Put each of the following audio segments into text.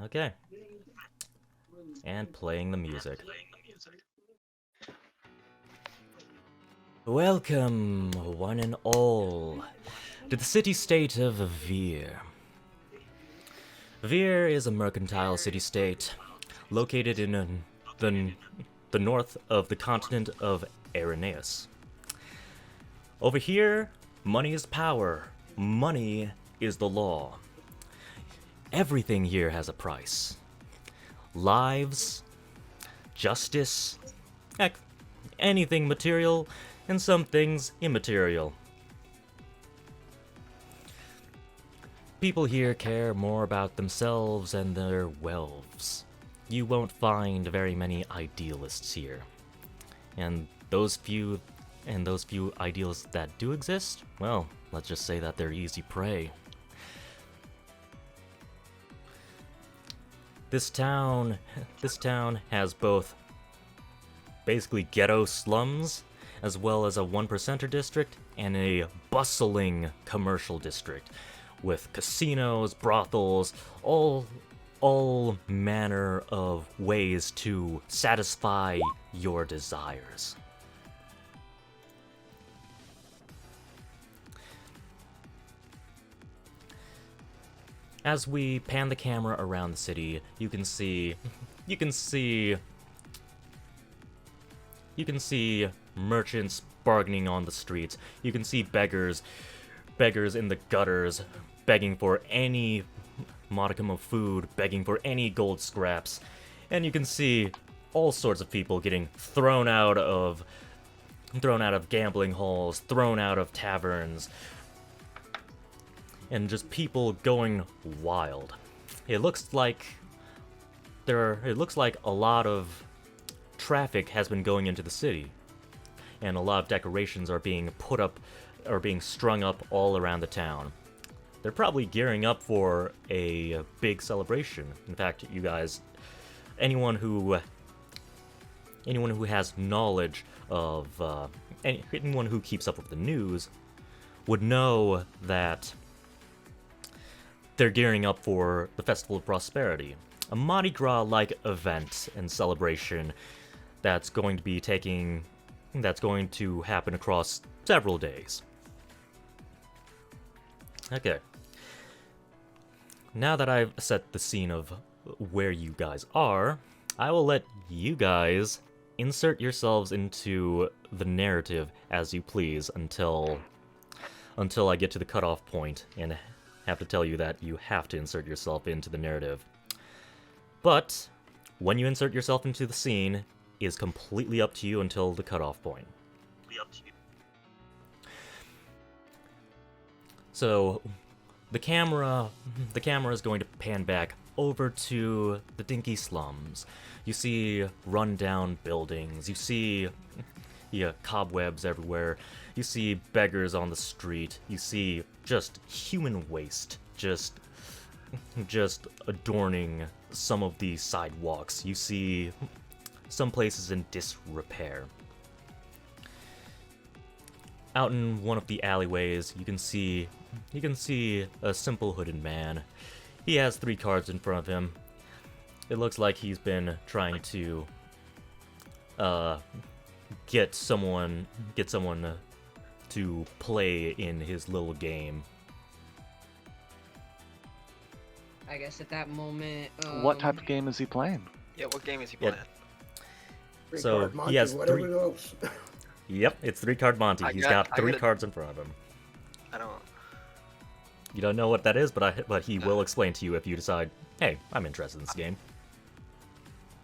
Okay. And playing the music. Welcome, one and all, to the city-state of Vir. Vir is a mercantile city-state located in the north of the continent of Irenaeus. Over here, money is power. Money is the law. Everything here has a price. Lives, justice, heck, anything material, and some things immaterial. People here care more about themselves and their welves. You won't find very many idealists here. And those few idealists that do exist, well, let's just say that they're easy prey. This town has both basically ghetto slums, as well as a 1%er district and a bustling commercial district with casinos, brothels, all manner of ways to satisfy your desires. As we pan the camera around the city, you can see merchants bargaining on the streets. You can see beggars in the gutters, begging for any modicum of food, begging for any gold scraps. And you can see all sorts of people getting thrown out of gambling halls, thrown out of taverns, and just people going wild. It looks like a lot of traffic has been going into the city, and a lot of decorations are being strung up all around the town. They're probably gearing up for a big celebration. In fact, you guys, anyone who has knowledge of anyone who keeps up with the news would know that they're gearing up for the Festival of Prosperity, a Mardi Gras-like event and celebration that's going to happen across several days. Okay. Now that I've set the scene of where you guys are, I will let you guys insert yourselves into the narrative as you please until I get to the cutoff point and have to tell you that you have to insert yourself into the narrative. But when you insert yourself into the scene is completely up to you until the cutoff point. So the camera is going to pan back over to the dinky slums. You see run-down buildings. You see cobwebs everywhere. You see beggars on the street. You see just human waste just adorning some of the sidewalks. You see some places in disrepair. Out in one of the alleyways, you can see a simple hooded man. He has 3 cards in front of him. It looks like he's been trying to get someone to play in his little game. I guess at that moment. What type of game is he playing? Yeah, what game is he playing? So he has 3. Yep, it's 3-card Monty. He's got 3 cards in front of him. I don't. You don't know what that is, but he will explain to you if you decide, hey, I'm interested in this game.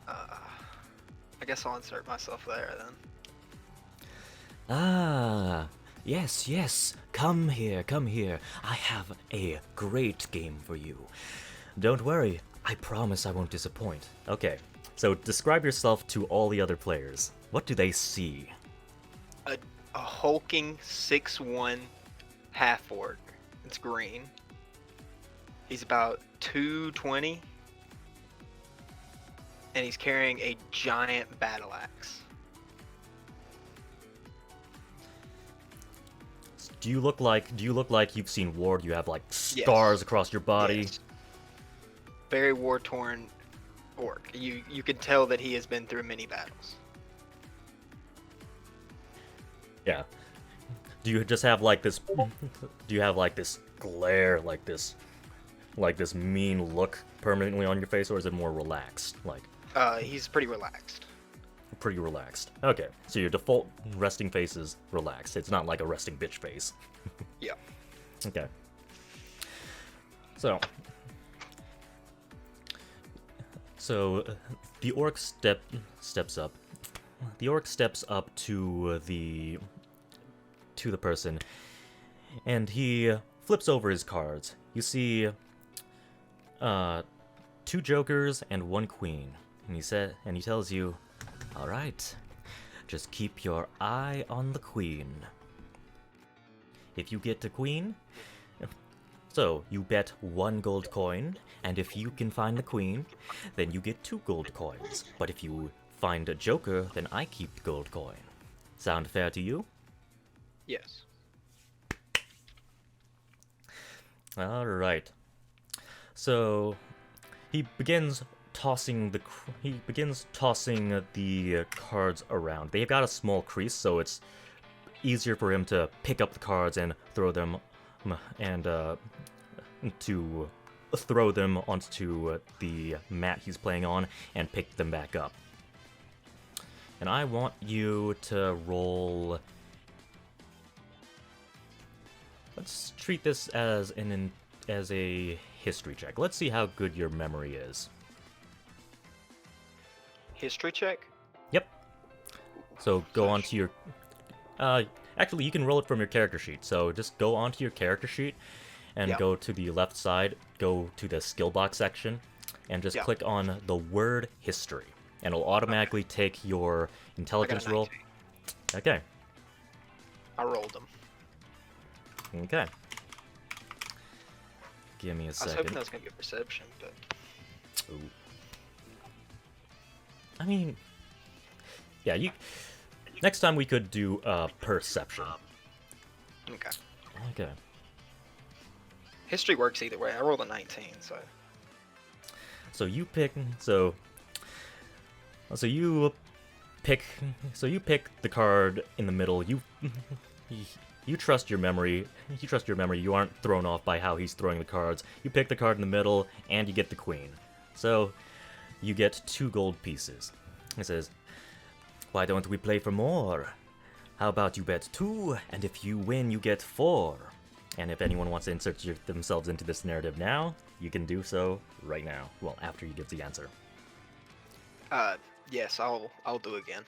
I guess I'll insert myself there then. Ah, yes. Come here. I have a great game for you. Don't worry, I promise I won't disappoint. Okay, so describe yourself to all the other players. What do they see? A hulking 6'1" half-orc. It's green. He's about 220. And he's carrying a giant battle axe. Do you look like you've seen war? Do you have like scars across your body? Yes. very war-torn orc. You can tell that he has been through many battles. Yeah. Do you just have like this? Do you have like this glare, like this mean look permanently on your face, or is it more relaxed? Like He's pretty relaxed. pretty relaxed. Okay, so your default resting face is relaxed. It's not like a resting bitch face. Yeah. Okay. So the orc steps up. The orc steps up to the person, and he flips over his cards. You see, 2 jokers and 1 queen, and he tells you, "All right, just keep your eye on the queen. If you get the queen, so you bet 1 gold coin, and if you can find the queen, then you get 2 gold coins. But if you find a joker, then I keep the gold coin. Sound fair to you?" Yes. All right. So he begins tossing the cards around. They've got a small crease, so it's easier for him to pick up the cards and throw them onto the mat he's playing on and pick them back up. And I want you to roll. Let's treat this as a history check. Let's see how good your memory is. History check? Yep. So go onto your. Actually, you can roll it from your character sheet. So just go onto your character sheet and go to the left side. Go to the skill box section, and just click on the word history, and it'll automatically take your intelligence roll. 19. Okay. I rolled them. Okay. Give me a I was second. hoping that was gonna be a perception, but Ooh. I mean, yeah, next time we could do perception. okay. Okay. History works either way. I rolled a 19, so So you pick. So you pick the card in the middle. You trust your memory. You trust your memory. You aren't thrown off by how he's throwing the cards. You pick the card in the middle, and you get the queen. So you get 2 gold pieces. It says, "Why don't we play for more? How about you bet 2, and if you win, you get 4." And if anyone wants to insert themselves into this narrative now, you can do so right now. Well, after you give the answer. yes, I'll do again.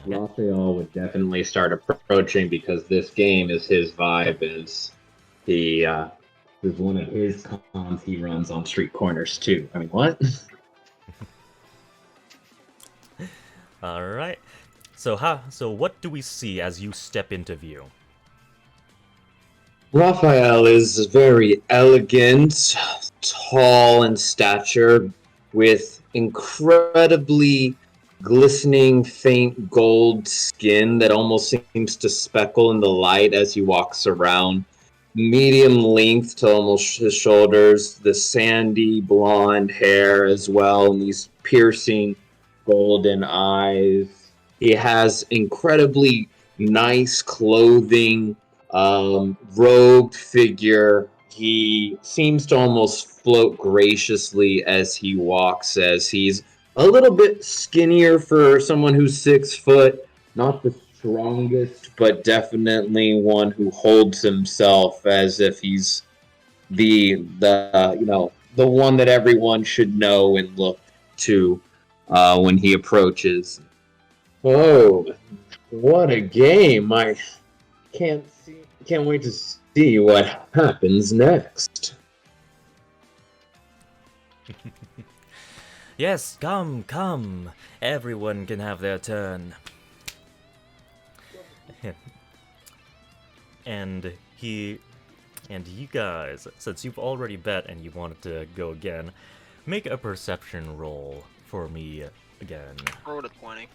Okay. Raphael would definitely start approaching because this game is his vibe. Is one of his cons he runs on street corners too. I mean, what? All right. So what do we see as you step into view? Raphael is very elegant, tall in stature, with incredibly glistening, faint gold skin that almost seems to speckle in the light as he walks around. Medium length to almost his shoulders, the sandy blonde hair as well, and these piercing golden eyes. He has incredibly nice clothing, robed figure. He seems to almost float graciously as he walks, as he's a little bit skinnier for someone who's 6 foot, not the strongest, but definitely one who holds himself as if he's the one that everyone should know and look to when he approaches. Oh, what a game! I can't wait to see what happens next. Yes, come. Everyone can have their turn. and you guys, since you've already bet and you wanted to go again, make a perception roll for me again. Rolled a 20.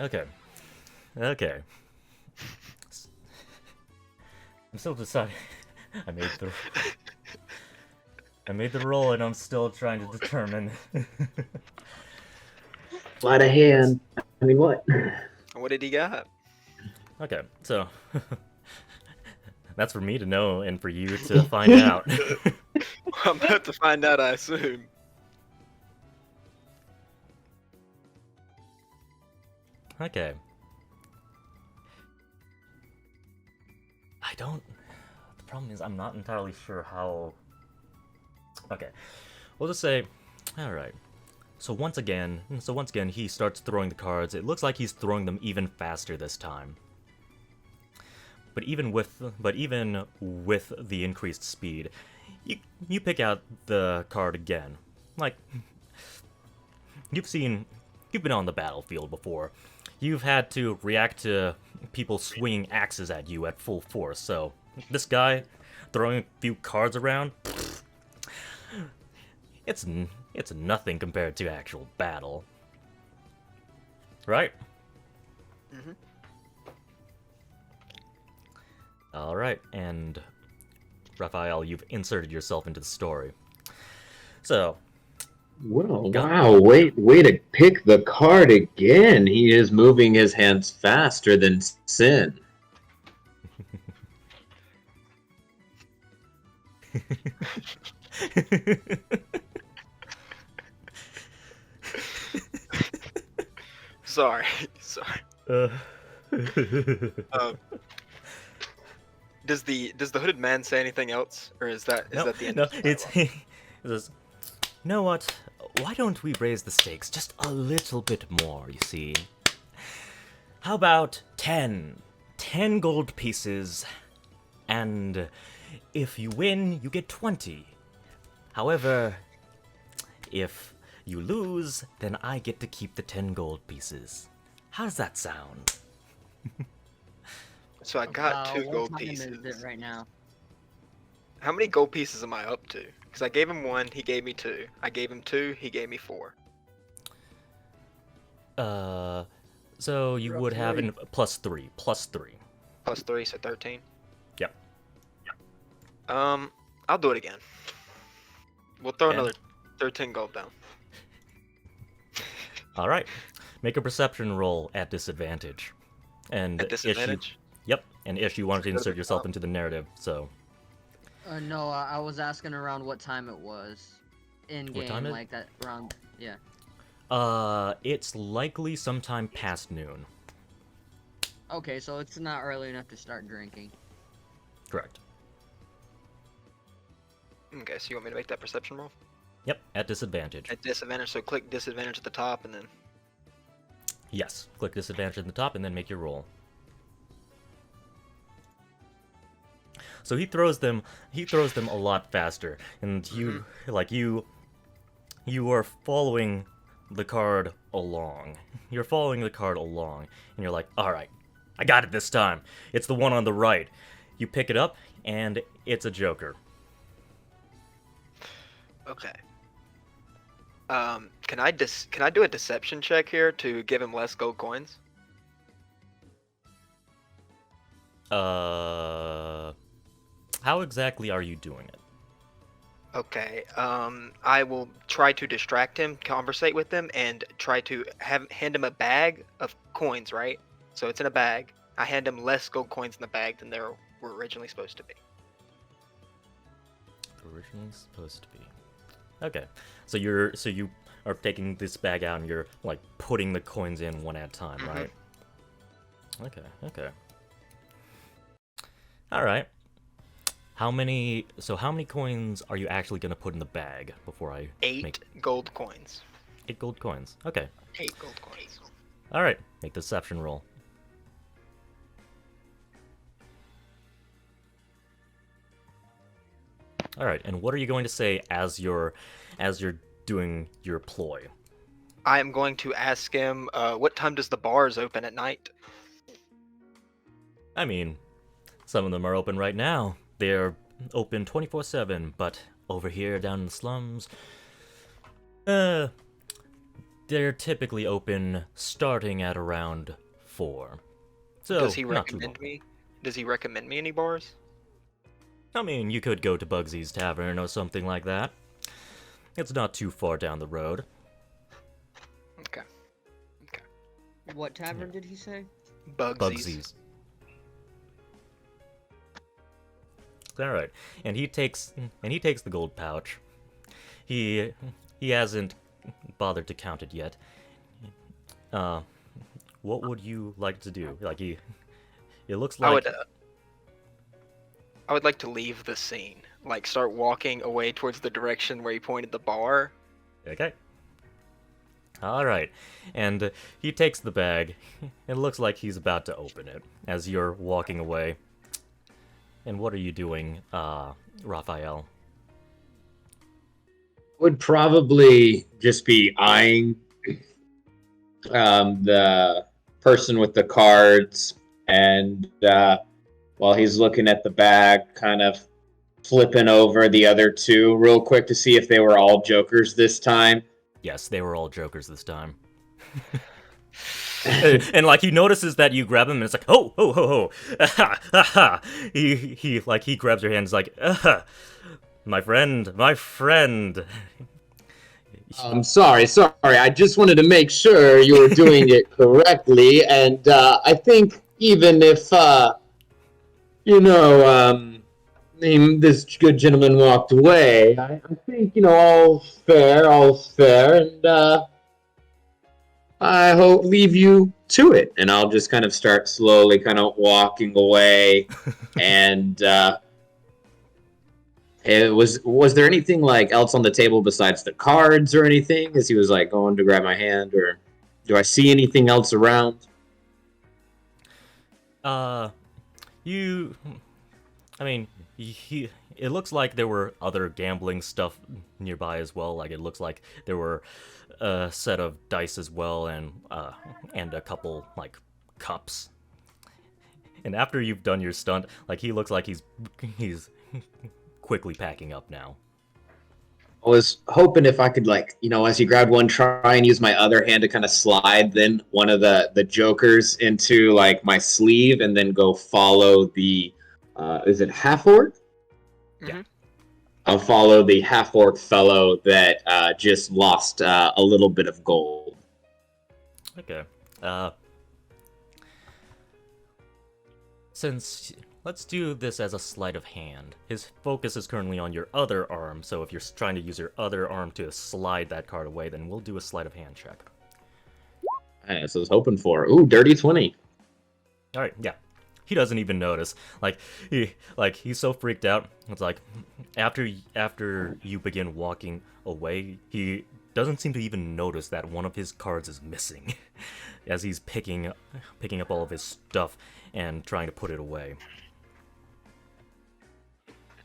Okay. Okay. I'm still deciding. I made the roll, and I'm still trying to determine. Sleight of hand. I mean, what? What did he got? Okay, so that's for me to know and for you to find out. I'm about to find out, I assume. Okay. The problem is I'm not entirely sure how. Okay, we'll just say, all right. So once again, he starts throwing the cards. It looks like he's throwing them even faster this time. But even with the increased speed, you pick out the card again. Like you've been on the battlefield before. You've had to react to people swinging axes at you at full force. So this guy throwing a few cards around, it's nothing compared to actual battle. Right? Mm-hmm. Alright, and Rafayel, you've inserted yourself into the story. So, Well, wow, way to pick the card again. He is moving his hands faster than Sin. Sorry. uh, Does the hooded man say anything else, or is that no, the end? no, of the it's dialogue? it says, you know what? Why don't we raise the stakes just a little bit more, you see? How about 10 gold pieces, and if you win, you get 20. However, if you lose, then I get to keep the 10 gold pieces. How does that sound? So I got 2 what gold time pieces. is it right now? How many gold pieces am I up to? Because I gave him 1, he gave me 2. I gave him 2, he gave me 4. So you would have an plus 3. Plus 3, so 13. Yep. I'll do it again. We'll throw And- another 13 gold down. Alright. Make a perception roll at disadvantage. And At disadvantage? Yep, and Ish, you wanted to Go to insert the yourself top. into the narrative, so... No, I was asking around what time it was. In What time game, it- like that around. Yeah. It's likely sometime past noon. Okay, so it's not early enough to start drinking. Correct. Okay, so you want me to make that perception roll? Yep, at disadvantage. At disadvantage, so click disadvantage at the top and then... Yes, click disadvantage at the top and then make your roll. So he throws them a lot faster, and you are following the card along. You're following the card along, and you're like, all right, I got it this time. It's the one on the right. You pick it up, and it's a joker. Okay. Can I do a deception check here to give him less gold coins? How exactly are you doing it? Okay. I will try to distract him, conversate with him, and try to hand him a bag of coins, right? So it's in a bag. I hand him less gold coins in the bag than there were originally supposed to be. Originally supposed to be. Okay, so you are taking this bag out and you're like putting the coins in one at a time, right? Okay. All right. How many coins are you actually gonna put in the bag before I 8 make gold coins. 8 gold coins? Okay. 8 gold coins. All right. Make the deception roll. All right. And what are you going to say as you're doing your ploy? I am going to ask him, what time does the bars open at night? I mean, some of them are open right now. They're open 24/7, but over here down in the slums, the they're typically open starting at around 4. So Does he not too long. recommend me? Does he recommend me any bars? I mean, you could go to Bugsy's Tavern or something like that. It's not too far down the road. Okay. What tavern did he say? Bugsies. All right, and he takes the gold pouch. He hasn't bothered to count it yet. What would you like to do? Like it looks like I would like to leave the scene. Like start walking away towards the direction where he pointed the bar. Okay. All right, and he takes the bag. It looks like he's about to open it as you're walking away. And what are you doing, Raphael? Would probably just be eyeing the person with the cards, and while he's looking at the bag, kind of flipping over the other two real quick to see if they were all jokers this time. Yes, they were all jokers this time. And like he notices that you grab him, and it's like, oh, ho, ho, ho, aha, aha. He grabs your hand, and is like, my friend. I'm sorry. I just wanted to make sure you were doing it correctly, and I think even if this good gentleman walked away, I think all's fair, and I hope leave you to it, and I'll just kind of start slowly kind of walking away. And was there anything like else on the table besides the cards or anything as he was like going to grab my hand, or do I see anything else around? It looks like there were other gambling stuff nearby as well. Like it looks like there were a set of dice as well, and a couple like cups. And after you've done your stunt, like he looks like he's quickly packing up now. I was hoping if I could, like, as he grabbed one, try and use my other hand to kind of slide then one of the jokers into like my sleeve, and then go follow the is it half orc? Yeah. I'll follow the half orc fellow that just lost a little bit of gold. Okay. Let's do this as a sleight of hand. His focus is currently on your other arm, so if you're trying to use your other arm to slide that card away, then we'll do a sleight of hand check. That's what I was hoping for. Ooh, dirty 20. All right, yeah. He doesn't even notice. He's so freaked out. It's like after you begin walking away, he doesn't seem to even notice that one of his cards is missing, as he's picking up all of his stuff and trying to put it away.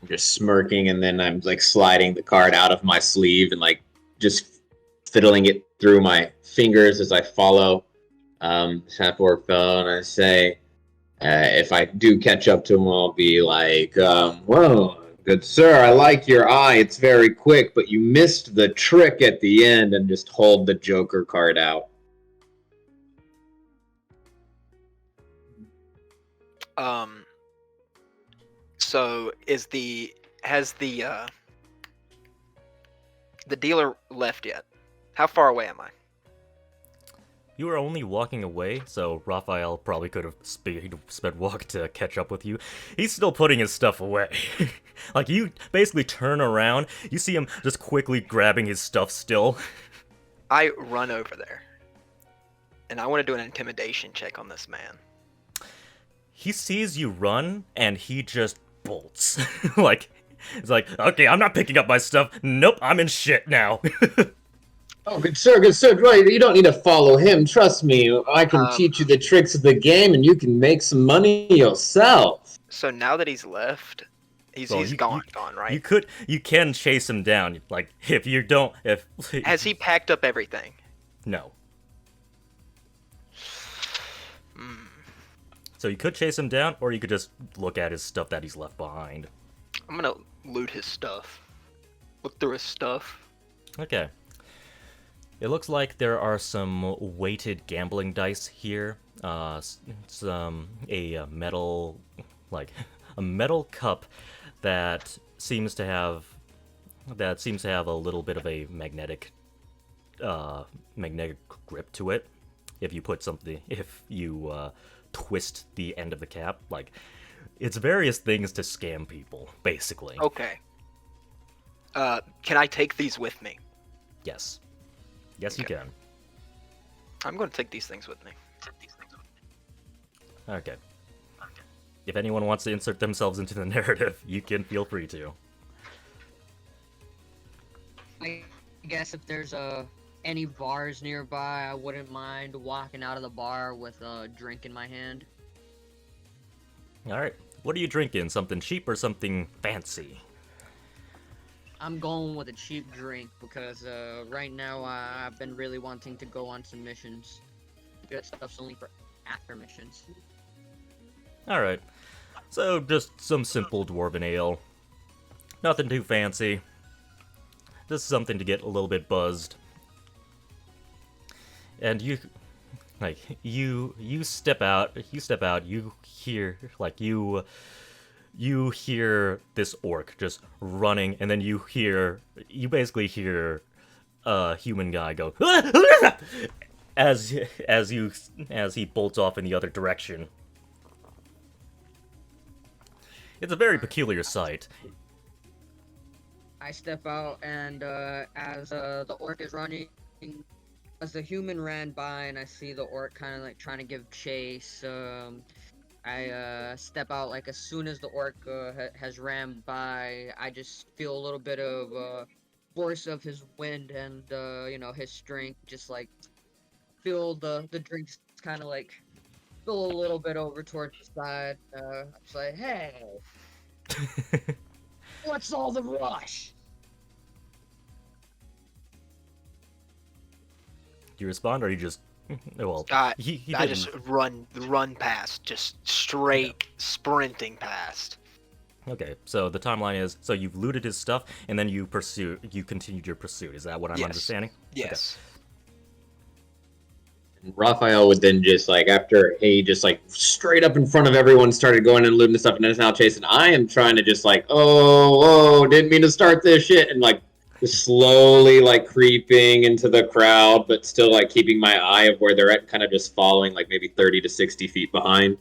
I'm just smirking, and then I'm like sliding the card out of my sleeve and like just fiddling it through my fingers as I follow half orc fellow, and I say, if I do catch up to him, I'll be like, well, good sir, I like your eye. It's very quick, but you missed the trick at the end, and just hold the Joker card out. So has the dealer left yet? How far away am I? You were only walking away, so Raphael probably could have sped walk to catch up with you. He's still putting his stuff away. Like, you basically turn around, you see him just quickly grabbing his stuff still. I run over there, and I want to do an intimidation check on this man. He sees you run, and he just bolts. It's like, okay, I'm not picking up my stuff. Nope, I'm in shit now. Oh, good sir, right, you don't need to follow him. Trust me, I can teach you the tricks of the game, and you can make some money yourself. So now that he's left, he's gone, right? You can chase him down. Like, Has he packed up everything? No. So you could chase him down, or you could just look at his stuff that he's left behind. I'm gonna loot his stuff. Look through his stuff. Okay. It looks like there are some weighted gambling dice here. Some a metal, like a metal cup that seems to have a little bit of a magnetic grip to it. If you twist the end of the cap, like it's various things to scam people, basically. Okay. Can I take these with me? Yes. Yes, you Okay. can. I'm going to take these things with me. Okay. If anyone wants to insert themselves into the narrative, you can feel free to. I guess if there's any bars nearby, I wouldn't mind walking out of the bar with a drink in my hand. Alright. What are you drinking? Something cheap or something fancy? I'm going with a cheap drink because right now I've been really wanting to go on some missions. That stuff's only for after missions. Alright. So, just some simple dwarven ale. Nothing too fancy. Just something to get a little bit buzzed. And you step out, you hear, you hear this orc just running, and then you basically hear a human guy go, as he bolts off in the other direction. It's a very peculiar sight. I step out, and as the orc is running, as the human ran by, and I see the orc kind of like trying to give chase. I step out like as soon as the orc has ran by. I just feel a little bit of force of his wind and his strength. Just like feel the drinks kind of like spill a little bit over towards the side. It's like, hey, what's all the rush? Do you respond, or you just... Well, he I didn't. just run past, just straight sprinting past. Okay, so the timeline is, so you've looted his stuff, and then you continued your pursuit. Is that what I'm Yes. understanding? Yes. Raphael would then just like, after he just like straight up in front of everyone started going and looting the stuff and is now chasing. I am trying to just like, oh, didn't mean to start this shit, and like just slowly like creeping into the crowd, but still like keeping my eye of where they're at, kind of just following like maybe 30 to 60 feet behind.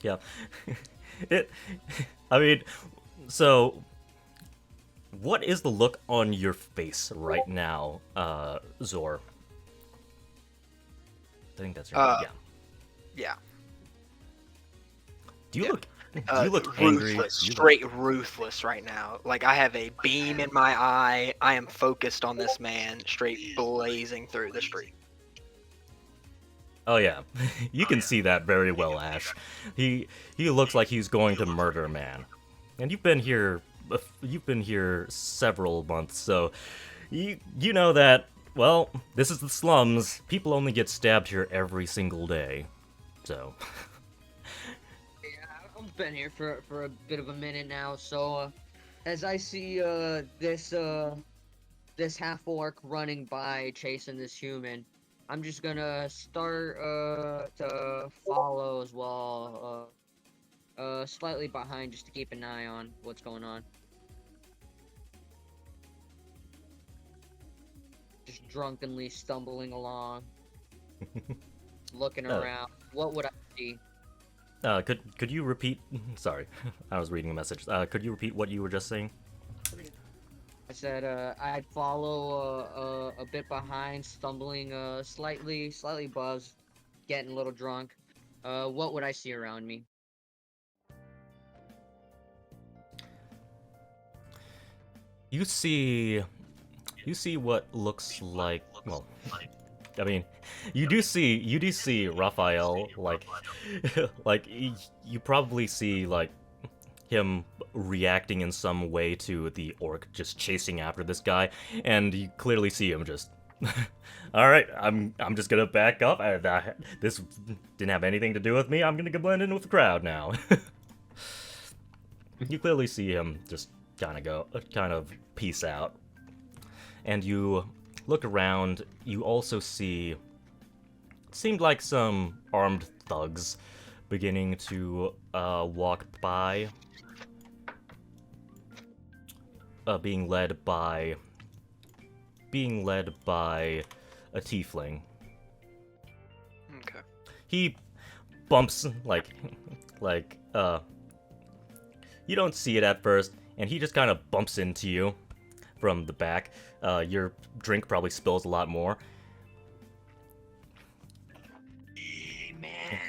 Yeah. I mean, so what is the look on your face right now, Zor? I think that's right. Yeah. Do you yeah. look? Do you look angry? Ruthless, straight ruthless right now. Like I have a beam in my eye. I am focused on this man, straight blazing through the street. Oh yeah, you can see that very well, Ash. He looks like he's going to murder a man, and you've been here several months, so you know that. Well, this is the slums. People only get stabbed here every single day, so. I've been here for a bit of a minute now, so as I see this half orc running by chasing this human, I'm just gonna start to follow as well, slightly behind just to keep an eye on what's going on. Just drunkenly stumbling along, looking around. What would I see? Could you repeat? Sorry, I was reading a message. Could you repeat what you were just saying? I said I'd follow a bit behind, stumbling slightly buzzed, getting a little drunk. What would I see around me? You see what looks like, well, I mean, you do see Raphael, like, you probably see, like, him reacting in some way to the orc just chasing after this guy, and you clearly see him just, alright, I'm just gonna back up, this didn't have anything to do with me, I'm gonna go blend in with the crowd now. You clearly see him just kind of peace out. And you look around, you also see, it seemed like some armed thugs beginning to walk by, being led by a tiefling. Okay. He bumps you don't see it at first, and he just kind of bumps into you from the back. Your drink probably spills a lot more. Hey, man.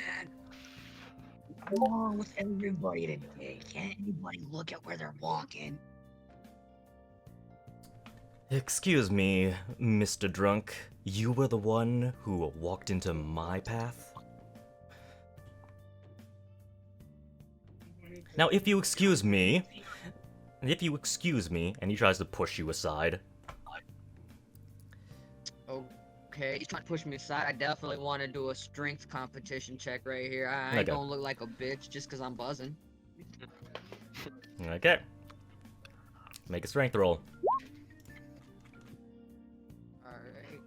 What's wrong with everybody today? Can't anybody look at where they're walking? Excuse me, Mr. Drunk. You were the one who walked into my path? Now, if you excuse me, and he tries to push you aside. Okay, he's trying to push me aside. I definitely want to do a strength competition check right here. I ain't Okay. gonna look like a bitch just because I'm buzzing. Okay. Make a strength roll. Alright.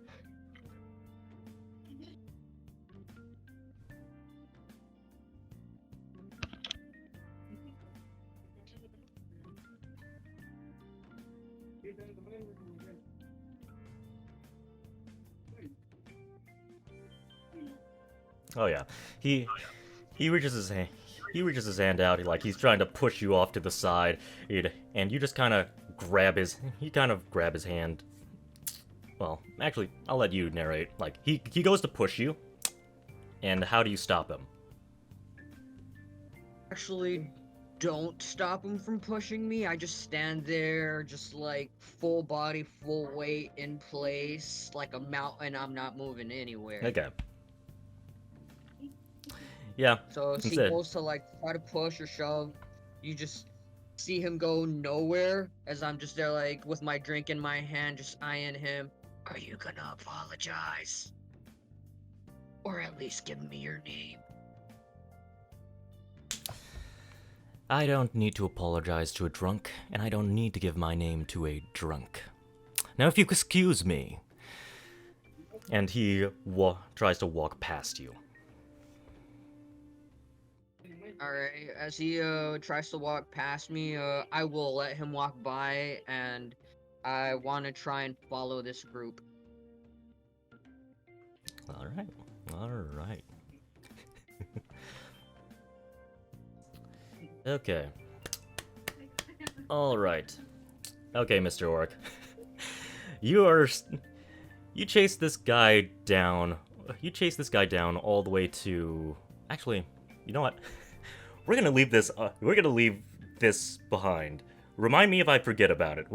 Oh yeah, he reaches his hand. He reaches his hand out. He's trying to push you off to the side, and you just kind of grab his. You kind of grab his hand. Well, actually, I'll let you narrate. Like he goes to push you, and how do you stop him? Actually, don't stop him from pushing me. I just stand there, just like full body, full weight in place, like a mountain. I'm not moving anywhere. Okay. Yeah. So if he Instead. goes to like try to push or shove, you just see him go nowhere as I'm just there like with my drink in my hand, just eyeing him. Are you gonna apologize? Or at least give me your name? I don't need to apologize to a drunk, and I don't need to give my name to a drunk. Now, if you excuse me. And he tries to walk past you. Alright, as he tries to walk past me, I will let him walk by, and I want to try and follow this group. Alright. Okay. Alright. Okay, Mr. Orc. You chase this guy down. You chase this guy down all the way to... Actually, you know what? We're gonna leave this behind. Remind me if I forget about it.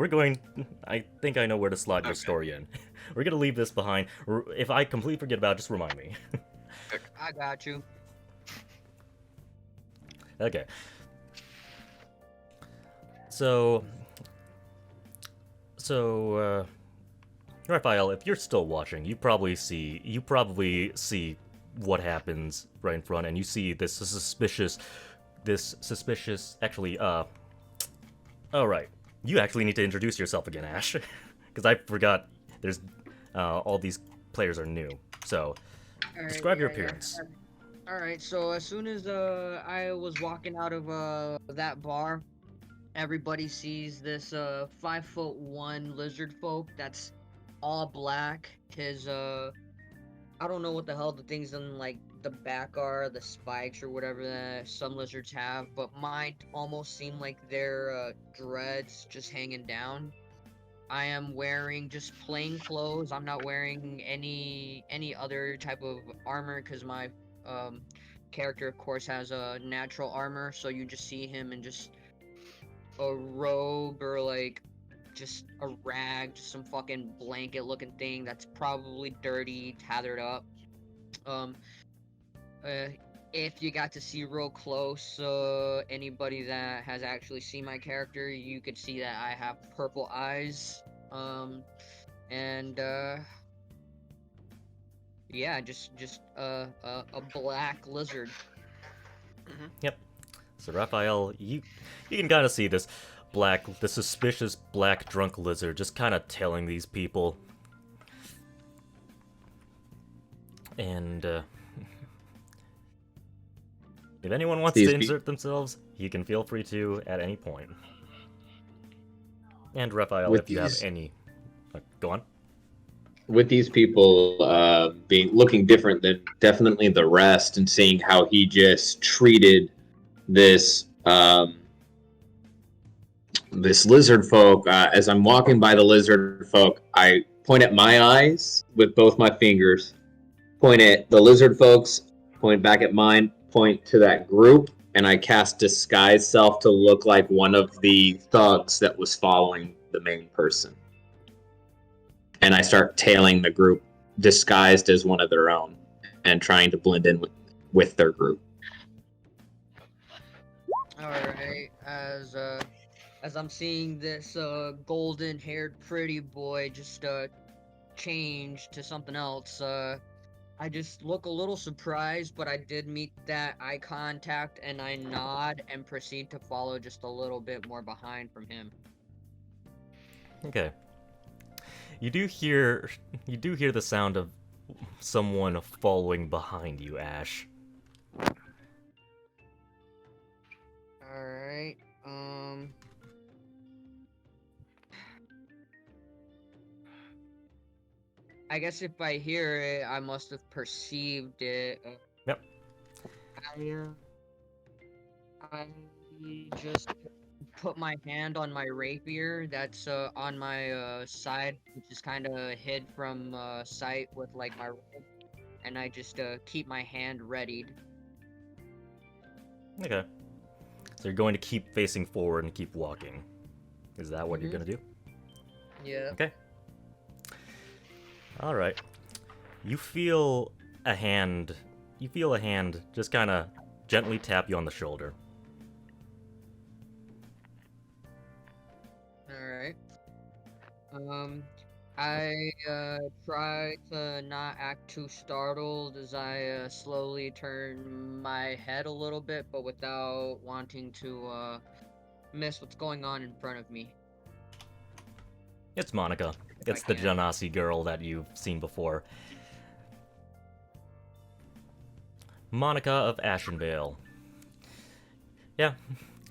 I think I know where to slot your story in. We're gonna leave this behind. If I completely forget about it, just remind me. I got you. Okay. So, Raphael, if you're still watching, you probably see what happens right in front, and you see this suspicious. Actually, alright. You actually need to introduce yourself again, Ash. Because I forgot there's, all these players are new. So, Alright, describe your yeah. appearance. Alright, so as soon as I was walking out of that bar, everybody sees this 5'1" lizard folk that's all black. His I don't know what the hell the things in like the back are, the spikes or whatever that some lizards have, but mine almost seem like they're dreads just hanging down. I am wearing just plain clothes. I'm not wearing any other type of armor because my character of course has a natural armor, so you just see him in just a robe or like just a rag, just some fucking blanket looking thing that's probably dirty, tethered up. If you got to see real close, anybody that has actually seen my character, you could see that I have purple eyes. And yeah, just a black lizard. Yep. So Raphael, you can kind of see this. the suspicious black drunk lizard just kind of tailing these people. And, if anyone wants to insert themselves, you can feel free to at any point. And Rafayel, if you have any... go on. With these people looking different than definitely the rest, and seeing how he just treated this this lizard folk, as I'm walking by the lizard folk, I point at my eyes with both my fingers, point at the lizard folks, point back at mine, point to that group, and I cast Disguise Self to look like one of the thugs that was following the main person. And I start tailing the group disguised as one of their own and trying to blend in with their group. Alright, as I'm seeing this golden-haired pretty boy just change to something else, I just look a little surprised, but I did meet that eye contact, and I nod and proceed to follow just a little bit more behind from him. Okay. You do hear the sound of someone following behind you, Ash. Alright, I guess if I hear it, I must have perceived it. Yep. I just put my hand on my rapier that's on my side, which is kind of hid from sight with like my robe, and I just keep my hand readied. Okay. So you're going to keep facing forward and keep walking. Is that what you're gonna do? Yeah. Okay. Alright. You feel a hand just kind of gently tap you on the shoulder. Alright. I try to not act too startled as I slowly turn my head a little bit, but without wanting to miss what's going on in front of me. It's Monica. It's the Genasi girl that you've seen before. Monica of Ashenvale. Yeah,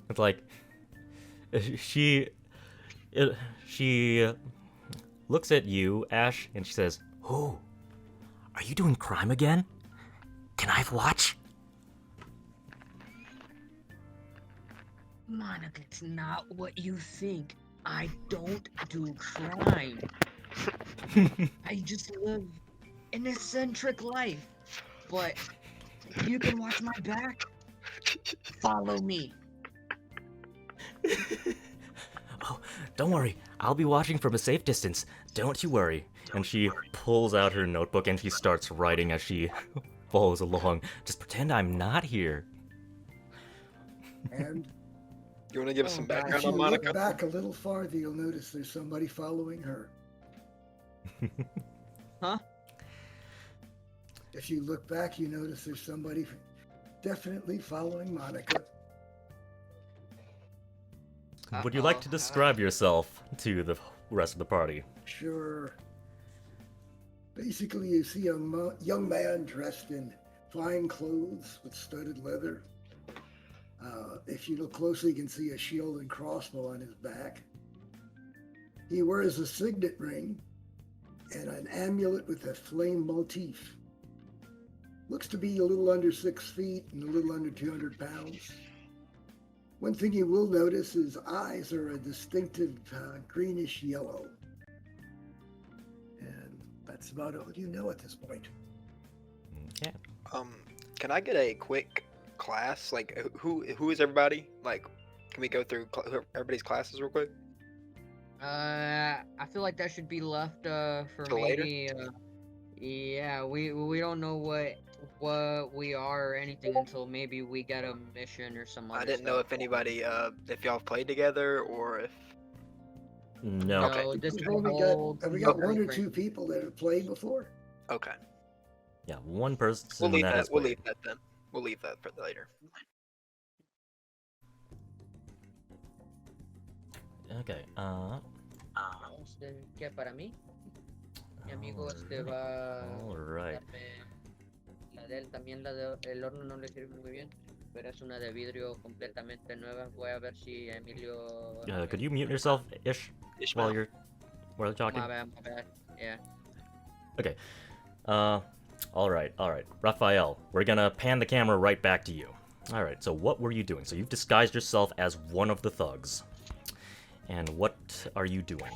it's like she looks at you, Ash, and she says, "Oh, are you doing crime again? Can I watch?" Monica, it's not what you think. I don't do crime. I just live an eccentric life. But you can watch my back. Follow me. "Oh, don't worry. I'll be watching from a safe distance. Don't you worry." And she pulls out her notebook and she starts writing as she follows along. "Just pretend I'm not here." And You want to give us some if background you on look Monica? back a little farther, you'll notice there's somebody following her. Huh? If you look back, you notice there's somebody definitely following Monica. Would you like to describe yourself to the rest of the party? Sure. Basically, you see a young man dressed in fine clothes with studded leather. If you look closely, you can see a shield and crossbow on his back. He wears a signet ring and an amulet with a flame motif. Looks to be a little under 6 feet and a little under 200 pounds. One thing you will notice, his eyes are a distinctive greenish yellow. And that's about all you know at this point. Okay. Can I get a quick class? Like, who is everybody? Like, can we go through everybody's classes real quick? I feel like that should be left for Till later? maybe yeah, we don't know what we are or anything until maybe we get a mission or some other I didn't know stuff. if anybody, if y'all have played together or if. No. Okay. No, this is We've only old. have we got one or two people that have played before? Okay. Yeah, one person We'll leave that that. has We'll played. leave that then. We'll leave that for later. Okay. ¿Qué para mí? Mi amigo va Alright. darme la de él, también la de el horno no le sirve muy bien, pero es una de vidrio completamente nueva. Voy a ver si Emilio... Could you mute yourself, Ish, while Ishmael. you're talking? My bad. Yeah. Okay. Alright. Raphael, we're gonna pan the camera right back to you. Alright, so what were you doing? So you've disguised yourself as one of the thugs. And what are you doing?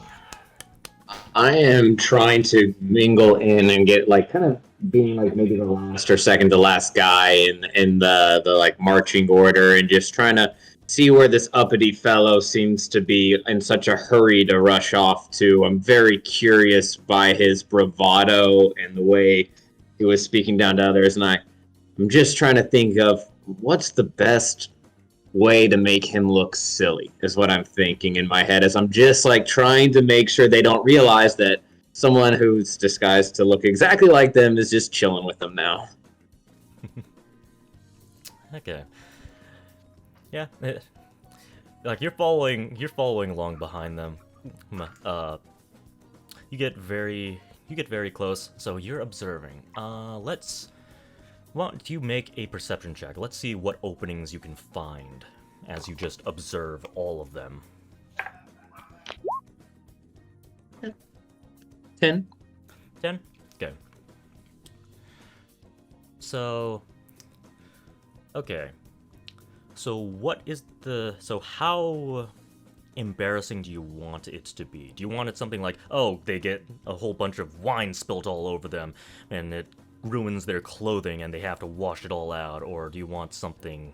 I am trying to mingle in and get like kind of being like maybe the last or second to last guy in the like marching order and just trying to see where this uppity fellow seems to be in such a hurry to rush off to. I'm very curious by his bravado and the way he was speaking down to others, and I'm just trying to think of what's the best way to make him look silly is what I'm thinking in my head as I'm just like trying to make sure they don't realize that someone who's disguised to look exactly like them is just chilling with them now. Okay. Yeah. Like you're following along behind them. You get very close, so you're observing. Why don't you make a perception check? Let's see what openings you can find as you just observe all of them. 10. 10? Okay. So... Okay. So how embarrassing do you want it to be? Do you want it something like, oh, they get a whole bunch of wine spilt all over them, and it ruins their clothing and they have to wash it all out? Or do you want something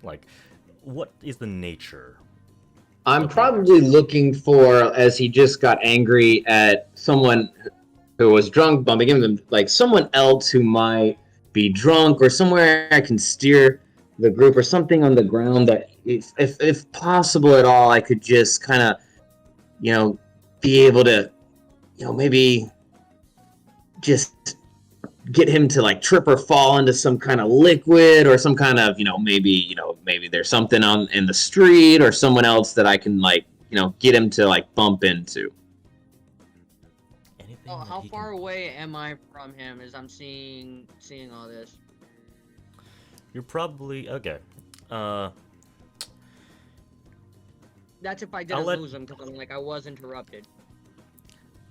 like, what is the nature? I'm probably looking for, as he just got angry at someone who was drunk, bumping into them, like someone else who might be drunk, or somewhere I can steer the group, or something on the ground that, if possible at all, I could just kind of, be able to, maybe just get him to like trip or fall into some kind of liquid or some kind of, maybe there's something in the street or someone else that I can like, get him to like bump into. Anything Oh, that how he far can... away am I from him as I'm seeing all this? You're probably... Okay. That's if I I'll didn't let- lose him, because I'm like, I was interrupted.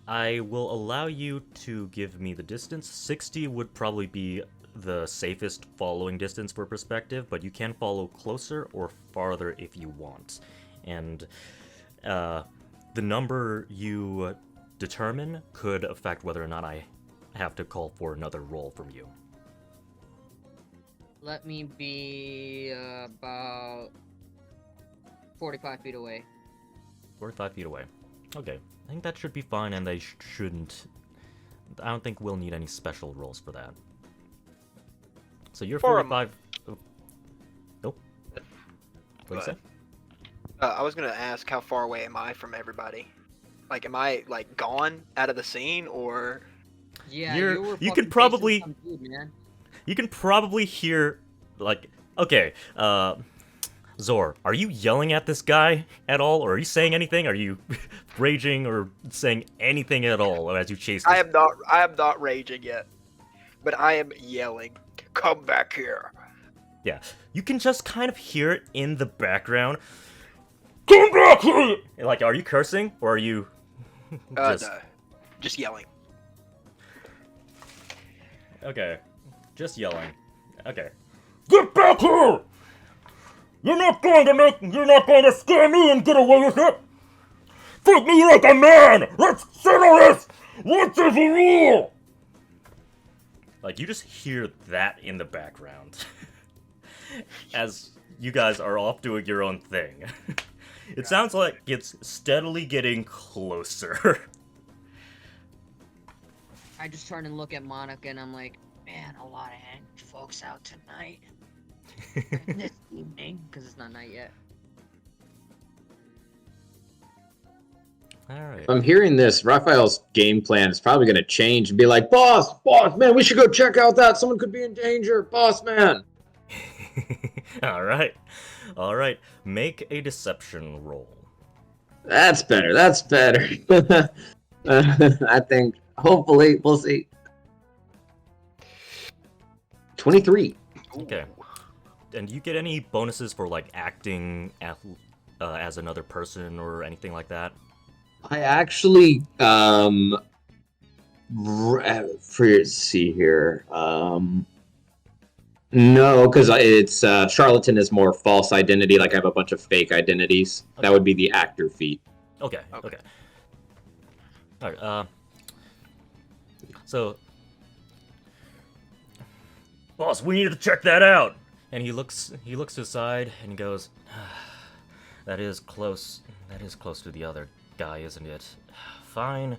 I will allow you to give me the distance. 60 would probably be the safest following distance for perspective, but you can follow closer or farther if you want. And the number you determine could affect whether or not I have to call for another roll from you. Let me be about 45 feet away. 45 feet away. Okay, I think that should be fine, and they shouldn't... I don't think we'll need any special rolls for that. So you're For 45... Oh. Nope. What do you say? I was gonna ask, how far away am I from everybody? Like, am I like gone out of the scene, or? Yeah, You're- you were you can fucking probably- chasing some dude, man. You can probably hear, like... Okay, Zor, are you yelling at this guy at all, or are you saying anything? Are you raging or saying anything at all as you chase this? I am not raging yet, but I am yelling, "Come back here!" Yeah, you can just kind of hear it in the background. Come back here! Like, are you cursing, or are you No, just yelling. Okay, just yelling. Okay. Get back here! You're not going to scare me and get away with it! Treat me like a man! Let's settle this! Once and for all! Like, you just hear that in the background. As you guys are off doing your own thing. It sounds like it's steadily getting closer. I just turn and look at Monica, and I'm like, man, a lot of angry folks out tonight. This evening, because it's not night yet. Alright. I'm hearing this. Raphael's game plan is probably going to change and be like, boss, man, we should go check out that. Someone could be in danger. Boss, man. Alright. Alright. Make a deception roll. That's better. That's better. I think hopefully we'll see. 23. Okay. And do you get any bonuses for like acting as another person or anything like that? I actually for see here. No, because it's charlatan is more false identity. Like I have a bunch of fake identities. Okay. That would be the actor feat. Okay. All right. So, boss, we need to check that out. And he looks to the side and he goes, that is close to the other guy, isn't it? Fine.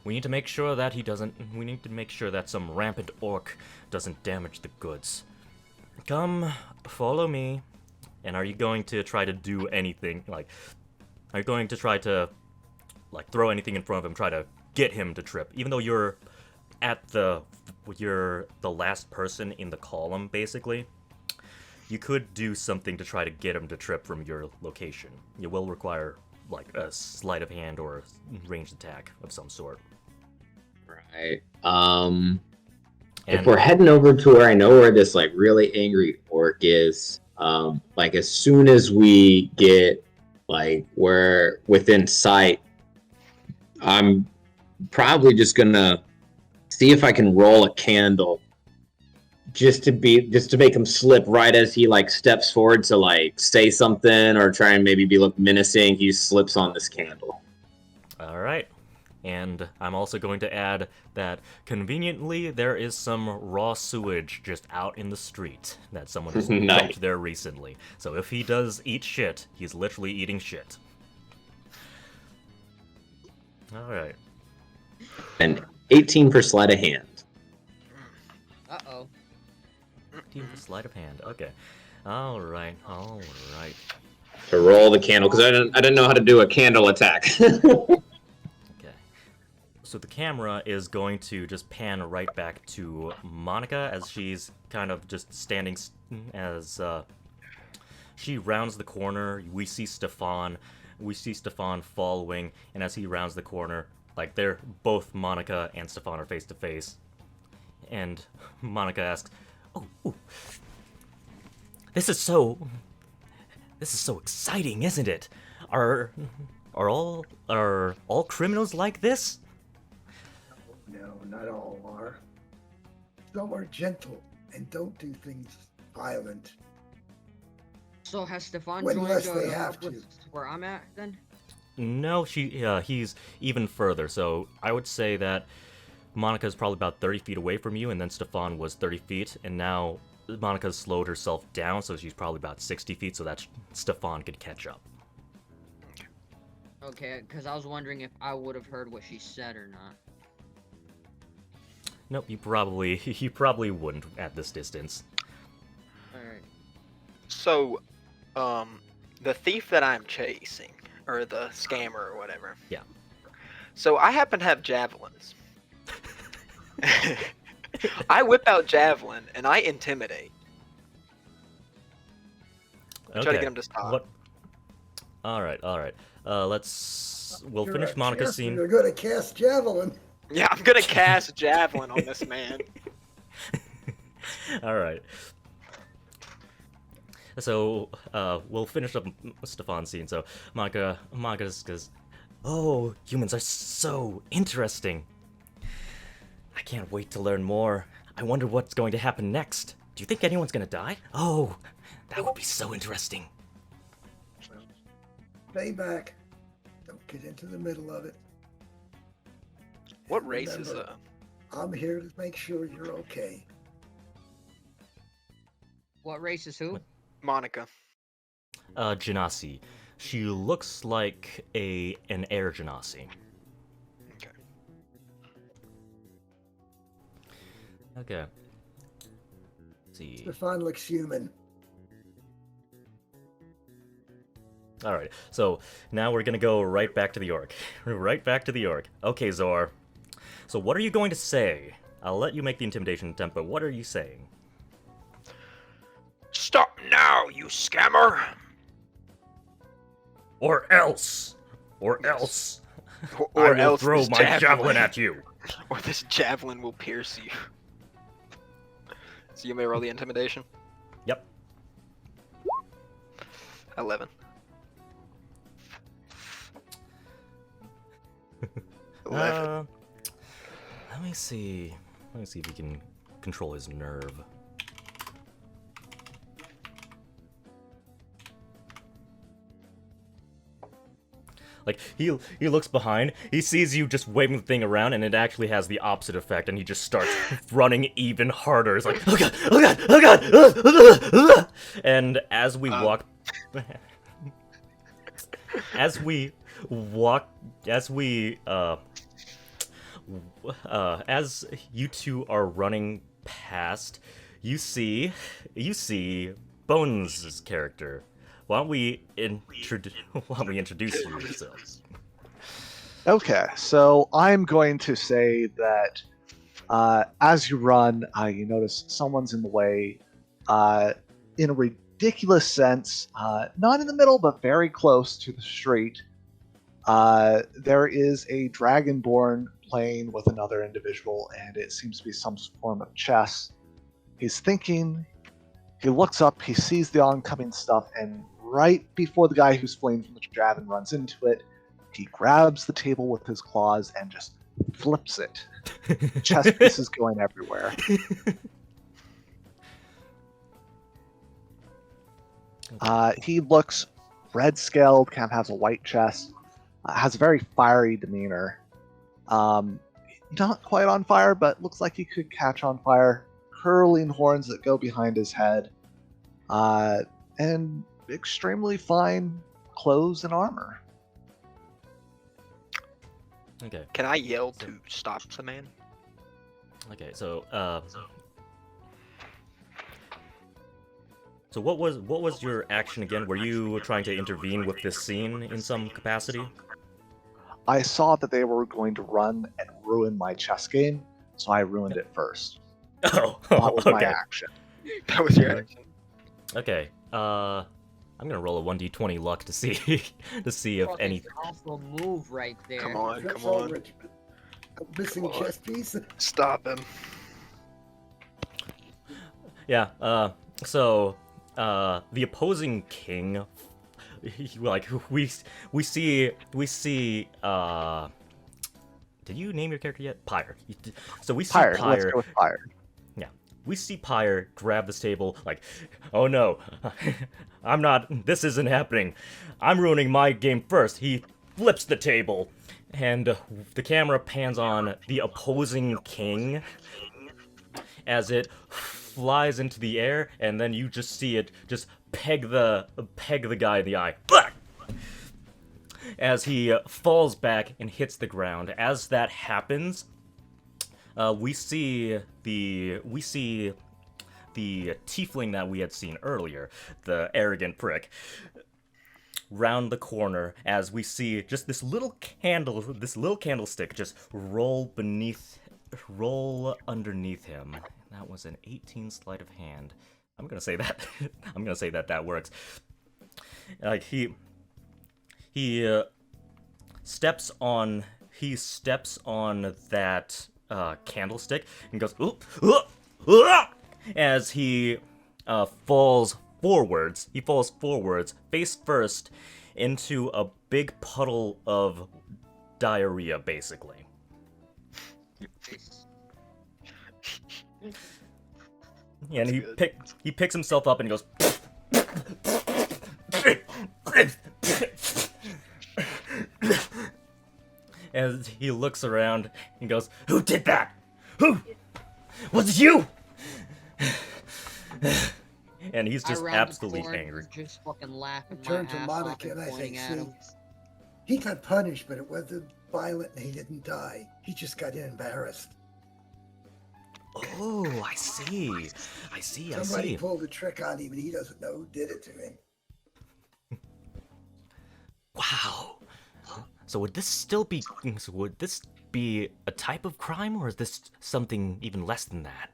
We need to make sure that we need to make sure that some rampant orc doesn't damage the goods. Come, follow me. And are you going to try to do anything? Like, are you going to try to, like, throw anything in front of him, try to get him to trip? Even though you're the last person in the column, basically. You could do something to try to get him to trip from your location. It will require, like, a sleight of hand or a ranged attack of some sort. Right. And if we're heading over to where I know where this like really angry orc is, like as soon as we get like we're within sight, I'm probably just gonna see if I can roll a candle just to make him slip right as he like steps forward to like say something or try and maybe look menacing. He slips on this candle. All right. And I'm also going to add that, conveniently, there is some raw sewage just out in the street that someone has Nice. dumped there recently. So if he does eat shit, he's literally eating shit. Alright. And 18 for sleight of hand. Uh-oh. 18 for sleight of hand. Okay. Alright. To roll the candle, because I didn't know how to do a candle attack. So the camera is going to just pan right back to Monica as she's kind of just standing as she rounds the corner. We see Stefan following, and as he rounds the corner, like they're both Monica and Stefan are face to face. And Monica asks, "Oh, this is so exciting, isn't it? Are all criminals like this?" No, not all are. Some are gentle and don't do things violent. So has Stefan Unless joined they have to. where I'm at then? No, he's even further. So I would say that Monica's probably about 30 feet away from you, and then Stefan was 30 feet, and now Monica's slowed herself down, so she's probably about 60 feet, so that Stefan could catch up. Okay, because I was wondering if I would have heard what she said or not. Nope, you probably wouldn't at this distance. Alright. So, the thief that I'm chasing, or the scammer or whatever. Yeah. So I happen to have javelins. I whip out javelin and I intimidate. I try to get him to stop. What? All right. We'll finish Monica's scene. You're gonna cast javelin. Yeah, I'm gonna cast javelin on this man. All right. So we'll finish up Stefan's scene. So Monica goes, "Oh, humans are so interesting. I can't wait to learn more. I wonder what's going to happen next. Do you think anyone's gonna die? Oh, that would be so interesting." Stay back. Don't get into the middle of it. What race is Remember, I'm here to make sure you're okay. What race is who? Monica? Genasi. She looks like an air Genasi. Okay. Okay. Let's see. Stefan looks human. Alright, so now we're gonna go right back to the orc. Right back to the orc. Okay, Zor. So what are you going to say? I'll let you make the intimidation attempt, but what are you saying? Stop now, you scammer! Or else! Or Yes. else Or I will else throw this my javelin at you. Or this javelin will pierce you. So you may roll the intimidation. Yep. 11. 11. Let me see. Let me see if he can control his nerve. Like, he looks behind, he sees you just waving the thing around, and it actually has the opposite effect, and he just starts running even harder. It's like, oh god, oh god, oh god! And as we walk... as we walk... As we, as you two are running past, you see Bones' character. Why don't we introduce yourselves? Okay, so I'm going to say that as you run, you notice someone's in the way in a ridiculous sense, not in the middle, but very close to the street. There is a dragonborn playing with another individual, and it seems to be some form of chess. He's thinking, he looks up, he sees the oncoming stuff, and right before the guy who's fleeing from the javelin runs into it, he grabs the table with his claws and just flips it. Chess pieces going everywhere. He looks red-scaled, kind of has a white chest, has a very fiery demeanor. Not quite on fire, but looks like he could catch on fire. Curling horns that go behind his head. And extremely fine clothes and armor. Okay. Can I yell to stop the man? Okay, so what was your action again? Were you trying to intervene with this scene in some capacity? I saw that they were going to run and ruin my chess game, so I ruined it first. Oh, That was my okay. action. That was your action. Okay. I'm gonna roll a 1d20 luck to see if Fucking any. alpha move right there. Come on, Trips come on. over it. A missing Come on. chess piece. Stop him. Yeah. So the opposing king, like we see. Did you name your character yet? Pyre. So we see Pyre. Let's Pyre. go with Pyre. We see Pyre grab this table, like, oh no, this isn't happening. I'm ruining my game first. He flips the table, and the camera pans on the opposing king as it flies into the air, and then you just see it just peg the guy in the eye. As he falls back and hits the ground. As that happens, we see the tiefling that we had seen earlier, the arrogant prick, round the corner as we see just this little candlestick just roll underneath him. That was an 18 sleight of hand. I'm gonna say that. I'm gonna say that works. Like he steps on that candlestick and goes as he falls forwards. He falls forwards, face first, into a big puddle of diarrhea, basically. And he picks himself up and goes. As he looks around and goes, "Who did that? Who? Was it you?" And he's just absolutely angry. Just fucking laughing my Turn to ass off Monica and and I pointing say, at him. "See, he got punished, but it wasn't violent and he didn't die. He just got embarrassed. Oh, I see. Somebody pulled a trick on him and he doesn't know who did it to him." Wow. So would this be a type of crime, or is this something even less than that?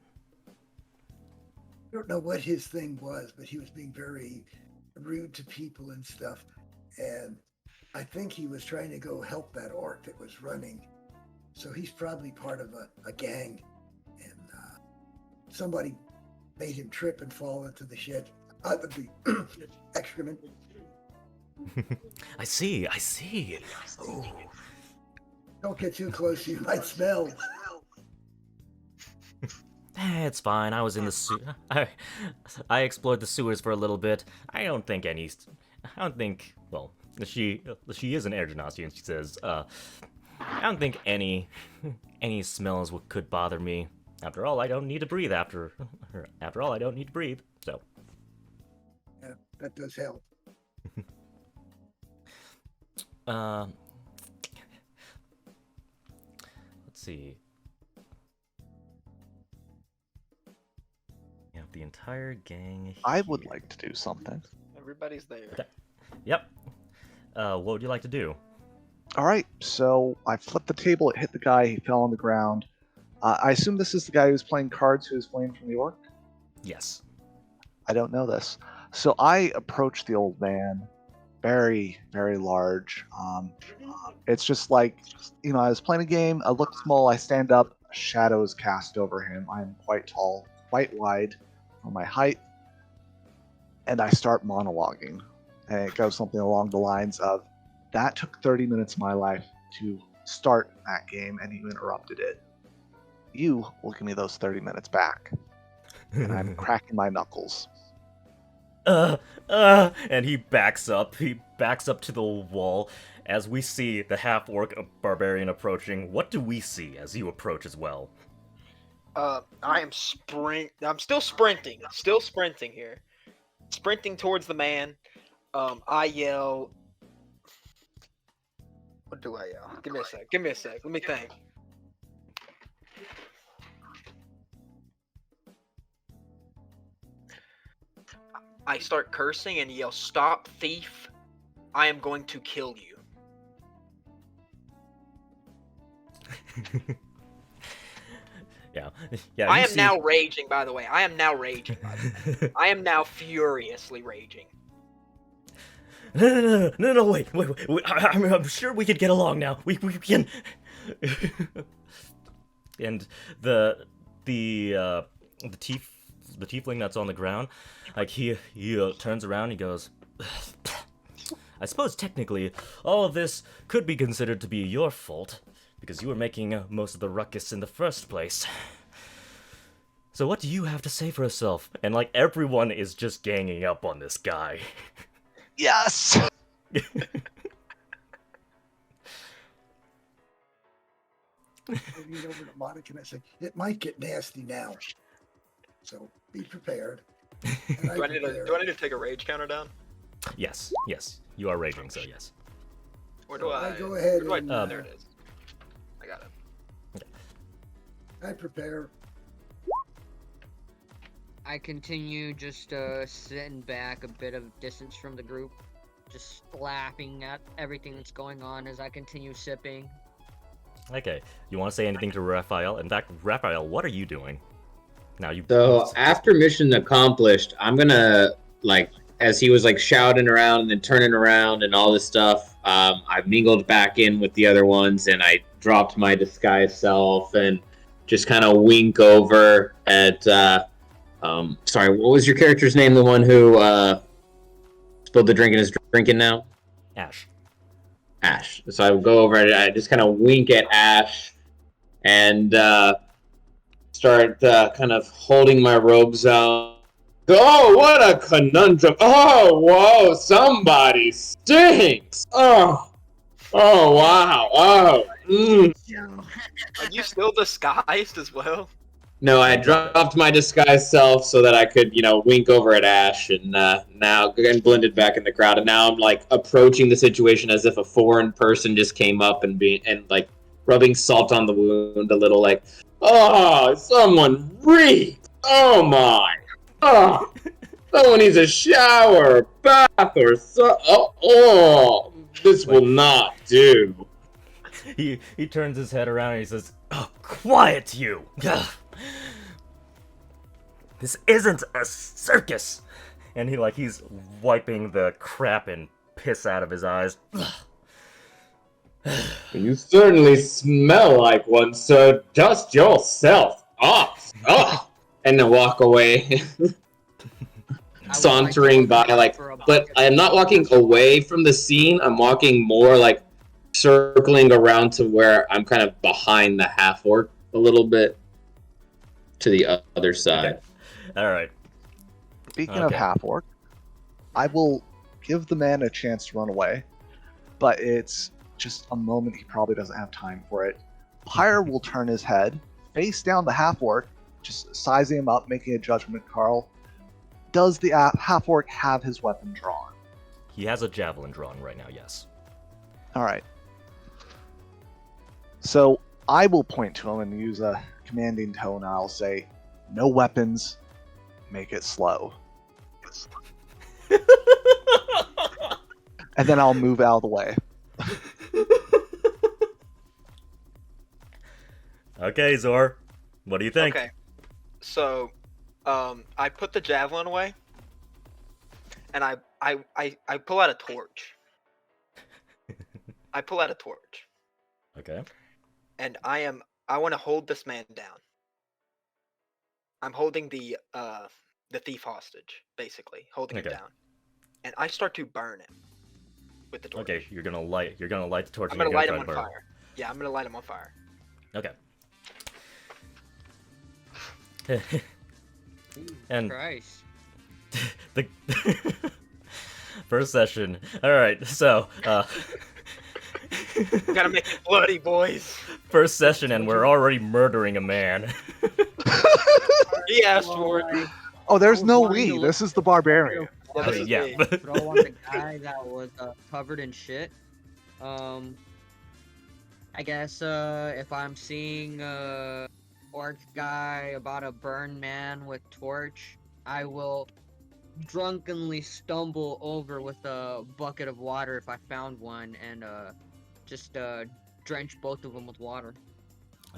I don't know what his thing was, but he was being very rude to people and stuff. And I think he was trying to go help that orc that was running. So he's probably part of a gang. And somebody made him trip and fall into the shed. The excrement. I see. Ooh. Don't get too close, you might smell. It's fine. I was in the I explored the sewers for a little bit. I don't think, well, she is an air genasi, and she says, I don't think any smells could bother me. After all, I don't need to breathe after all, I don't need to breathe, so. Yeah, that does help. Let's see. You have the entire gang I would here. like to do something. Everybody's there. Yep. What would you like to do? All right, so I flipped the table. It hit the guy. He fell on the ground. I assume this is the guy who's playing cards who was fleeing from the orc? Yes. I don't know this. So I approach the old man, very, very large. It's just like, I was playing a game. I look small. I stand up. A shadow is cast over him. I'm quite tall, quite wide for my height. And I start monologuing. And it goes something along the lines of, that took 30 minutes of my life to start that game, and you interrupted it. You will give me those 30 minutes back. And I'm cracking my knuckles. And he backs up. He backs up to the wall as we see the half-orc barbarian approaching. What do we see as you approach as well? I'm still sprinting. Still sprinting here. Sprinting towards the man. I yell. What do I yell? Give me a sec. Let me think. I start cursing and yell, "Stop, thief! I am going to kill you." Yeah. I am now raging, by the way. I am now furiously raging. No, wait. I'm sure we could get along now. We can. And the tiefling that's on the ground, like he turns around, he goes, I suppose technically all of this could be considered to be your fault, because you were making most of the ruckus in the first place. So what do you have to say for yourself? And like everyone is just ganging up on this guy. Yes! I lean over to Monica and I say, it might get nasty now. So be prepared. And Do I need to take a rage counter down? Yes, you are raging, so yes. Where do I go ahead where and do I, there it is. I got it. I prepare. I continue just sitting back a bit of distance from the group, just laughing at everything that's going on as I continue sipping. Okay, you want to say anything to Raphael? In fact, Raphael, what are you doing? Now you. So after mission accomplished, I'm gonna as he was shouting around and then turning around and all this stuff. I mingled back in with the other ones and I dropped my disguise self and just kind of wink over at. Sorry, what was your character's name? The one who spilled the drink and is drinking now? Ash. So I would go over and I just kind of wink at Ash and start kind of holding my robes out. Oh, what a conundrum. Oh, whoa, somebody stinks. Oh, wow. Oh, Are you still disguised as well? No, I dropped my disguised self so that I could, wink over at Ash, and now again blended back in the crowd. And now I'm approaching the situation as if a foreign person just came up and rubbing salt on the wound a little, oh, someone reeked. Oh my, oh, someone needs a shower, bath, or so. Oh, this will not do. He turns his head around and he says, "Oh, quiet you! This isn't a circus!" And he's wiping the crap and piss out of his eyes. You certainly smell like one, sir. Dust yourself off. Oh! And then walk away. I would Sauntering like by, like, for a but bucket I am not walking away from the scene. I'm walking more, like, circling around to where I'm kind of behind the half-orc a little bit to the other side. All right. Speaking of Okay. half-orc, I will give the man a chance to run away, but it's just a moment he probably doesn't have time for it. Pyre will turn his head, face down the half-orc, just sizing him up, making a judgment call. Does the half-orc have his weapon drawn? He has a javelin drawn right now. Yes. All right. So I will point to him and use a commanding tone. I'll say, "No weapons. Make it slow." And then I'll move out of the way. Okay, Zor. What do you think? Okay. So, I put the javelin away, and I pull out a torch. I pull out a torch, Okay. and I want to hold this man down. I'm holding the thief hostage, basically holding him Okay. down, and I start to burn him with the torch. Okay. You're gonna light the torch. I'm and gonna you're light him try on to burn. fire. Yeah, I'm gonna light him on fire. Okay. Jesus And- Christ. The first session. All right. So, We gotta make it bloody, boys. first session, and we're already murdering a man. He asked for it. Oh, there's I was no wanting to we. look- This is the barbarian. Yeah, this is yeah. me. But Throw on the guy that was covered in shit. I guess if I'm seeing orc guy about to burn man with torch, I will drunkenly stumble over with a bucket of water if I found one and just drench both of them with water.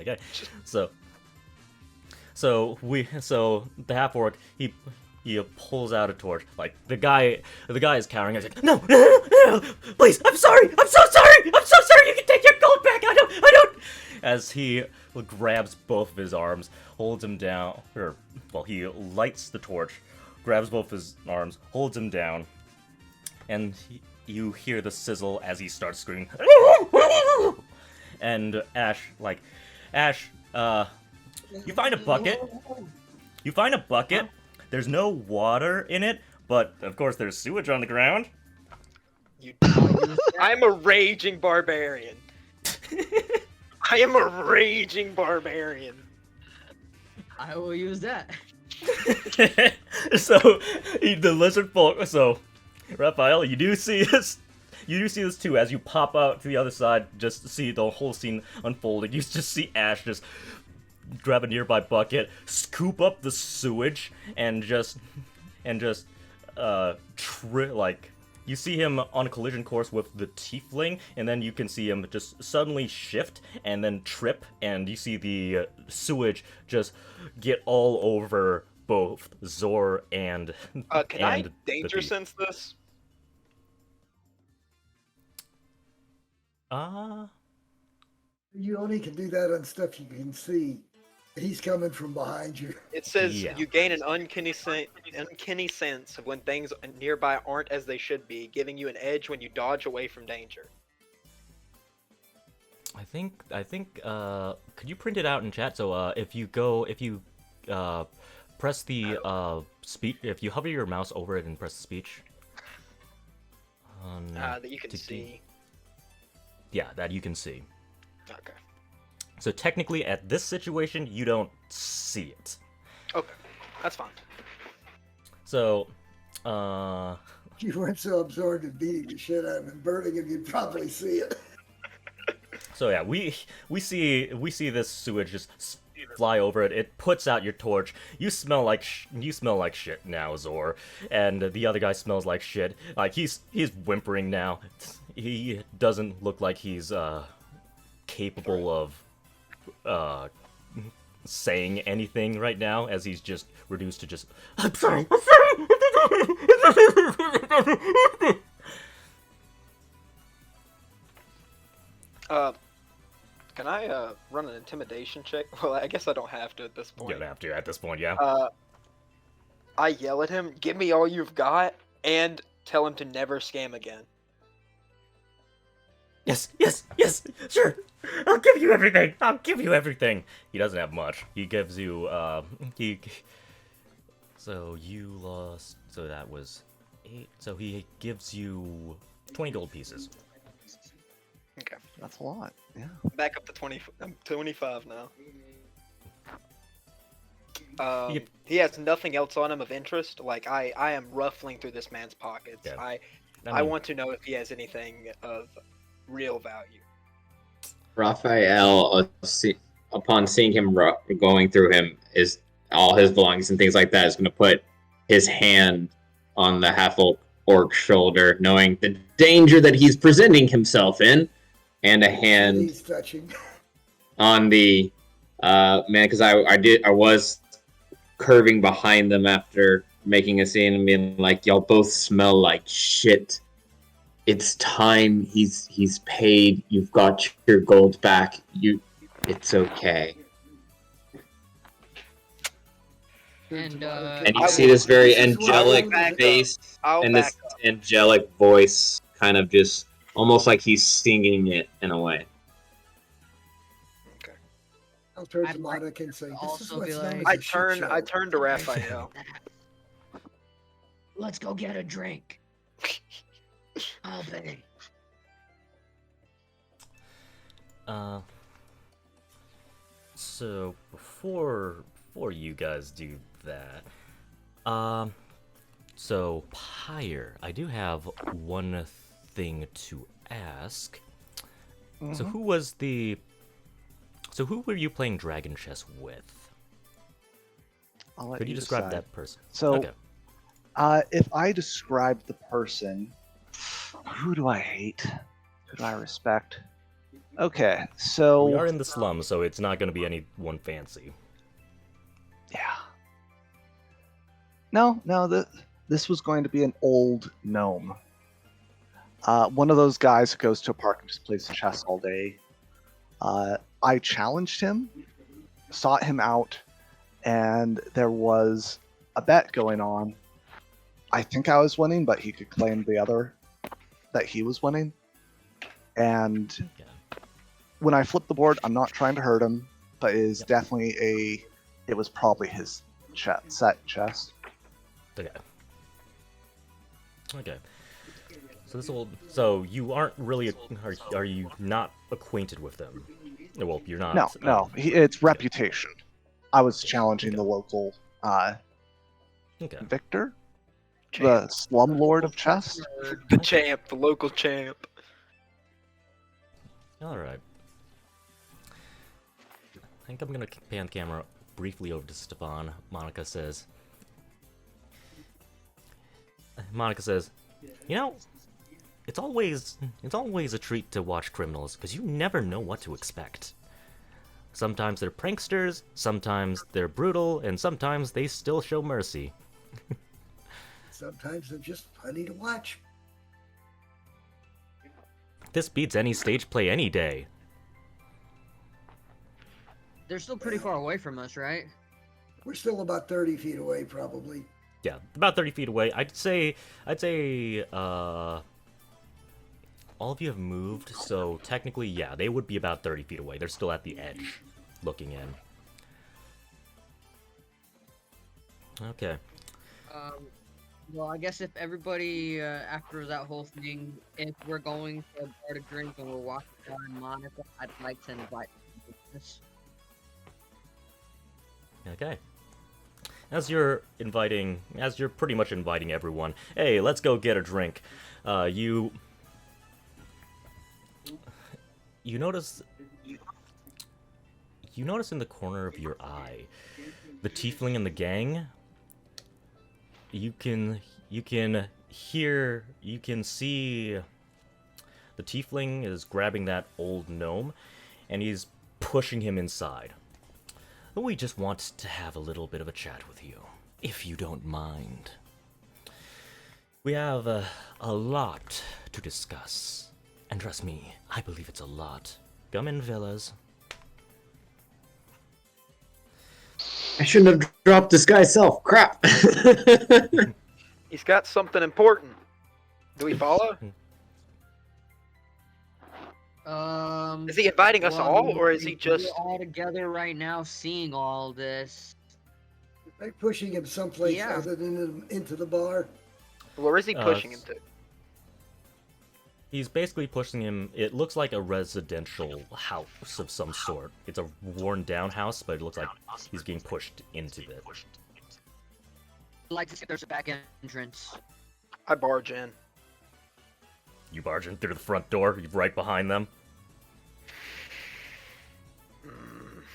okay. So the half orc he pulls out a torch. Like the guy is cowering. He's like, no, please, I'm sorry, I'm so sorry, you can take your gold back. I don't. As he grabs both of his arms, holds him down, he lights the torch, grabs both his arms, holds him down, and you hear the sizzle as he starts screaming. And Ash, you find a bucket. There's no water in it, but of course there's sewage on the ground. I'm a raging barbarian. I am a raging barbarian. I will use that. So the lizard folk. So Raphael, you do see this. You do see this too as you pop out to the other side. Just to see the whole scene unfolding. You just see Ash just grab a nearby bucket, scoop up the sewage, and just you see him on a collision course with the tiefling, and then you can see him just suddenly shift and then trip, and you see the sewage just get all over both Zor and Can I and danger the thief. sense this? You only can do that on stuff you can see. He's coming from behind you. It says Yeah. you gain an uncanny sense of when things nearby aren't as they should be, giving you an edge when you dodge away from danger. I think could you print it out in chat? So if you press the speech, if you hover your mouse over it and press speech. That you can to see. Yeah, that you can see. Okay. So technically, at this situation, you don't see it. Okay. That's fine. So, If you weren't so absorbed in beating the shit out of him and burning him, you'd probably see it. so yeah, we see this sewage just fly over it. It puts out your torch. You smell like shit now, Zor, and the other guy smells like shit. Like he's whimpering now. He doesn't look like he's capable of saying anything right now, as he's just reduced to just I'm sorry. Uh, can I run an intimidation check? Well, I guess I don't have to at this You point. don't have to at this point, yeah. I yell at him, "Give me all you've got," and tell him to never scam again. Yes, yes, yes, sure. I'll give you everything. I'll give you everything. He doesn't have much. He gives you, So you lost, so that was 8. So he gives you 20 gold pieces. Okay. That's a lot. Yeah. Back up to 20. I'm 25 now. Yep. He has nothing else on him of interest. Like I am ruffling through this man's pockets. Yeah. I mean, want to know if he has anything of real value. Raphael, upon seeing him going through him, is all his belongings and things like that, is going to put his hand on the half-orc shoulder, knowing the danger that he's presenting himself in, and a hand He's touching. on the man, because I was curving behind them after making a scene and being like, y'all both smell like shit. It's time. He's paid. You've got your gold back. It's okay. And And you see this very angelic I'll face I'll and back this up. angelic voice, kind of just almost like he's singing it in a way. I'll turn to I'd like Monica and say, "This is also what's be known like- as I a shit turn show." to Raphael. Let's go get a drink. I'll pay. So before you guys do that, so Pyre, I do have one thing to ask. So who were you playing Dragon Chess with? I'll let Could you describe decide. that person? So, Okay. if I describe the person, who do I hate? Who do I respect? Okay, so We are in the slums, so it's not going to be anyone fancy. yeah. No, this was going to be an old gnome. One of those guys who goes to a park and just plays chess all day. I challenged him, sought him out, and there was a bet going on. I think I was winning, but he could claim that he was winning. And Yeah. when I flipped the board, I'm not trying to hurt him, but it was probably his set chest. Okay. Okay. So you aren't really, are you not acquainted with them? Well, you're not. No, it's reputation. I was challenging the local Okay. Victor, the slumlord of chess. The champ, the local champ. All right. I think I'm gonna pan the camera briefly over to Stefan. Monica says, you know, it's always a treat to watch criminals because you never know what to expect. Sometimes they're pranksters, sometimes they're brutal, and sometimes they still show mercy. Sometimes they're just funny to watch. This beats any stage play any day. they're still pretty far away from us, right? We're still about 30 feet away, probably. Yeah, about 30 feet away. I'd say, all of you have moved, so technically, yeah, they would be about 30 feet away. They're still at the edge, looking in. Okay. Well, I guess if everybody, after that whole thing, if we're going to a bar to drink and we're walking down Monica, I'd like to invite them to this. Okay. As you're pretty much inviting everyone, hey, let's go get a drink. You notice in the corner of your eye, the tiefling in the gang. You can see the tiefling is grabbing that old gnome, and he's pushing him inside. We just want to have a little bit of a chat with you, if you don't mind. We have a lot to discuss, and trust me, I believe it's a lot. Come in, fellas. I shouldn't have dropped this guy's self. Crap. He's got something important. Do we follow? Is he inviting us well, I all, mean, or is he just? we're all together right now, seeing all this. They're pushing him someplace Yeah. other than into the bar. Where is he pushing him to? He's basically pushing him. It looks like a residential house of some sort. It's a worn-down house, but it looks like he's being pushed into it. I'd like to see if there's a back entrance. I barge in. You barge in through the front door, you're right behind them.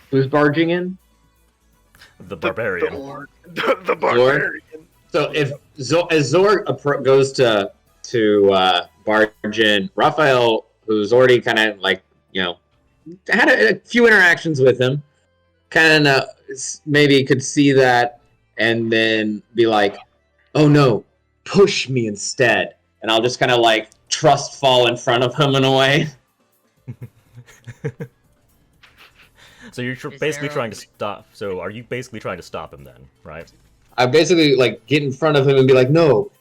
Who's barging in? The barbarian. The barbarian. So if as Zorg goes to barge in, Rafayel, who's already kind of like, you know, had a few interactions with him, kind of maybe could see that and then be like, oh no, push me instead. And I'll just kind of like trust fall in front of him in a way. So you're Is basically there trying to stop. So are you basically trying to stop him then, right? I basically like get in front of him and be like, no,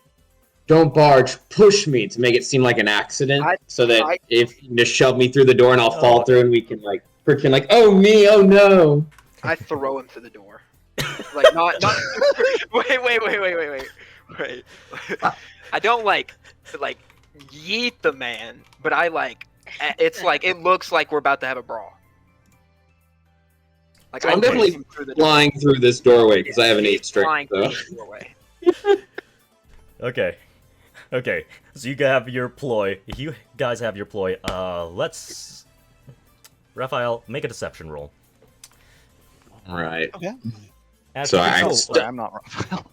don't barge, push me, to make it seem like an accident, so that if you just shove me through the door and I'll fall through and we can like pretend like, oh me, oh no. I throw him through the door. Like not wait. I don't like yeet the man, but I like it's like it looks like we're about to have a brawl. Like So I'm I definitely chase him through the door. flying through this doorway because I have an He's 8 strength. flying So. through the doorway. Okay. So you have your ploy. You guys have your ploy. Let's... Raphael, make a deception roll. Right. Okay. Ash, So you can I still- st- I'm not Raphael.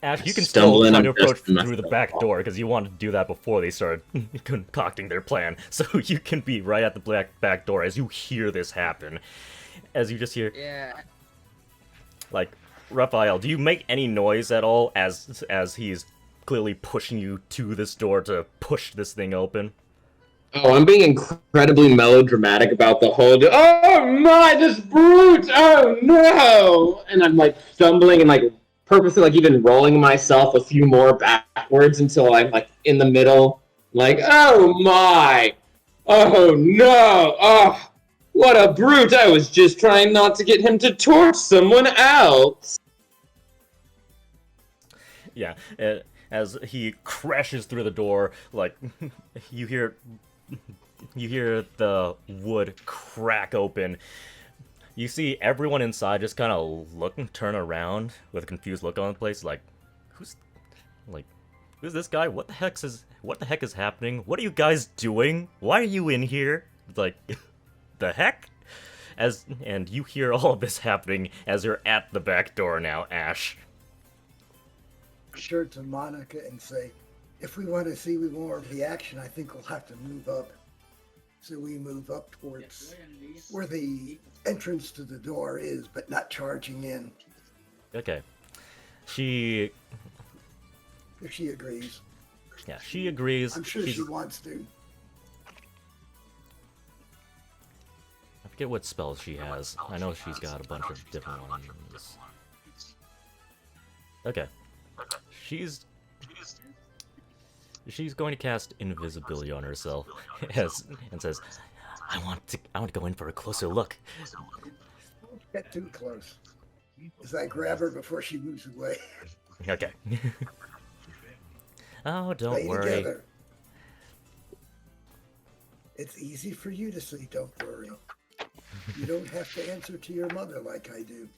Ash, you can Stumble still in try on to approach just through the back door, because you wanted to do that before they started concocting their plan. So you can be right at the back door as you hear this happen. As you just hear, Yeah. like, Raphael, do you make any noise at all as he's clearly pushing you to this door to push this thing open? Oh, I'm being incredibly melodramatic about the whole. Oh my, this brute! Oh no! And I'm like stumbling and like purposely like even rolling myself a few more backwards until I'm like in the middle. Like, oh my! Oh no! Oh, what a brute! I was just trying not to get him to torch someone else. Yeah, as he crashes through the door, like, you hear the wood crack open. You see everyone inside just kind of turn around with a confused look on the place, like, who's this guy? What the heck is happening? What are you guys doing? Why are you in here? Like, the heck? And you hear all of this happening as you're at the back door now, Ash. Shirt to Monica and say, if we want to see more of the action, I think we'll have to move up. So we move up towards where the entrance to the door is, but not charging in. Okay. If she agrees. Yeah, she agrees. I'm sure she wants to. I forget what spells she has. I know she's got a bunch of different ones. Okay. She's going to cast invisibility on herself and says, I want to go in for a closer look. Don't get too close. As I grab her before she moves away. Okay. Oh, don't Stay worry. together. It's easy for you to say, don't worry. You don't have to answer to your mother like I do.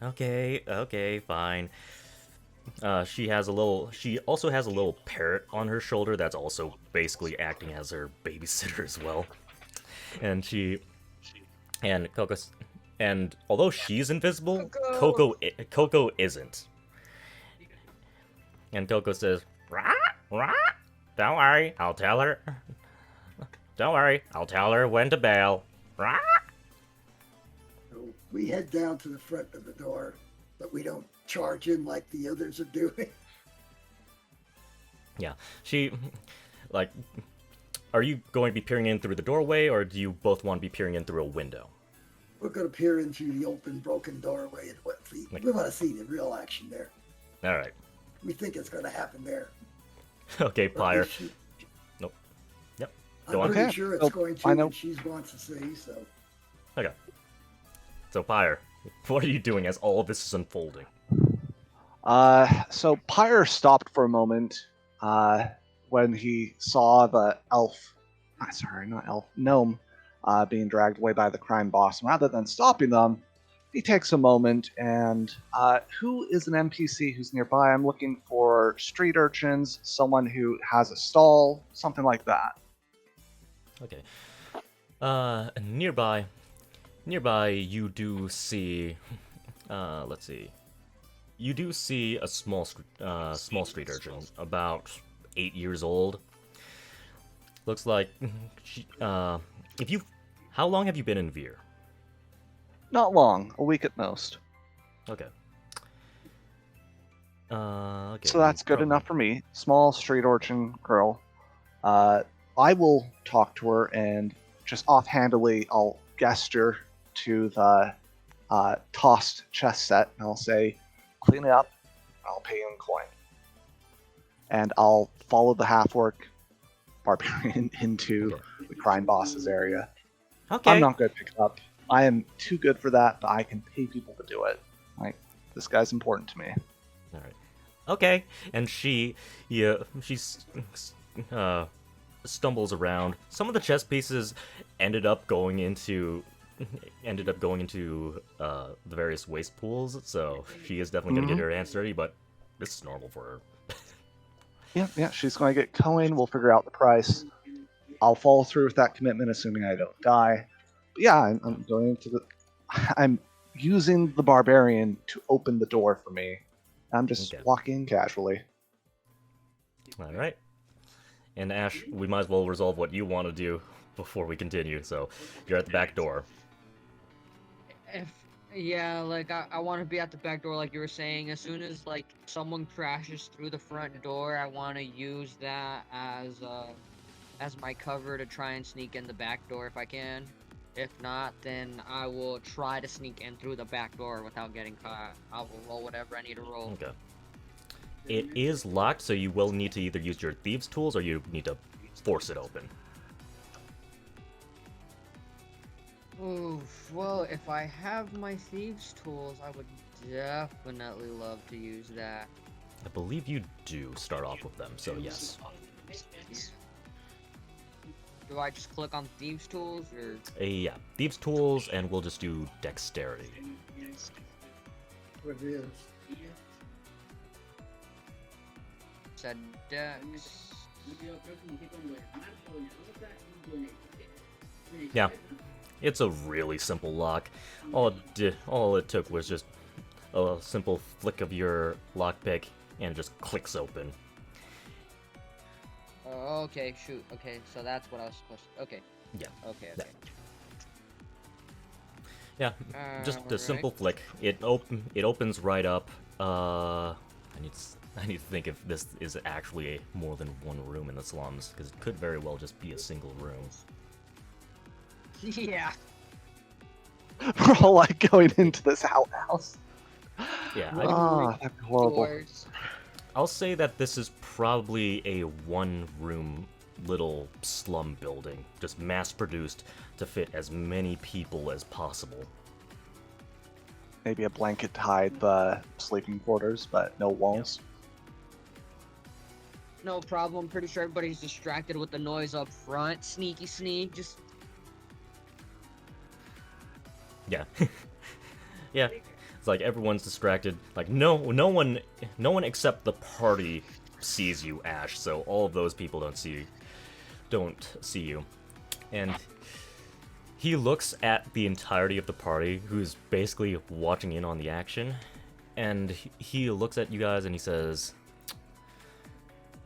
Okay, fine. She also has a little parrot on her shoulder that's also basically acting as her babysitter as well. And although she's invisible, Coco isn't. And Coco says, "Rah, rah. Don't worry, I'll tell her. Don't worry, I'll tell her when to bail. Rah." So we head down to the front of the door, but we don't charge in like the others are doing. Yeah, she, like, are you going to be peering in through the doorway, or do you both want to be peering in through a window? We're going to peer into the open, broken doorway and we want to see the real action there. All right. We think it's going to happen there. Okay, Or at Pyre. least Nope. Yep. I'm Go on. pretty Okay, sure it's so going I to, know- and she wants to see, so. Okay. So, Pyre, what are you doing as all of this is unfolding? So Pyre stopped for a moment when he saw the gnome, being dragged away by the crime boss. Rather than stopping them, he takes a moment and who is an NPC who's nearby? I'm looking for street urchins, someone who has a stall, something like that. Okay. Nearby, you do see. Let's see. You do see a small street urchin, about 8 years old. Looks like she, how long have you been in Veer? Not long, a week at most. Okay. Okay. So that's good enough for me. Small street urchin girl. I will talk to her and just offhandedly I'll gesture to the tossed chess set and I'll say, clean it up, I'll pay you in coin. And I'll follow the half-orc barbarian into the crime boss's area. Okay. I'm not going to pick it up. I am too good for that, but I can pay people to do it. Like, this guy's important to me. All right. Okay. And she stumbles around. Some of the chess pieces ended up going into the various waste pools, so she is definitely going to get her hands dirty, but this is normal for her. Yeah, she's going to get coin. We'll figure out the price. I'll follow through with that commitment, assuming I don't die. But yeah, I'm going into the. I'm using the barbarian to open the door for me. I'm just walking casually. All right. And Ash, we might as well resolve what you want to do before we continue. So you're at the back door. I want to be at the back door, like you were saying. As soon as like someone crashes through the front door, I want to use that as my cover to try and sneak in the back door if I can. If not, then I will try to sneak in through the back door without getting caught. I will roll whatever I need to roll. Okay. It is locked, so you will need to either use your thieves' tools or you need to force it open. Oof, well, if I have my thieves' tools, I would definitely love to use that. I believe you do start off with them, so yes. Do I just click on thieves' tools, or? Yeah, thieves' tools, and we'll just do dexterity. What it is. Said dex. Yeah, it's a really simple lock. All it took was just a simple flick of your lockpick, and it just clicks open. Oh, okay, shoot. Okay, so that's what I was supposed to. Okay. Yeah. Okay. Yeah. Yeah, just a simple flick. It opens right up. I need to think if this is actually more than one room in the slums, because it could very well just be a single room. Yeah. We're all like going into this outhouse. Yeah, That'd be horrible. Doors. I'll say that this is probably a one-room little slum building, just mass-produced to fit as many people as possible. Maybe a blanket to hide the sleeping quarters, but no walls. No problem. Pretty sure everybody's distracted with the noise up front. Sneaky sneak. Just. Yeah. Yeah. It's like everyone's distracted. Like no one except the party sees you, Ash. So all of those people don't see you. And he looks at the entirety of the party, who's basically watching in on the action, and he looks at you guys and he says,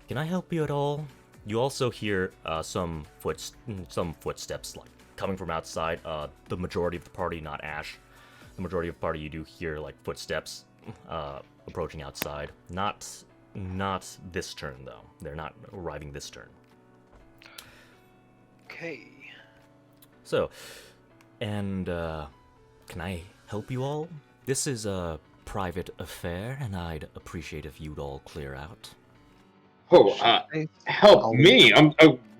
"Can I help you at all?" You also hear some footsteps like coming from outside. The majority of the party, not Ash. The majority of the party, you do hear like footsteps approaching outside. Not this turn though. They're not arriving this turn. Okay. So, and can I help you all? This is a private affair, and I'd appreciate if you'd all clear out. Oh, help me!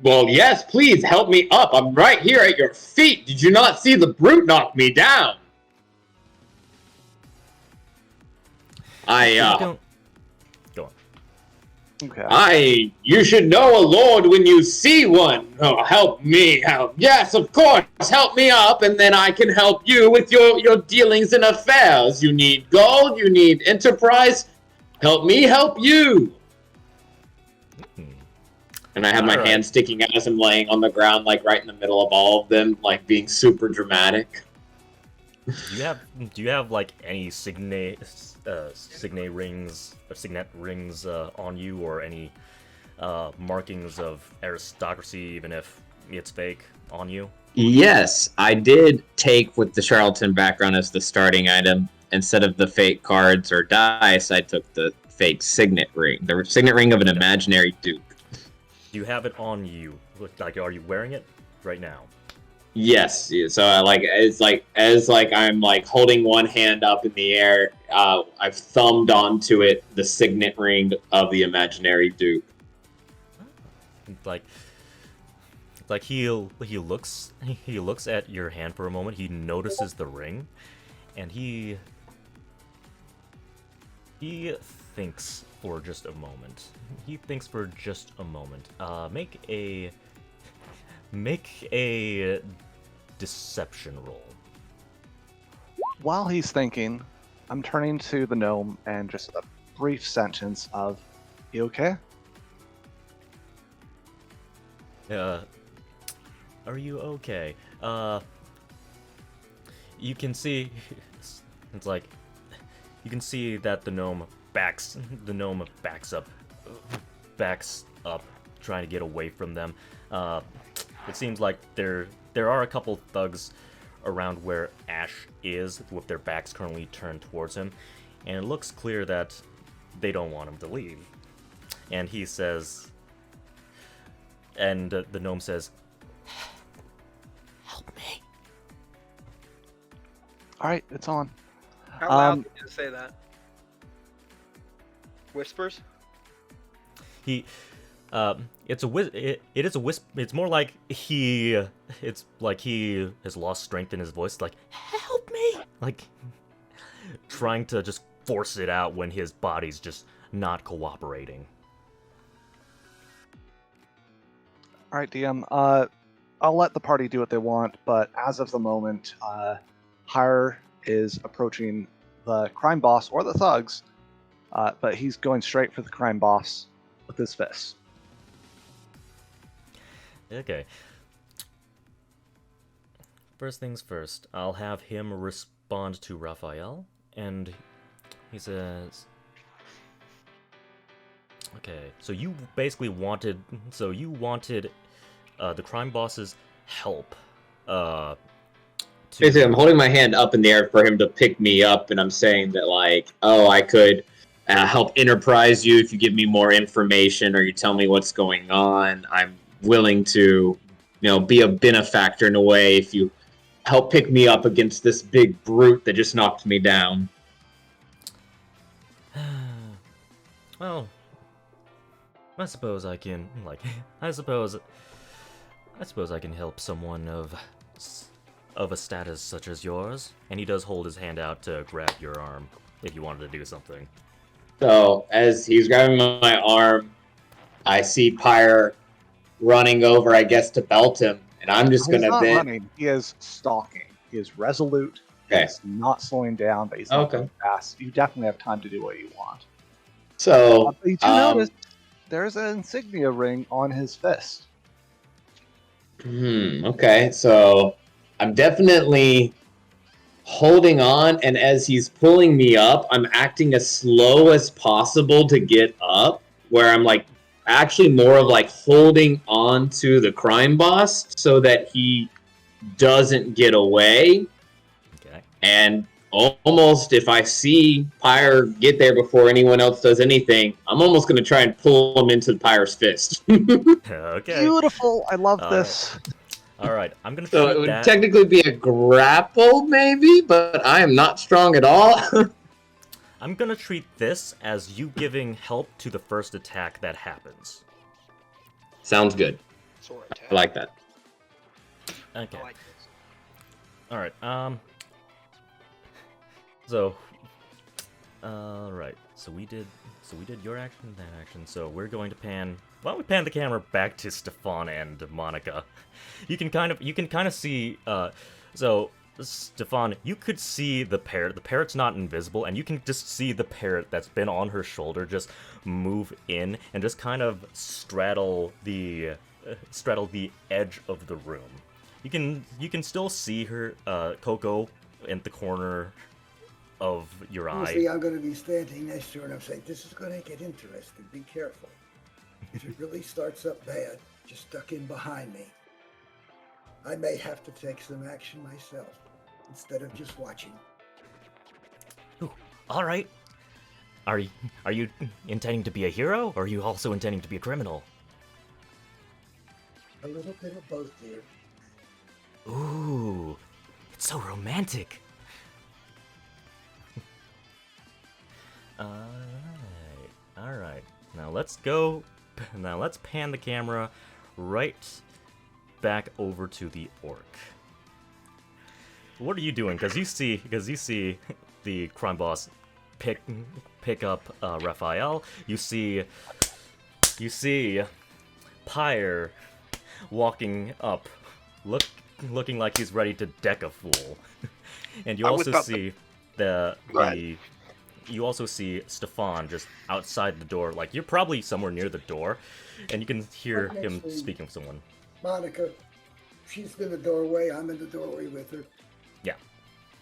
Well, yes, please help me up. I'm right here at your feet. Did you not see the brute knock me down? Don't. Go on. Okay. You should know a lord when you see one. Oh, help me, help. Yes, of course, help me up, and then I can help you with your dealings and affairs. You need gold, you need enterprise. Help me help you. And I have my hand sticking out as I'm laying on the ground, like right in the middle of all of them, like being super dramatic. Do you have like any signet rings or signet rings on you, or any markings of aristocracy, even if it's fake, on you? Yes, I did take with the charlatan background as the starting item. Instead of the fake cards or dice, I took the fake signet ring, the signet ring of an imaginary duke. Do you have it on you? Like, are you wearing it right now? Yes. So as I'm like holding one hand up in the air, I've thumbed onto it the signet ring of the imaginary duke. Like he looks at your hand for a moment. He notices the ring, and he thinks for just a moment. Make a deception roll. While he's thinking, I'm turning to the gnome and just a brief sentence of, "You okay?" Are you okay? You can see, it's like, you can see that the gnome backs up, trying to get away from them. It seems like there are a couple thugs around where Ash is, with their backs currently turned towards him, and it looks clear that they don't want him to leave. And he says, and the gnome says, "Help me." All right, it's on. How loud did you say that? Whispers? It's more like it's like he has lost strength in his voice, like, "Help me!" Like, trying to just force it out when his body's just not cooperating. All right, DM. I'll let the party do what they want, but as of the moment, Hire is approaching the crime boss or the thugs, but he's going straight for the crime boss with his fists. Okay. First things first, I'll have him respond to Rafayel, and he says, "Okay, so you basically wanted, the crime boss's help, Basically, I'm holding my hand up in the air for him to pick me up, and I'm saying that, like, oh, I could help enterprise you if you give me more information or you tell me what's going on. I'm willing to, be a benefactor in a way if you help pick me up against this big brute that just knocked me down." Well, I suppose I can, I suppose I can help someone of a status such as yours. And he does hold his hand out to grab your arm if you wanted to do something. So, as he's grabbing my arm, I see Pyre running over, I guess, to belt him. And I'm just going to He's not running. He is stalking. He is resolute. Okay. He's not slowing down, but he's not going fast. You definitely have time to do what you want. So, but you do notice there's an insignia ring on his fist. Okay, so I'm definitely holding on, and as he's pulling me up, I'm acting as slow as possible to get up, where I'm actually more of holding on to the crime boss so that he doesn't get away. Okay. And almost, if I see Pyre get there before anyone else does anything, I'm almost going to try and pull him into Pyre's fist. Okay. Beautiful. I love this. All right, I'm gonna So it treat would that. technically be a grapple, maybe, but I am not strong at all. I'm gonna treat this as you giving help to the first attack that happens. Sounds good. Sora attack. I like that. Okay. I like this. All right. So. All right. So we did your action, that action. So we're going to pan. Why don't we pan the camera back to Stefan and Monica? You can kind of see. So Stefan, you could see the parrot. The parrot's not invisible, and you can just see the parrot that's been on her shoulder just move in and just kind of straddle the edge of the room. You can still see her, Coco, in the corner of your eye. Honestly, I'm going to be standing next to her and I'm saying, this is going to get interesting. Be careful. If it really starts up bad, just duck in behind me. I may have to take some action myself instead of just watching. Ooh, all right. Are you intending to be a hero, or are you also intending to be a criminal? A little bit of both, dear. Ooh, it's so romantic. All right. Now let's go. Now let's pan the camera right back over to the orc. What are you doing? Because you see the crime boss pick up Rafayel. You see Pyre walking up, looking like he's ready to deck a fool. And you also see you also see Stefan just outside the door, like you're probably somewhere near the door, and you can hear him speaking with someone. Monica, she's in the doorway. I'm in the doorway with her. Yeah.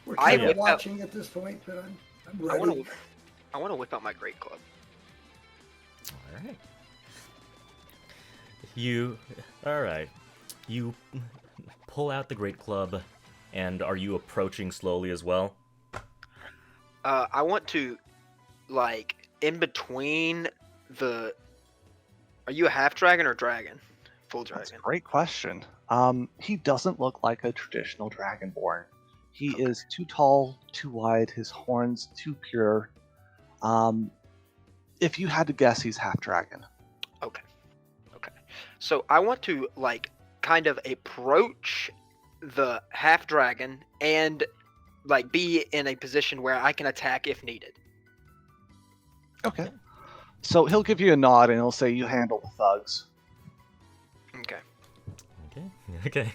We're I kind of whip out- watching at this point, but I'm I want ready. to. I want to whip out my great club. All right. You pull out the great club, and are you approaching slowly as well? I want to, like, in between the. Are you a half dragon or dragon? Full That's a dragon. great question. He doesn't look like a traditional dragonborn. He is too tall, too wide, his horns too pure. If you had to guess, he's half dragon. Okay. So I want to, like, kind of approach the half dragon and, like, be in a position where I can attack if needed. Okay. So he'll give you a nod and he'll say, "You handle the thugs." Okay. Okay.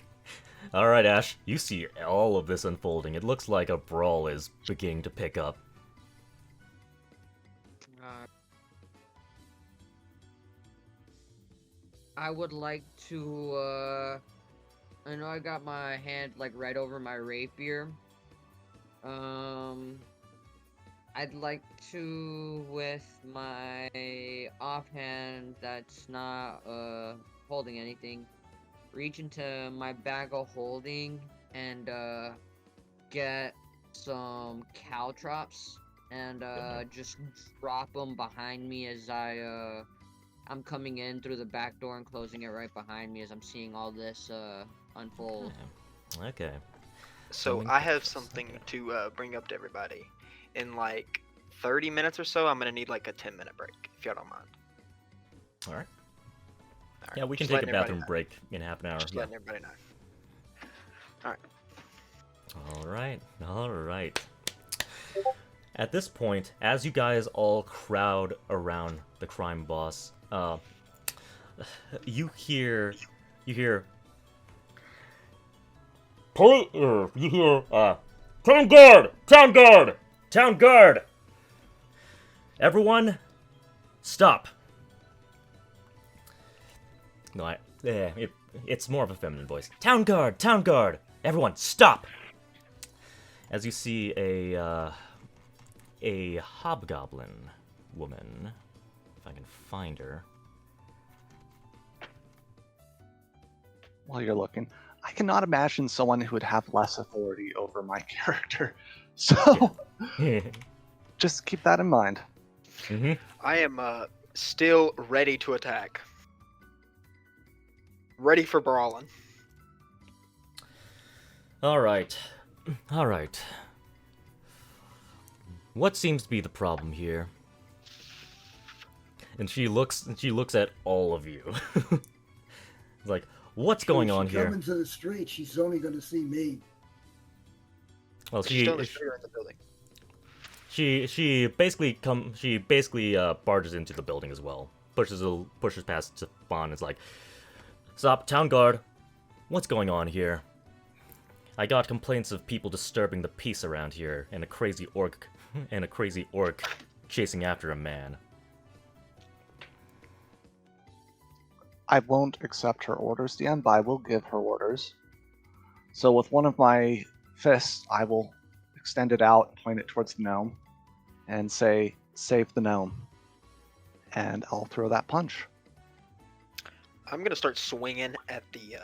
All right, Ash. You see all of this unfolding. It looks like a brawl is beginning to pick up. I would like to, I know I got my hand, like, right over my rapier. I'd like to, with my offhand that's not, holding anything, reach into my bag of holding and, get some caltrops and, just drop them behind me as I'm coming in through the back door and closing it right behind me as I'm seeing all this unfold. Okay. So Coming I have to- something okay. to bring up to everybody. In like 30 minutes or so, I'm gonna need like a 10-minute break, if y'all don't mind. All right. All right, Yeah, we can just take a letting everybody bathroom know. break in half an hour. Just Yeah. letting everybody know. All right. At this point, as you guys all crowd around the crime boss, you hear, town guard! Everyone, stop. No, it's more of a feminine voice. Town guard! Everyone, stop! As you see a hobgoblin woman, if I can find her. While you're looking, I cannot imagine someone who would have less authority over my character. So just keep that in mind. Mm-hmm. I am still ready to attack. Ready for brawling. Alright. Alright. What seems to be the problem here? And she looks at all of you. Like, what's going on If she here? comes into the street, she's only going to see me. Well, She's still in the street or in the building. she basically barges into the building as well. Pushes past Stefan. It's like, stop, town guard. What's going on here? I got complaints of people disturbing the peace around here, and a crazy orc chasing after a man. I won't accept her orders, DM, but I will give her orders. So with one of my fists, I will extend it out, point it towards the gnome, and say, "Save the gnome." And I'll throw that punch. I'm gonna start swinging at the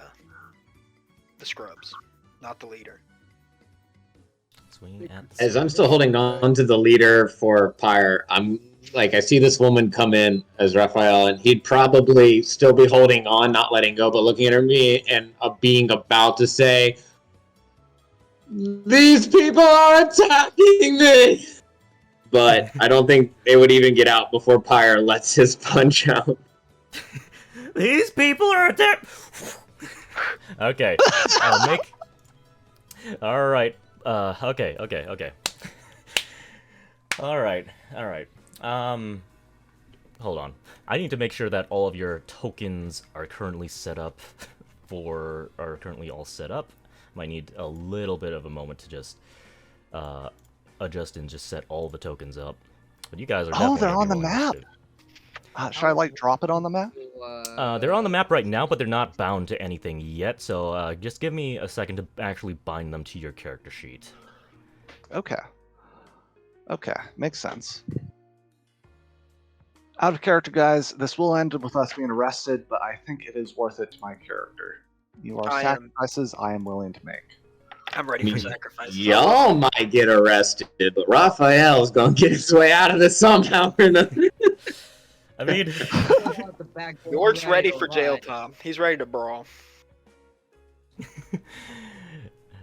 scrubs, not the leader. Swing at As I'm still holding on to the leader for Pyre, I see this woman come in as Raphael, and he'd probably still be holding on, not letting go, but looking at me and being about to say, "These people are attacking me!" But I don't think they would even get out before Pyre lets his punch out. These people are there. Okay, I'll make. All right. Okay. All right. Hold on. I need to make sure that all of your tokens are currently all set up. Might need a little bit of a moment to just adjust and just set all the tokens up. But you guys are definitely they're gonna on be the rolling map. initiative. Should I drop it on the map? They're on the map right now, but they're not bound to anything yet, so just give me a second to actually bind them to your character sheet. Okay, makes sense. Out of character, guys. This will end with us being arrested, but I think it is worth it to my character. You are sacrifices I am willing to make. I'm ready for sacrifice. Y'all might get arrested, but Raphael's gonna get his way out of this somehow or another. I mean, York's ready for jail time. He's ready to brawl.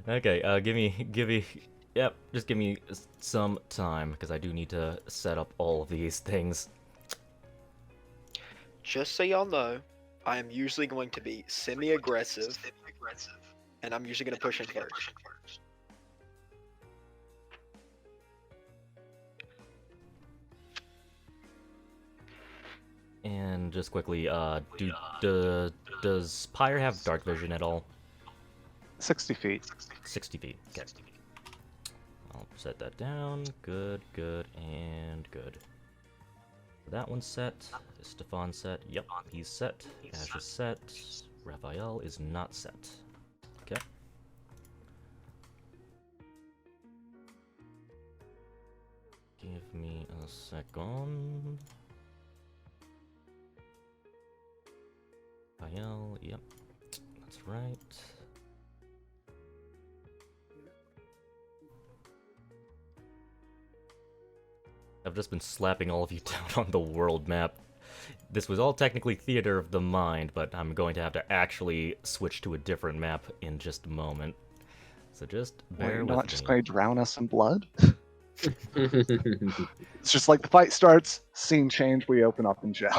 Okay, yep, just give me some time, because I do need to set up all of these things. Just so y'all know, I am usually going to be semi-aggressive, and I'm usually going to push in first. And just quickly, does Pyre have dark vision at all? 60 feet. 60 feet. Okay. I'll set that down. Good, and good. That one's set. Is Stefan set? Yep, he's set. Ash is set. Raphael is not set. Okay. Give me a second. Raphael, yep. That's right. I've just been slapping all of you down on the world map. This was all technically theater of the mind, but I'm going to have to actually switch to a different map in just a moment. So just bear with me. Not just going to drown us in blood? It's just like the fight starts, scene change, we open up in jail.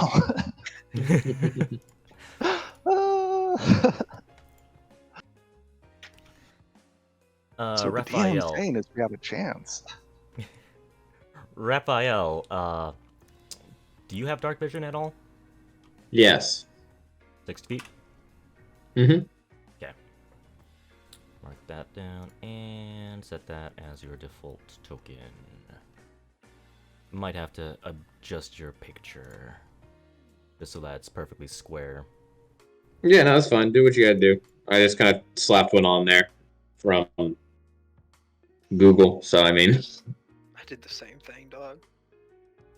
So what the DM's Raphael. saying is we have a chance. Raphael, do you have dark vision at all? Yes. 6 feet? Mm-hmm. Okay. Mark that down and set that as your default token. Might have to adjust your picture just so that it's perfectly square. Yeah, no, that's fine. Do what you gotta do. I just kind of slapped one on there from Google, so I mean. I did the same thing, dog.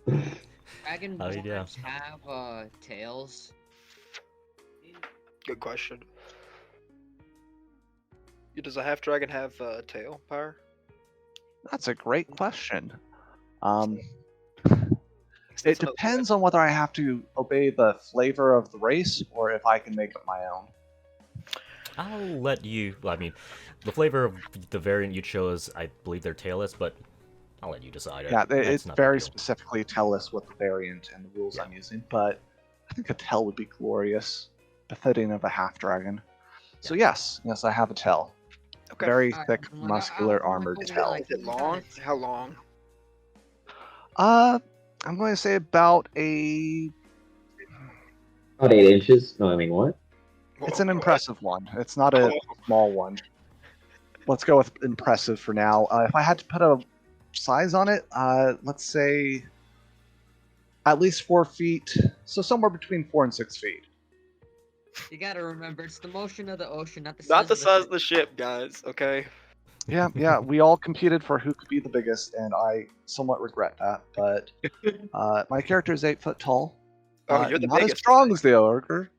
Dragonborns have tails. Good question. Does a half dragon have a tail power? That's a great question. It That's another depends on whether I have to obey the flavor of the race or if I can make up my own. I'll let you. Well, I mean, the flavor of the variant you chose, I believe they're tailless, but I'll let you decide. Yeah, That's it's not a big very deal. specifically tell us what the variant and the rules Yeah. I'm using, but I think a tell would be glorious, befitting of a half dragon. So yes, I have a tell. Okay. Very Alright, thick, I'm like, muscular, I'm like armored over here tell. like, Is it "You got long? it." How long? I'm going to say about a. About 8 inches. No, I mean what? It's an impressive one. It's not a small one. Let's go with impressive for now. If I had to put a size on it, let's say at least 4 feet. So somewhere between 4 and 6 feet. You gotta remember, it's the motion of the ocean, not the Not size the of the size ship. of the ship, guys. Okay. Yeah. We all competed for who could be the biggest, and I somewhat regret that. But my character is 8 foot tall. Oh, you're the not as biggest. strong as the ogre.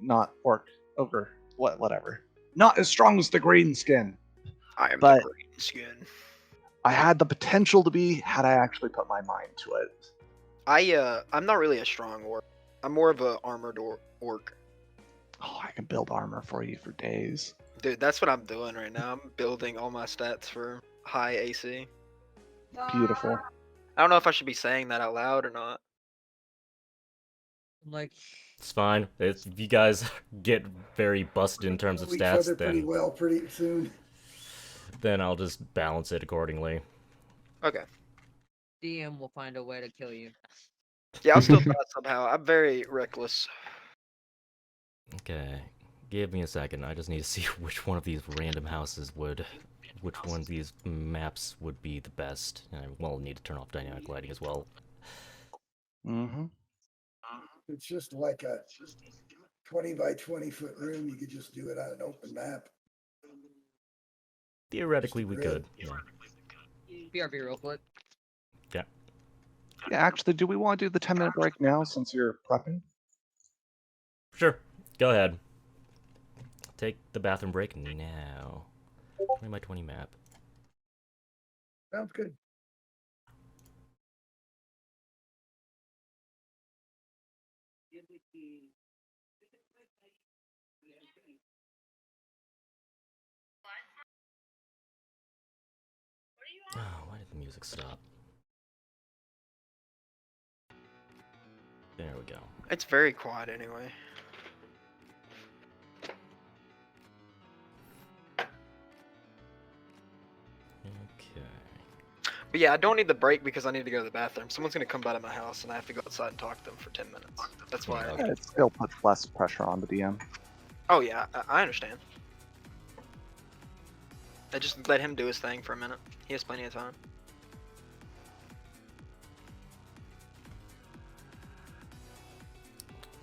Not orc, ogre, whatever. Not as strong as the green skin. I am but- the green skin. I had the potential to be had I actually put my mind to it. I'm not really a strong orc. I'm more of a armored orc. Oh, I can build armor for you for days. Dude, that's what I'm doing right now. I'm building all my stats for high AC. Beautiful. I don't know if I should be saying that out loud or not. I'm like, It's fine. If you guys get very busted in terms of Know each other stats, pretty well pretty soon. then I'll just balance it accordingly. Okay. DM will find a way to kill you. Yeah, I'll still try somehow. I'm very reckless. Okay, give me a second. I just need to see which one of these random houses which one of these maps would be the best. And I will need to turn off dynamic lighting as well. Mm-hmm. It's just like a 20 by 20 foot room. You could just do it on an open map. Theoretically, we grid. could. Yeah. BRB real quick. Yeah, actually, do we want to do the 10-minute break now since you're prepping? Sure. Go ahead. Take the bathroom break now. Where's my 20 map? Sounds good. Oh, why did the music stop? There we go. It's very quiet anyway. Okay. But yeah, I don't need the break because I need to go to the bathroom. Someone's gonna come by to my house and I have to go outside and talk to them for 10 minutes. That's why. Yeah, Yeah, it still puts less pressure on the DM. Oh yeah, I understand. I just let him do his thing for a minute. He has plenty of time.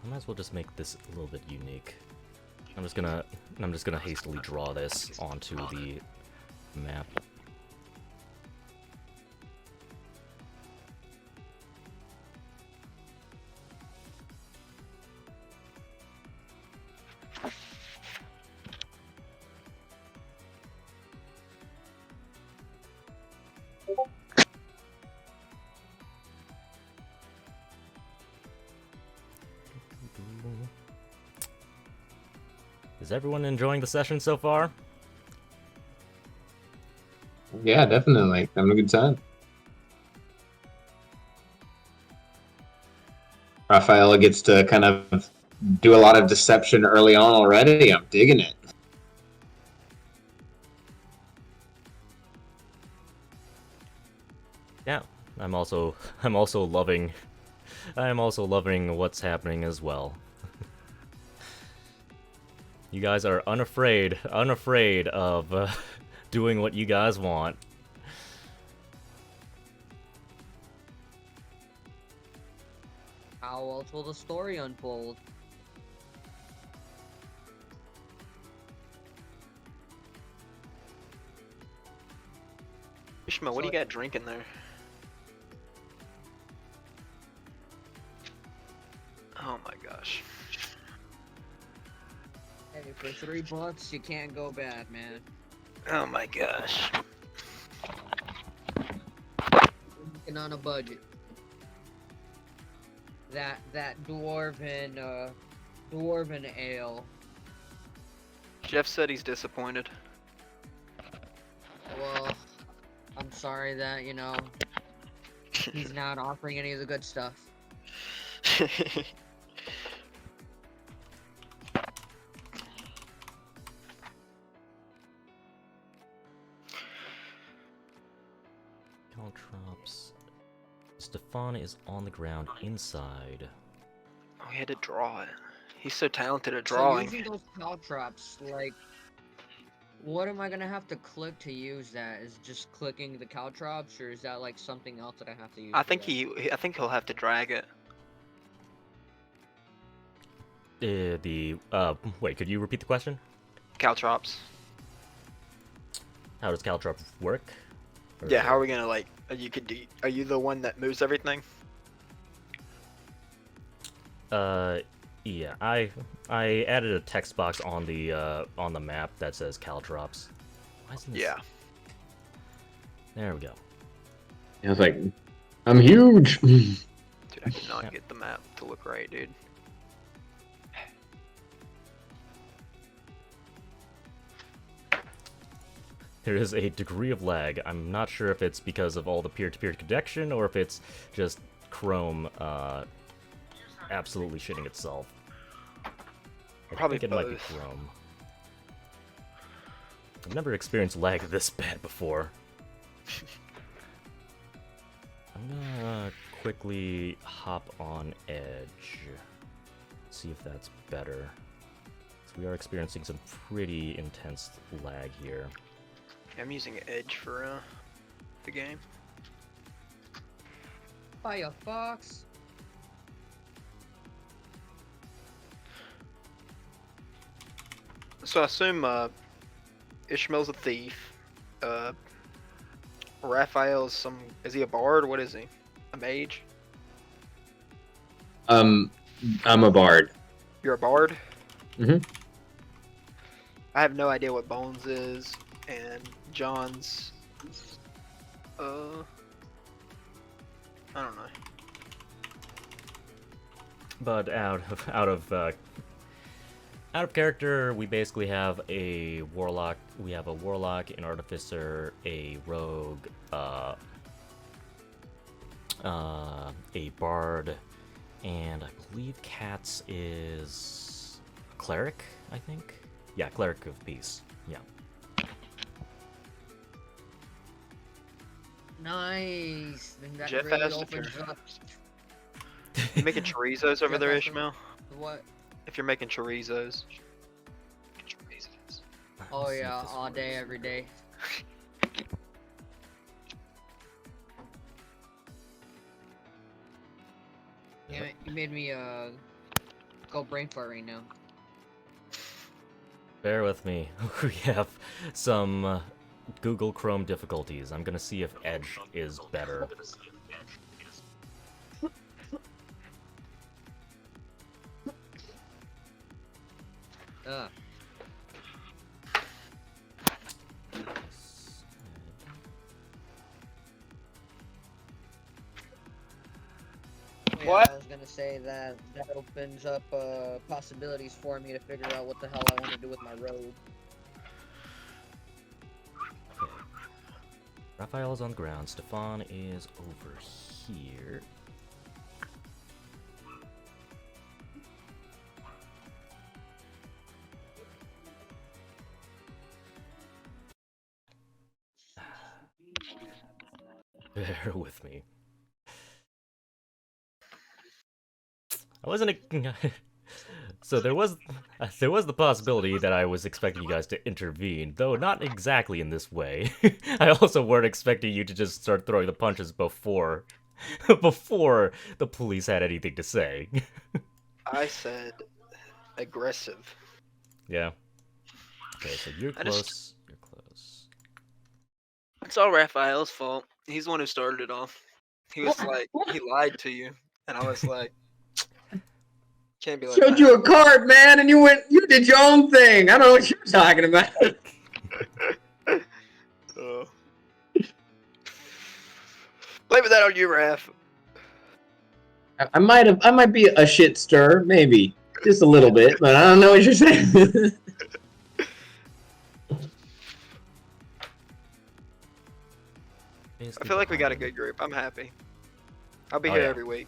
I might as well just make this a little bit unique. I'm just gonna hastily draw this onto the map. Is everyone enjoying the session so far? Yeah, definitely. Having a good time. Rafayel gets to kind of do a lot of deception early on already. I'm digging it. Yeah, I'm also loving what's happening as well. You guys are unafraid of doing what you guys want. How else will the story unfold? Ishma, what do you got drinking there? Oh my gosh. Hey, for $3, you can't go bad, man. Oh my gosh. Working on a budget. That dwarven ale. Jeff said he's disappointed. Well, I'm sorry that, he's not offering any of the good stuff. Caltrops. Stefan is on the ground inside. Oh, he had to draw it. He's so talented at So drawing. using those caltrops, like, what am I gonna have to click to use that? Is it just clicking the caltrops, or is that like something else that I have to use? I for think that? I think he'll have to drag it. Wait, could you repeat the question? Caltrops. How does Caltrop work? Yeah, Or- how are we gonna like? Are you the one that moves everything? Yeah, I added a text box on the map that says Caltrops. Why isn't this... Yeah. There we go. I was like, I'm huge. Dude, I cannot Yeah. get the map to look right, dude. There is a degree of lag. I'm not sure if it's because of all the peer-to-peer connection or if it's just Chrome absolutely shitting itself. I Probably think it might be both. Chrome. I've never experienced lag this bad before. I'm gonna quickly hop on Edge. See if that's better. So we are experiencing some pretty intense lag here. I'm using Edge for the game. Firefox. So I assume Ishmael's a thief. Raphael is he a bard? What is he? A mage? I'm a bard. You're a bard? Mhm. I have no idea what Bones is, and John's I don't know. But out of character, we basically have a warlock. We have a warlock, an artificer, a rogue, a bard, and I believe Katz is a cleric. I think. Yeah, cleric of peace. Yeah. Nice. Then that Jeff really asked if opens you're- up. You making chorizos over Jeff there, asked Ishmael? What? If you're making chorizos. Oh Let's see if yeah, this all day, works. every day. Damn it, you made me go brain fart right now. Bear with me. We have some Google Chrome difficulties. I'm gonna see if Edge is better. Ugh. Yeah, What? I was gonna say that opens up possibilities for me to figure out what the hell I want to do with my road. Raphael is on the ground. Stefan is over here. Bear with me. I wasn't. So there was the possibility that I was expecting you guys to intervene, though not exactly in this way. I also weren't expecting you to just start throwing the punches before the police had anything to say. I said aggressive. Yeah. Okay, so you're I close. just- You're close. It's all Raphael's fault. He's the one who started it off. He was like, he lied to you, and I was like, can't be like Showed that. you a card, man, and you did your own thing. I don't know what you're talking about. Blame that on you, Raph. I might be a shit stir, maybe. Just a little bit, but I don't know what you're saying. I feel like we got a good group. I'm happy. I'll be Oh, here yeah. every week.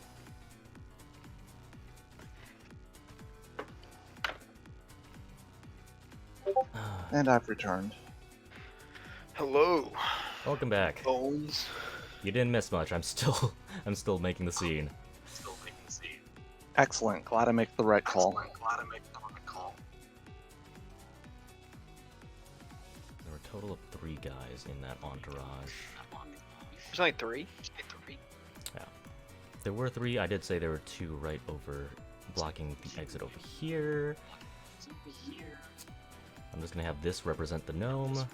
And I've returned. Hello, Welcome back. Bones. You didn't miss much. I'm still making the scene. Excellent. Glad I make the right call. There were a total of 3 guys in that entourage. There's only 3. Yeah. There were 3. I did say there were 2 right over, blocking the exit over here. I'm just gonna have this represent the gnome.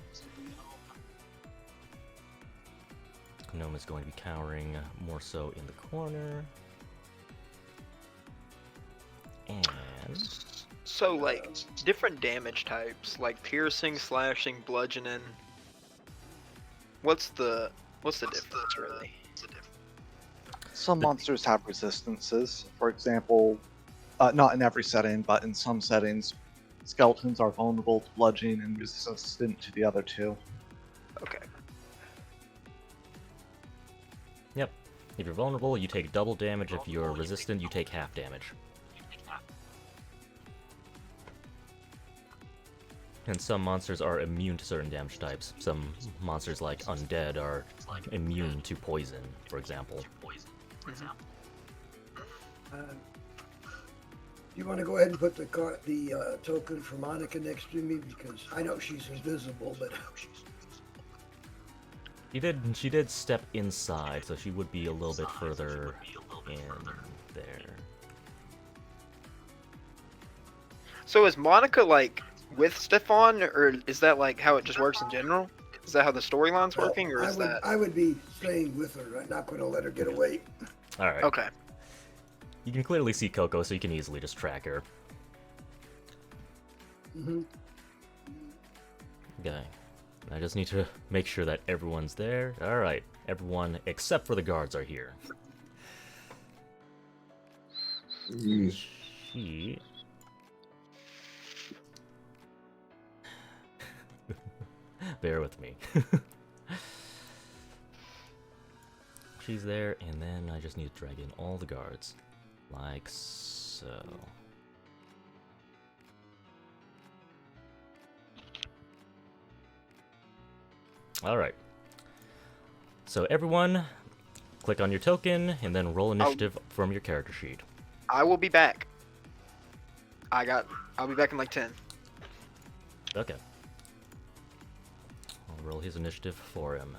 Gnome is going to be cowering more so in the corner. And So like different damage types, like piercing, slashing, bludgeoning. What's the difference really? Some monsters have resistances. For example, not in every setting, but in some settings, skeletons are vulnerable to bludgeoning and resistant to the other 2. Okay. yep, if you're vulnerable, you take double damage. If you're resistant, you take half damage. And some monsters are immune to certain damage types. Some monsters like undead are immune to poison, for example. You want to go ahead and put the token for Monica next to me, because I know she's invisible, but She did step inside, so she would be a little bit further in there. So is Monica like with Stefan, or is that like how it just works in general? Is that how the storyline's working, or is that I would be staying with her. I'm not going to let her get away. Alright. okay? You can clearly see Coco, so you can easily just track her. Mm-hmm. Okay. I just need to make sure that everyone's there. Alright. Everyone except for the guards are here. She... Bear with me. She's there, and then I just need to drag in all the guards. Like so. Alright. So everyone, click on your token, and then roll initiative from your character sheet. I will be back. I'll be back in like 10. Okay. I'll roll his initiative for him.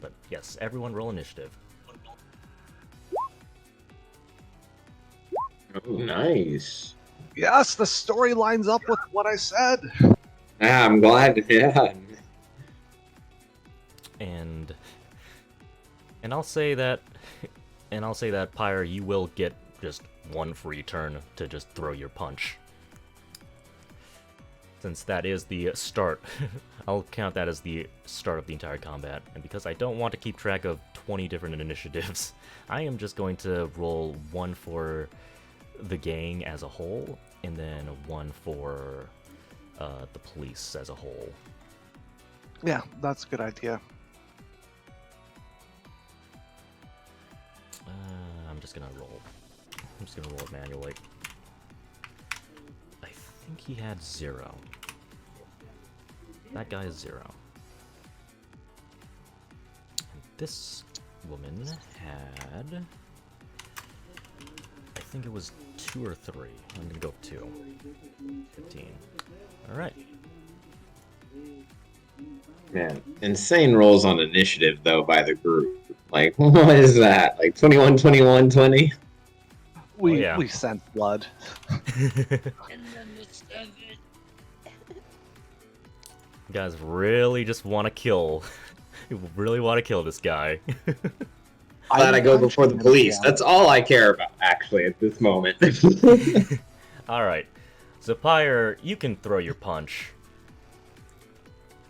But yes, everyone roll initiative. Oh, nice. Yes, the story lines up with what I said. Yeah, I'm glad. Yeah. And I'll say that Pyre, you will get just 1 free turn to just throw your punch. Since that is the start, I'll count that as the start of the entire combat. And because I don't want to keep track of 20 different initiatives, I am just going to roll 1 for the gang as a whole, and then 1 for the police as a whole. Yeah, that's a good idea. I'm just gonna roll it manually. I think he had 0. That guy is 0. And this woman had... I think it was 2 or 3. I'm gonna go with 2. 15. Alright. Man, insane rolls on initiative, though, by the group. Like, what is that? Like 21, 21, 20? We yeah. we sent blood. You guys really just want to kill... You really want to kill this guy. Glad I go before the police. That's all I care about, actually, at this moment. Alright. So, Pyre, you can throw your punch.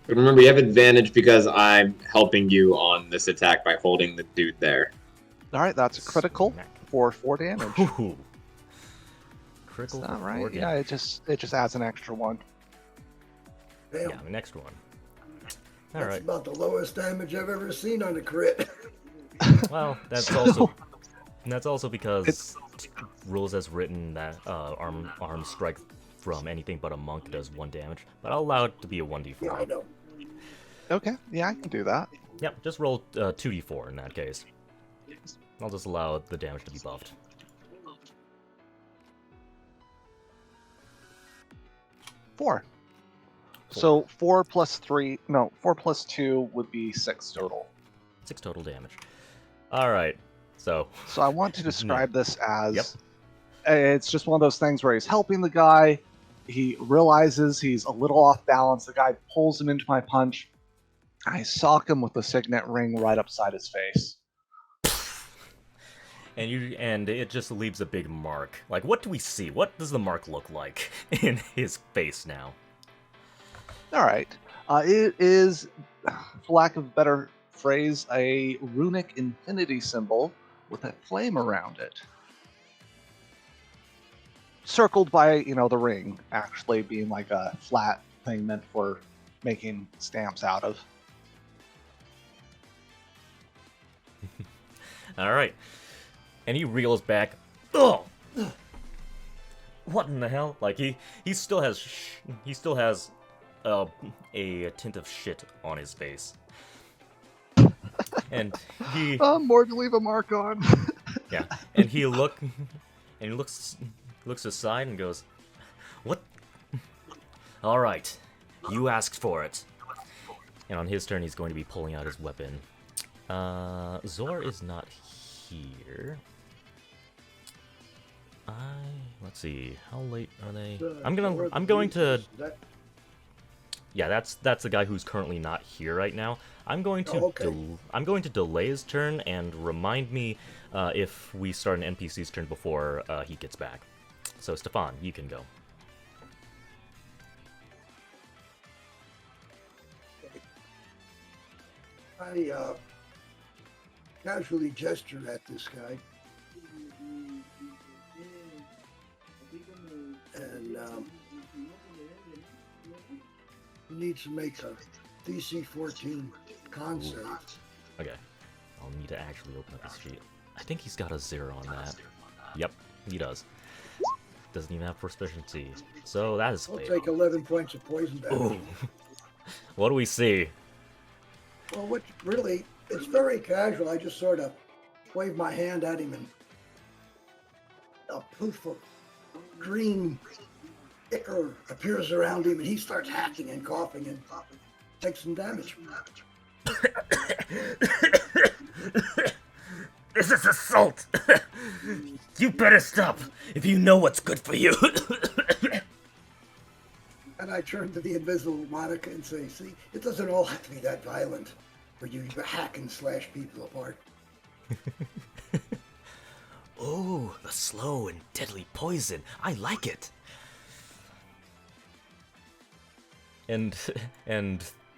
But remember, you have advantage because I'm helping you on this attack by holding the dude there. All right, that's a critical Smack. for 4 damage. Ooh. Is Critical that for right? 4 Yeah, it just adds an extra 1. Damn. Yeah, the next one. That's Alright. about the lowest damage I've ever seen on a crit. Well, that's So- also because rules as written that arm strike from anything but a monk does 1 damage. But I'll allow it to be a 1d4. Yeah, I know. Okay, yeah, I can do that. Yep, just roll 2d4 in that case. I'll just allow the damage to be buffed. Four. So 4 plus 2 would be 6 total. 6 total damage. Alright, so... So I want to describe this as Yep. It's just one of those things where he's helping the guy. He realizes he's a little off balance. The guy pulls him into my punch. I sock him with the signet ring right upside his face. And it just leaves a big mark. Like, what do we see? What does the mark look like in his face now? All right. It is, for lack of a better phrase, a runic infinity symbol with a flame around it. Circled by, the ring actually being like a flat thing meant for making stamps out of. Alright. And he reels back. Ugh! What in the hell? Like, he still has a tint of shit on his face. And he... More to leave a mark on. Yeah, and he looks aside and goes, "What? All right, you asked for it." And on his turn, he's going to be pulling out his weapon. Zor is not here. Let's see, how late are they? I'm going to. Yeah, that's the guy who's currently not here right now. I'm going to delay his turn and remind me if we start an NPC's turn before he gets back. So Stefan, you can go. I casually gesture at this guy. And he needs to make a DC 14 con save. Okay, I'll need to actually open up his sheet. I think he's got a 0 on that. Yep, he does. Doesn't even have proficiency. So that is I'll fatal. take 11 points of poison damage. Ooh. What do we see? Well, what really, it's very casual. I just sort of wave my hand at him and a poof of green ichor appears around him and he starts hacking and coughing and takes some damage. This is assault! You better stop if you know what's good for you. And I turn to the invisible Monica and say, see, it doesn't all have to be that violent where you hack and slash people apart. Oh, the slow and deadly poison. I like it. And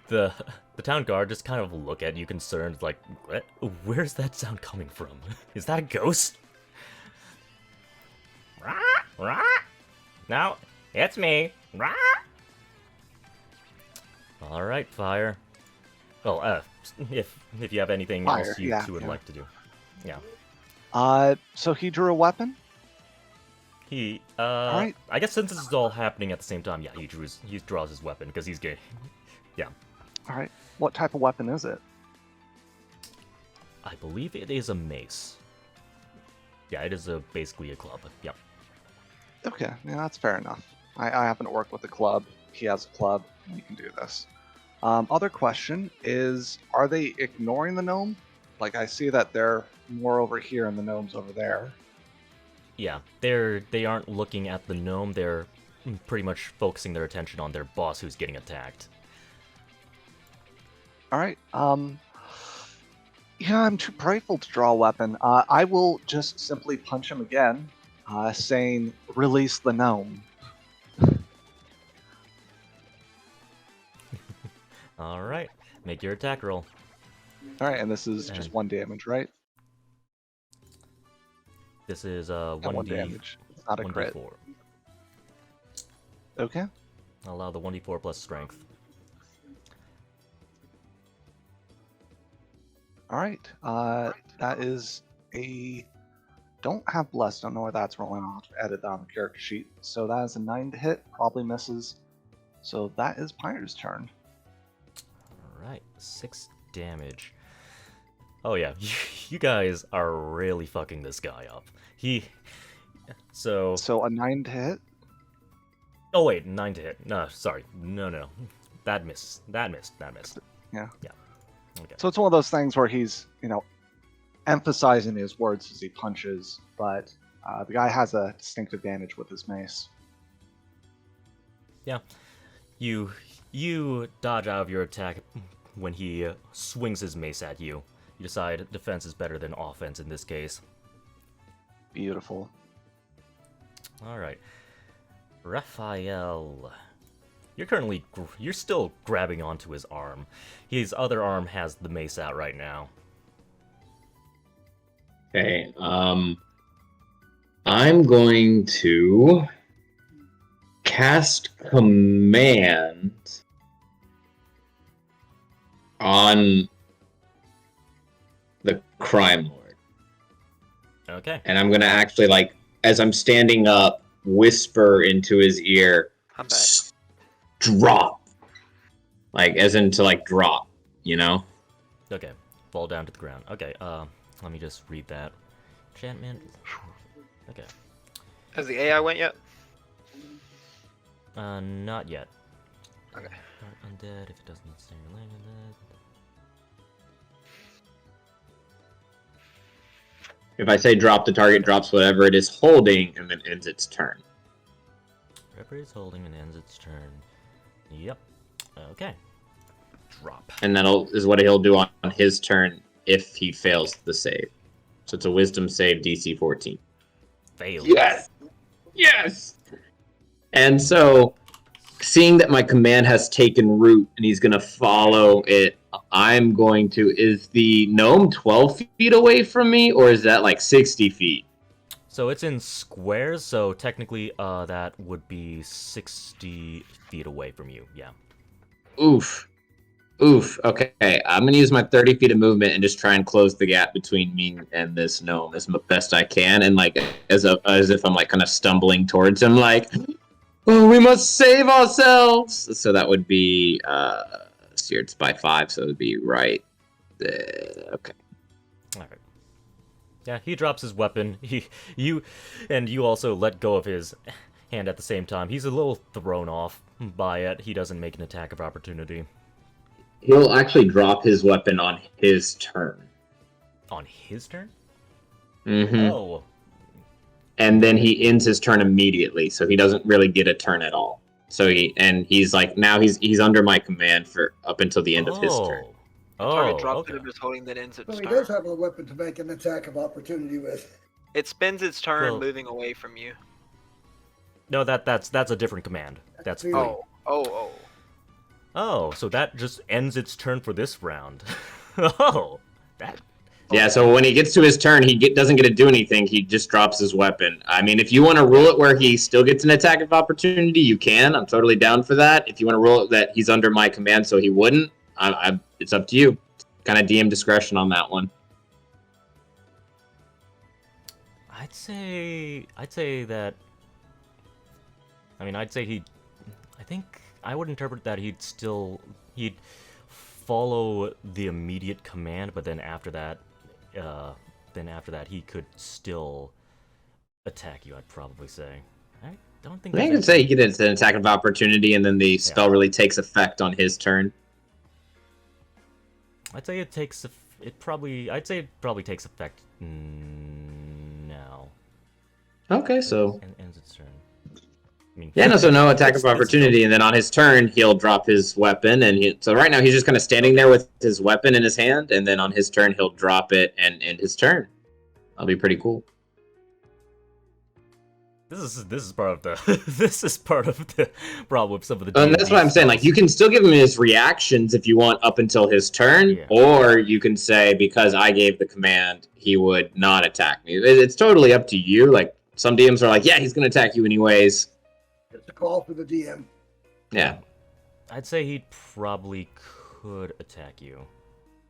the town guard just kind of look at you concerned, like, where's that sound coming from? Is that a ghost? No, it's me. All right, fire. Well, if you have anything Fire, else you yeah, two would yeah. like to do, yeah. So he drew a weapon? He, Alright. I guess since this is all happening at the same time, yeah, he draws his weapon because he's gay. Yeah, All right. What type of weapon is it? I believe it is a mace. Yeah, it is basically a club. Yep. Okay, yeah, that's fair enough. I happen to work with a club. He has a club. We can do this. Other question is, are they ignoring the gnome? Like, I see that they're more over here and the gnome's over there. Yeah, they aren't looking at the gnome. They're pretty much focusing their attention on their boss who's getting attacked. All right. Yeah, I'm too prideful to draw a weapon. I will just simply punch him again, saying, "Release the gnome." All right, make your attack roll. All right, and this is just 1 damage, right? This is Yeah, 1 damage. It's not a crit. 1d4. Okay. I'll allow the 1d4 plus strength. All right. That is a. Don't have blessed. Don't know where that's rolling. I'll have to edit that on the character sheet. So that is a 9 to hit. Probably misses. So that is Pyre's turn. Alright, 6 damage. Oh yeah, you guys are really fucking this guy up. So a 9 to hit. Oh wait, 9 to hit. No, sorry. No. That missed. Yeah. Yeah. Okay. So it's one of those things where he's, emphasizing his words as he punches, but the guy has a distinct advantage with his mace. Yeah. You dodge out of your attack when he swings his mace at you. You decide defense is better than offense in this case. Beautiful. Alright. Rafayel. You're still grabbing onto his arm. His other arm has the mace out right now. Okay, I'm going to cast command on the crime lord. Okay. And I'm gonna actually, like, as I'm standing up, whisper into his ear, I'm back. drop. Like, as in to, like, drop, you know? Okay. Fall down to the ground. Okay, let me just read that. Enchantment. Okay. Has the AI went yet? Not yet. Okay. Undead, if it doesn't stay related. If I say drop, the target drops whatever it is holding and then ends its turn. Whatever is holding and ends its turn. Yep. Okay. Drop. And that is what he'll do on his turn if he fails the save. So it's a wisdom save, DC 14. Failed. Yes! Yes! And so, seeing that my command has taken root and he's going to follow it, I'm going to... Is the gnome 12 feet away from me, or is that like 60 feet? So it's in squares, so technically that would be 60 feet away from you, yeah. Oof. Oof. Okay, I'm going to use my 30 feet of movement and just try and close the gap between me and this gnome as best I can, and like as if I'm like kind of stumbling towards him, like, oh, we must save ourselves! So that would be, it's by 5, so it would be right there. Okay. Alright. Yeah, he drops his weapon. You also let go of his hand at the same time. He's a little thrown off by it. He doesn't make an attack of opportunity. He'll actually drop his weapon on his turn. On his turn? Mm-hmm. Oh. And then he ends his turn immediately, so he doesn't really get a turn at all. So he's like, now he's under my command for up until the end of his turn. Target drops okay. it is holding that ends its So he turn. does have a weapon to make an attack of opportunity with. It spends its turn Well- moving away from you. No, that's a different command. That's free. Oh. Oh, so that just ends its turn for this round. Oh, that. Yeah, so when he gets to his turn, he doesn't get to do anything. He just drops his weapon. I mean, if you want to rule it where he still gets an attack of opportunity, you can. I'm totally down for that. If you want to rule it that he's under my command so he wouldn't, it's up to you. Kind of DM discretion on that one. I'd say that. I mean, I think I would interpret that he'd follow the immediate command, but then after that he could still attack you. I'd probably say. I don't think. I think you could say he gets an attack of opportunity, and then the spell really takes effect on his turn. I'd say it probably takes effect now. Okay, so And ends its turn. I mean, yeah, no attack of it's opportunity, and then on his turn he'll drop his weapon, and so right now he's just kind of standing there with his weapon in his hand, and then on his turn he'll drop it and end his turn. That'll be pretty cool. This is part of the this is part of the problem with some of the. And that's what I'm saying. Like, you can still give him his reactions if you want up until his turn, Yeah. or you can say because I gave the command, he would not attack me. It's totally up to you. Like, some DMs are like, yeah, he's gonna attack you anyways. It's a call for the DM. Yeah. I'd say he probably could attack you.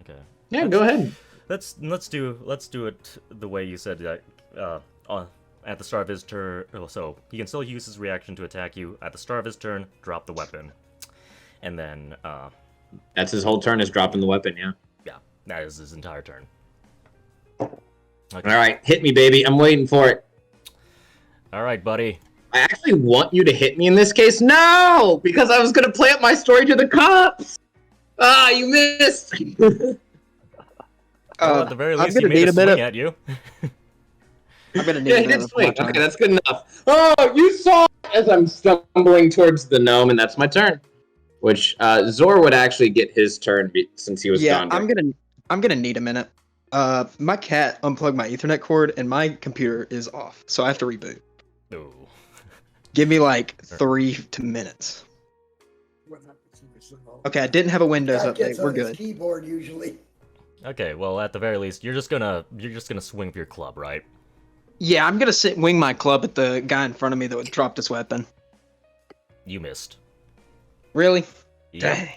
Okay. Yeah, go ahead. Let's do it the way you said that. At the start of his turn, so he can still use his reaction to attack you. At the start of his turn, drop the weapon, and then That's his whole turn is dropping the weapon. Yeah. yeah, that is his entire turn. All right, hit me, baby. I'm waiting for it. All right, buddy. I actually want you to hit me in this case. No, because I was gonna play up my story to the cops. Ah, you missed. Well, at the very I'm least, he gonna made need a a swing minute. at you. I'm gonna need Yeah, a he minute did for my swing. turn. Okay, that's good enough. Oh, you saw as I'm stumbling towards the gnome, and that's my turn. Which Zor would actually get his turn since he was Yeah, gone. I'm gonna need a minute. My cat unplugged my Ethernet cord and my computer is off, so I have to reboot. Ooh. Give me like 3 minutes. Okay, I didn't have a Windows Guy gets update. We're on his good. keyboard usually. Okay, well, at the very least, you're just gonna swing with your club, right? Yeah, I'm gonna wing my club at the guy in front of me that dropped his weapon. You missed. Really? Yep. Dang.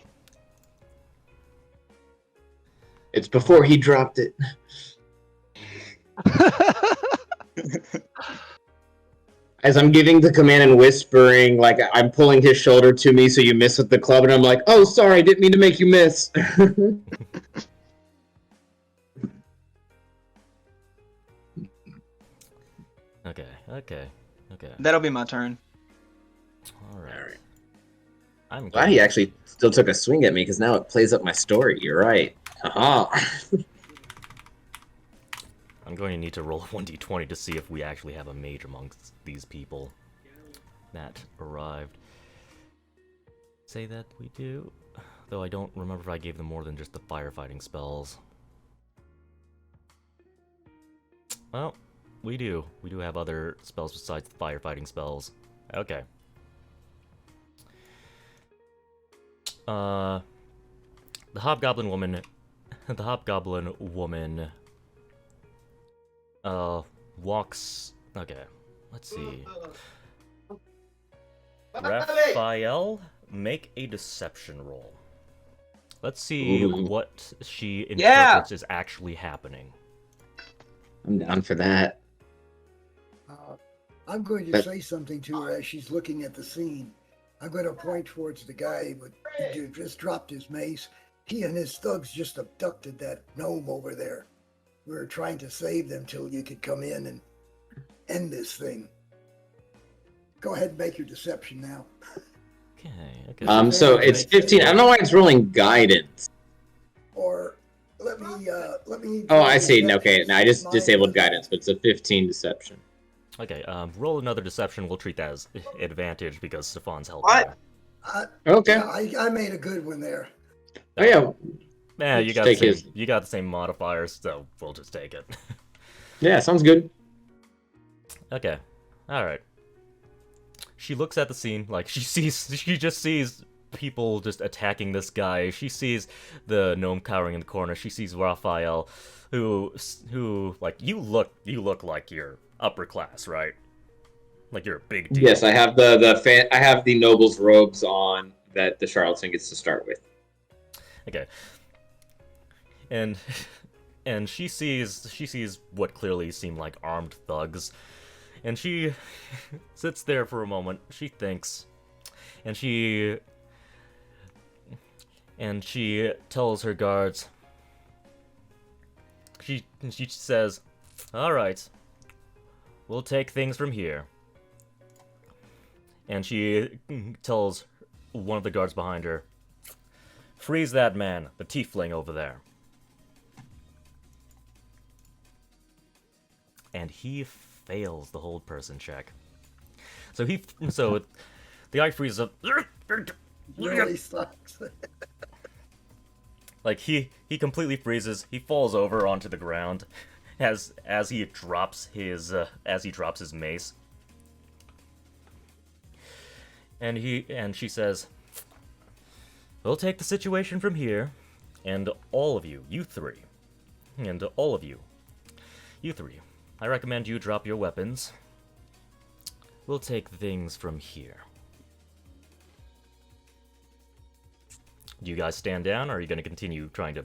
It's before he dropped it. As I'm giving the command and whispering, like I'm pulling his shoulder to me, so you miss with the club, and I'm like, "Oh, sorry, didn't mean to make you miss." Okay. That'll be my turn. All right. I'm Glad he actually still took a swing at me, because now it plays up my story. You're right. Haha. I'm going to need to roll a 1d20 to see if we actually have a mage amongst these people that arrived. Say that we do, though I don't remember if I gave them more than just the firefighting spells. Well, we do. We do have other spells besides the firefighting spells. Okay. The hobgoblin woman walks. Okay, let's see. Rafayel, make a deception roll. Let's see what she interprets is actually happening. I'm down for that. I'm going to say something to her as she's looking at the scene. I'm going to point towards the guy who just dropped his mace. He and his thugs just abducted that gnome over there. We were trying to save them till you could come in and end this thing. Go ahead and make your deception now. Okay. So it's 15. I don't know why it's rolling guidance. Or let me. Oh, I see. Okay, now I just disabled guidance, but it's a 15 deception. Okay, roll another deception. We'll treat that as advantage because Stefan's helping. What? Okay. Yeah, I made a good one there. Oh yeah. Yeah, you got the same modifiers, so we'll just take it. Yeah, sounds good. Okay. Alright. She looks at the scene, like, she just sees people just attacking this guy. She sees the gnome cowering in the corner. She sees Rafayel, who, like, you look like you're upper class, right? Like you're a big deal. Yes, I have I have the noble's robes on that the charlatan gets to start with. Okay. And she sees what clearly seem like armed thugs. And she sits there for a moment. She thinks. And she tells her guards. She says, "All right. We'll take things from here." And she tells one of the guards behind her, "Freeze that man, the tiefling over there." And he fails the hold person check. So the guy freezes up. Really sucks. Like he completely freezes. He falls over onto the ground as he drops his mace. And she says, "We'll take the situation from here, and all of you three, I recommend you drop your weapons. We'll take things from here." Do you guys stand down, or are you going to continue trying to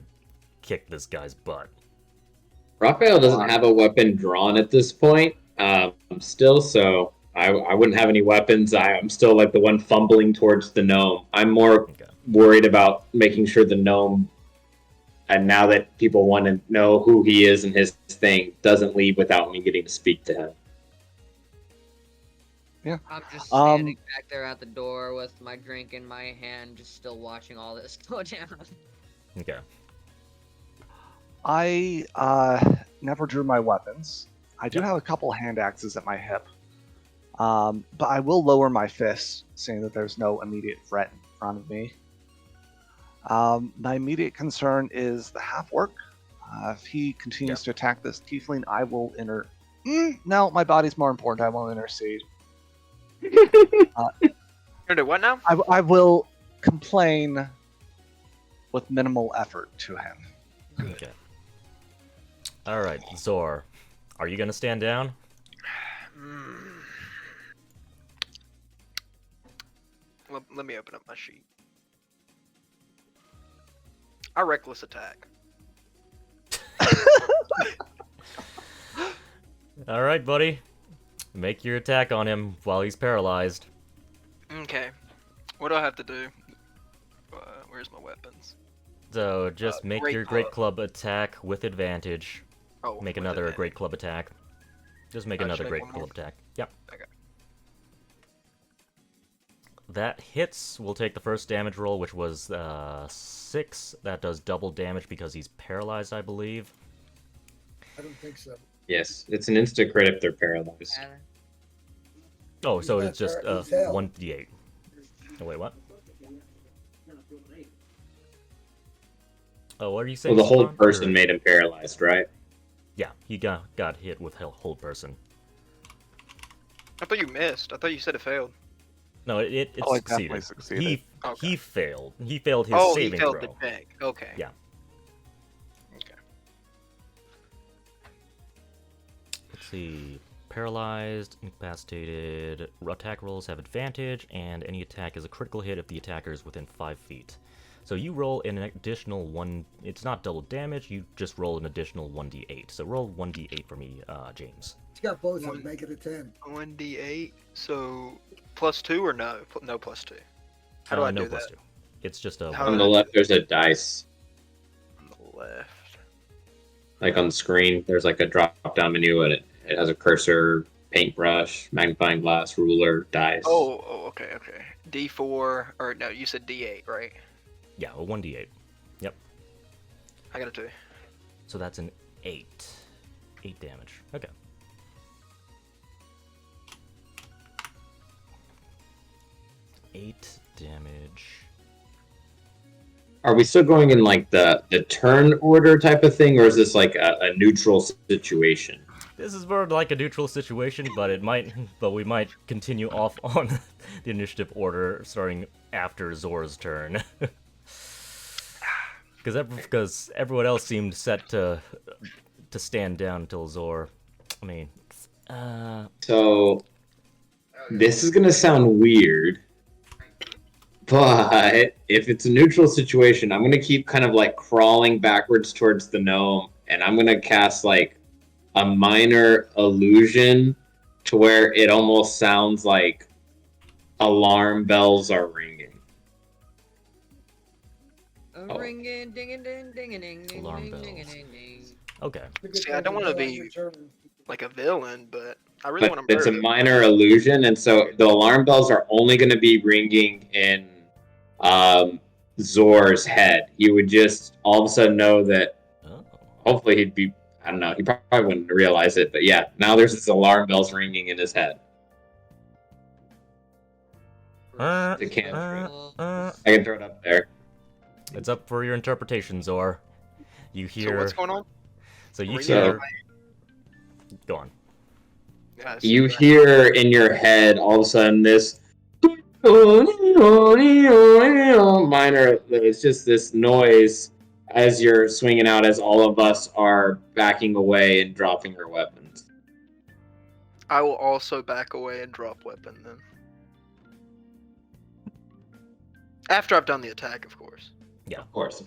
kick this guy's butt. Raphael doesn't have a weapon drawn at this point, still, so I wouldn't have any weapons. I'm still like the one fumbling towards the gnome. I'm more Okay. worried about making sure the gnome, and now that people want to know who he is and his thing, doesn't leave without me getting to speak to him. I'm just standing back there at the door with my drink in my hand, just still watching all this go down. Okay. I never drew my weapons. I do Yep. have a couple hand axes at my hip. But I will lower my fist, seeing that there's no immediate threat in front of me. My immediate concern is the half-orc. If he continues to attack this tiefling, I will no, my body's more important. I won't intercede. Gonna do what now? I will complain with minimal effort to him. Okay. Alright, Zor. Are you gonna stand down? Let me open up my sheet. I reckless attack. Alright, buddy. Make your attack on him while he's paralyzed. Okay. What do I have to do? Where's my weapons? So just make Great your Great Club. Club attack with advantage. Oh, Make with another advantage. Great Club attack. Just make Oh, another just make Great one more? Club attack. Yep. Okay. That hits. We'll take the first damage roll, which was 6. That does double damage because he's paralyzed, I believe. I don't think so. Yes, it's an instant crit if they're paralyzed. Oh, so Yeah, it's just he's held. 1d8. Oh, wait, what? Oh, what are you saying? Well, the whole Stefan? person Or- made him paralyzed, right? Yeah, he got hit with whole person. I thought you missed. I thought you said it failed. No, it Oh, it definitely succeeded. succeeded. Okay. He failed. He failed his Oh, he saving failed throw. the check. Okay. Yeah. Okay. Let's see. Paralyzed, incapacitated. Attack rolls have advantage, and any attack is a critical hit if the attacker is within 5 feet. So you roll an additional 1. It's not double damage. You just roll an additional 1d8. So roll 1d8 for me, James. He's got both of them. Make it a 10. 1d8. So +2 or no? No +2. How do I no do plus that? 2. It's just a. How On do the I- left, there's a dice. On the left. Like on the screen, there's like a drop-down menu, and it has a cursor, paintbrush, magnifying glass, ruler, dice. Oh, okay. D4 or no? You said D8, right? Yeah, a 1d8. Yep. I got a 2. So that's an 8. 8 damage. Okay. Eight damage. Are we still going in like the turn order type of thing, or is this like a neutral situation? This is more like a neutral situation, but we might continue off on the initiative order starting after Zor's turn. Because everyone else seemed set to stand down until Zor. I mean, So this is gonna sound weird, but if it's a neutral situation, I'm gonna keep kind of like crawling backwards towards the gnome, and I'm gonna cast like a minor illusion to where it almost sounds like alarm bells are ringing. Oh. Ringing, dinging, ding, dinging, ding, ding, Alarm ding, bells. ding, ding, ding. okay. See, I don't wanna be- Like a villain, but I really want to But it's a murder. minor illusion, and so the alarm bells are only going to be ringing in Zor's head. He would just all of a sudden know that. Oh. Hopefully, he'd be. I don't know. He probably wouldn't realize it, but yeah, now there's this alarm bells ringing in his head. It can't. I can throw it up there. It's up for your interpretation, Zor. You So hear. what's going on? So you Ringing hear. in Go on. Yeah, I see You that. hear in your head all of a sudden this minor. It's just this noise as you're swinging out, as all of us are backing away and dropping our weapons. I will also back away and drop weapon then. After I've done the attack, of course. Of course.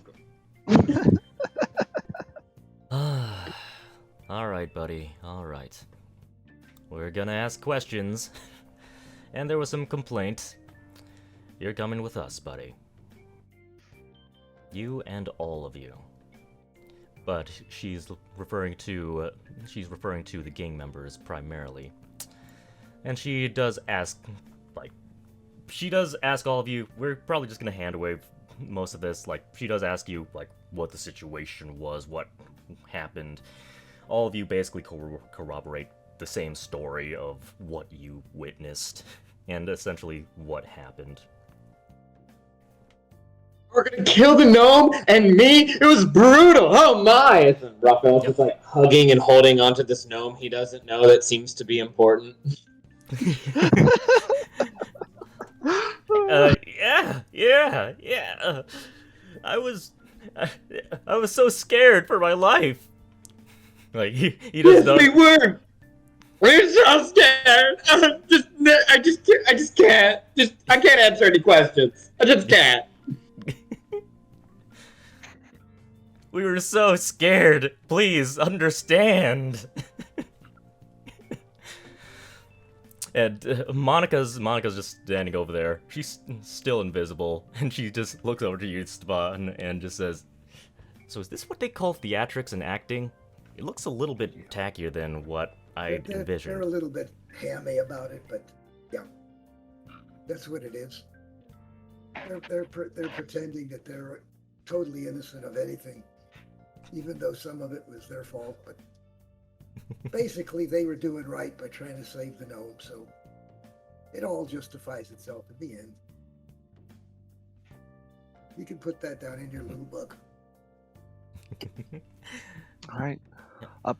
Alright, buddy, alright. We're gonna ask questions. And there was some complaint. You're coming with us, buddy. You and all of you. But she's referring to the gang members primarily. And she does ask all of you. We're probably just gonna hand wave most of this. Like, she does ask you like what the situation was, what happened. All of you basically corroborate the same story of what you witnessed and essentially what happened. We're gonna kill the gnome and me? It was brutal! Oh my! And Raphael's just like hugging and holding onto this gnome he doesn't know that seems to be important. Yeah. I was so scared for my life. Like he doesn't know. Yes, we were. We're so scared. I just can't. I can't answer any questions. I just can't. We were so scared. Please understand. And Monica's just standing over there. She's still invisible, and she just looks over to you, Spawn, and just says, "So is this what they call theatrics and acting? It looks a little bit tackier than what I'd envisioned." They're a little bit hammy about it, but yeah, that's what it is. They're pretending that they're totally innocent of anything, even though some of it was their fault. But basically, they were doing right by trying to save the gnome, so it all justifies itself in the end. You can put that down in your little book. All right.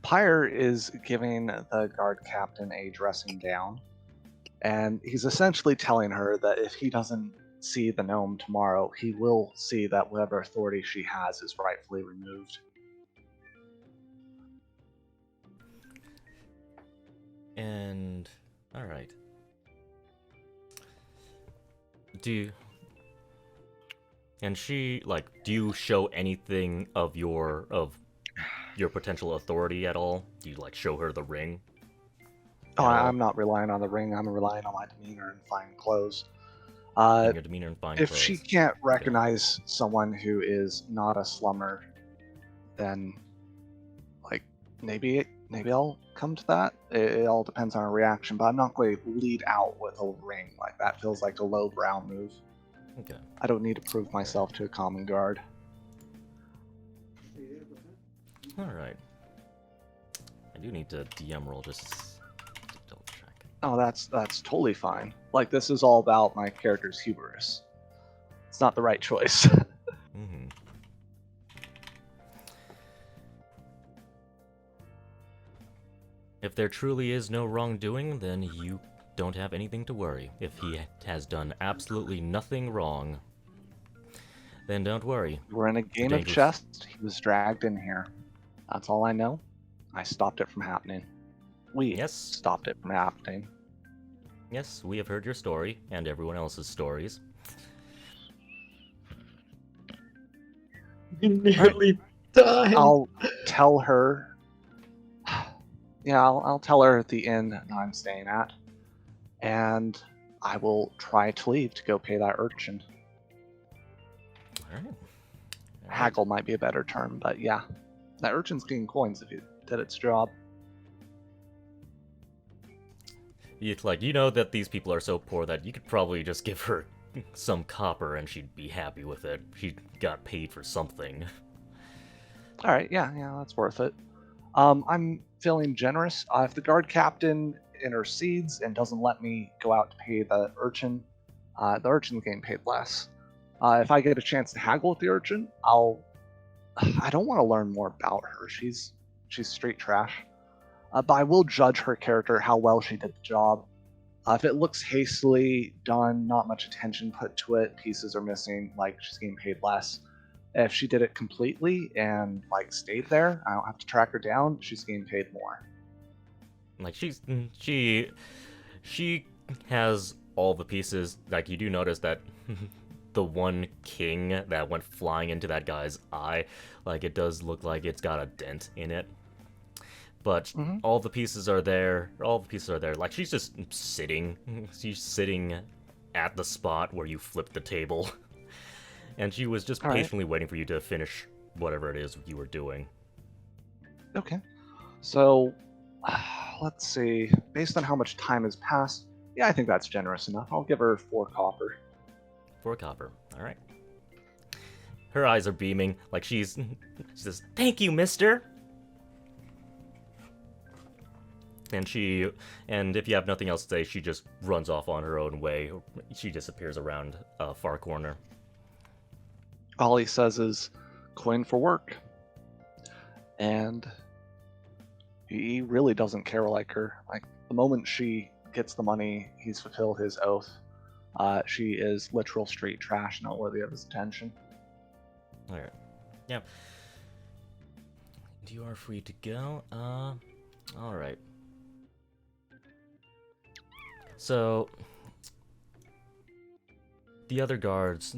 Pyre is giving the guard captain a dressing down, and he's essentially telling her that if he doesn't see the gnome tomorrow, he will see that whatever authority she has is rightfully removed. And alright. Do you show anything of your potential authority at all? Do you show her the ring? Oh, I'm not relying on the ring. I'm relying on my demeanor and fine clothes. Your demeanor and fine if clothes. she can't recognize someone who is not a slummer, then maybe I'll come to that. It all depends on her reaction, but I'm not going to lead out with a ring. That feels like a lowbrow move. Okay. I don't need to prove myself to a common guard. Alright. I do need to DM roll just to double check. Oh, that's totally fine. This is all about my character's hubris. It's not the right choice. Mm-hmm. If there truly is no wrongdoing, then you don't have anything to worry. If he has done absolutely nothing wrong, then don't worry. We're in a game of chess. He was dragged in here. That's all I know. I stopped it from happening. We stopped it from happening. Yes, we have heard your story, and everyone else's stories. You nearly died. I'll tell her. Yeah, I'll tell her at the inn that I'm staying at, and I will try to leave to go pay that urchin. All right. Haggle might be a better term, but yeah, that urchin's getting coins if it did its job. You know that these people are so poor that you could probably just give her some copper and she'd be happy with it. She got paid for something. All right, yeah, that's worth it. I'm feeling generous. If the guard captain intercedes and doesn't let me go out to pay the urchin's getting paid less. If I get a chance to haggle with the urchin, I don't want to learn more about her. She's straight trash. But I will judge her character, how well she did the job. If it looks hastily done, not much attention put to it, pieces are missing, she's getting paid less. If she did it completely and stayed there, I don't have to track her down, she's getting paid more. She has all the pieces. You do notice that the one king that went flying into that guy's eye. Like, it does look like it's got a dent in it. But all the pieces are there. All the pieces are there. Like, she's just sitting. She's sitting at the spot where you flipped the table. And she was just patiently waiting for you to finish whatever it is you were doing. Okay. So, let's see. Based on how much time has passed, yeah, I think that's generous enough. I'll give her 4 copper. 4 copper. Alright. Her eyes are beaming. Like, she says, "Thank you, mister!" And if you have nothing else to say, she just runs off on her own way. She disappears around a far corner. All he says is, "Coin for work." And he really doesn't care like her. Like, the moment she gets the money, he's fulfilled his oath. She is literal street trash, not worthy of his attention. Alright. Yeah. You are free to go. Alright. So the other guards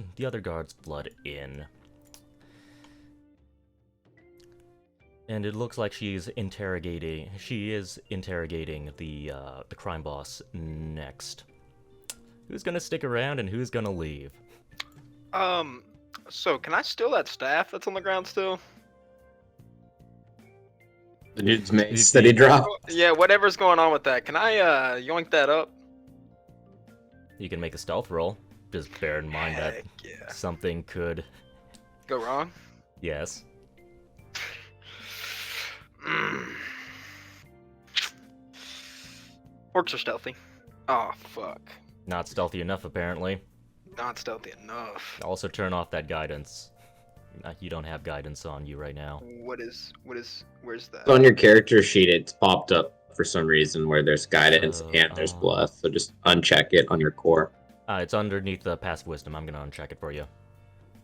flood in. And it looks like she is interrogating the crime boss next. Who's gonna stick around and who's gonna leave? So can I steal that staff that's on the ground still? The dude's mace that he dropped. Yeah, whatever's going on with that. Can I yoink that up? You can make a stealth roll. Just bear in mind that yeah. something could... Go wrong? Yes. Orcs are stealthy. Oh, fuck. Not stealthy enough, apparently. Not stealthy enough. Also turn off that guidance. You don't have guidance on you right now. Where's that? On your character sheet, it's popped up for some reason where there's guidance and there's bluff, so just uncheck it on your core. It's underneath the passive wisdom. I'm gonna uncheck it for you.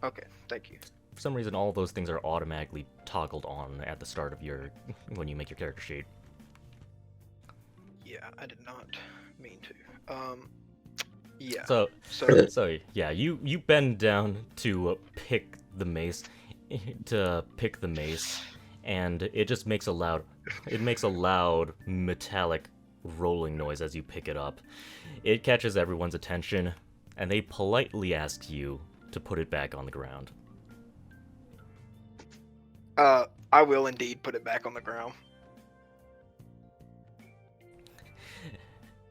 Okay, thank you. For some reason, all those things are automatically toggled on at the start of when you make your character sheet. Yeah, I did not mean to. Yeah. So yeah, you bend down to pick the mace, and it just makes a loud metallic rolling noise as you pick it up. It catches everyone's attention, and they politely ask you to put it back on the ground. I will indeed put it back on the ground.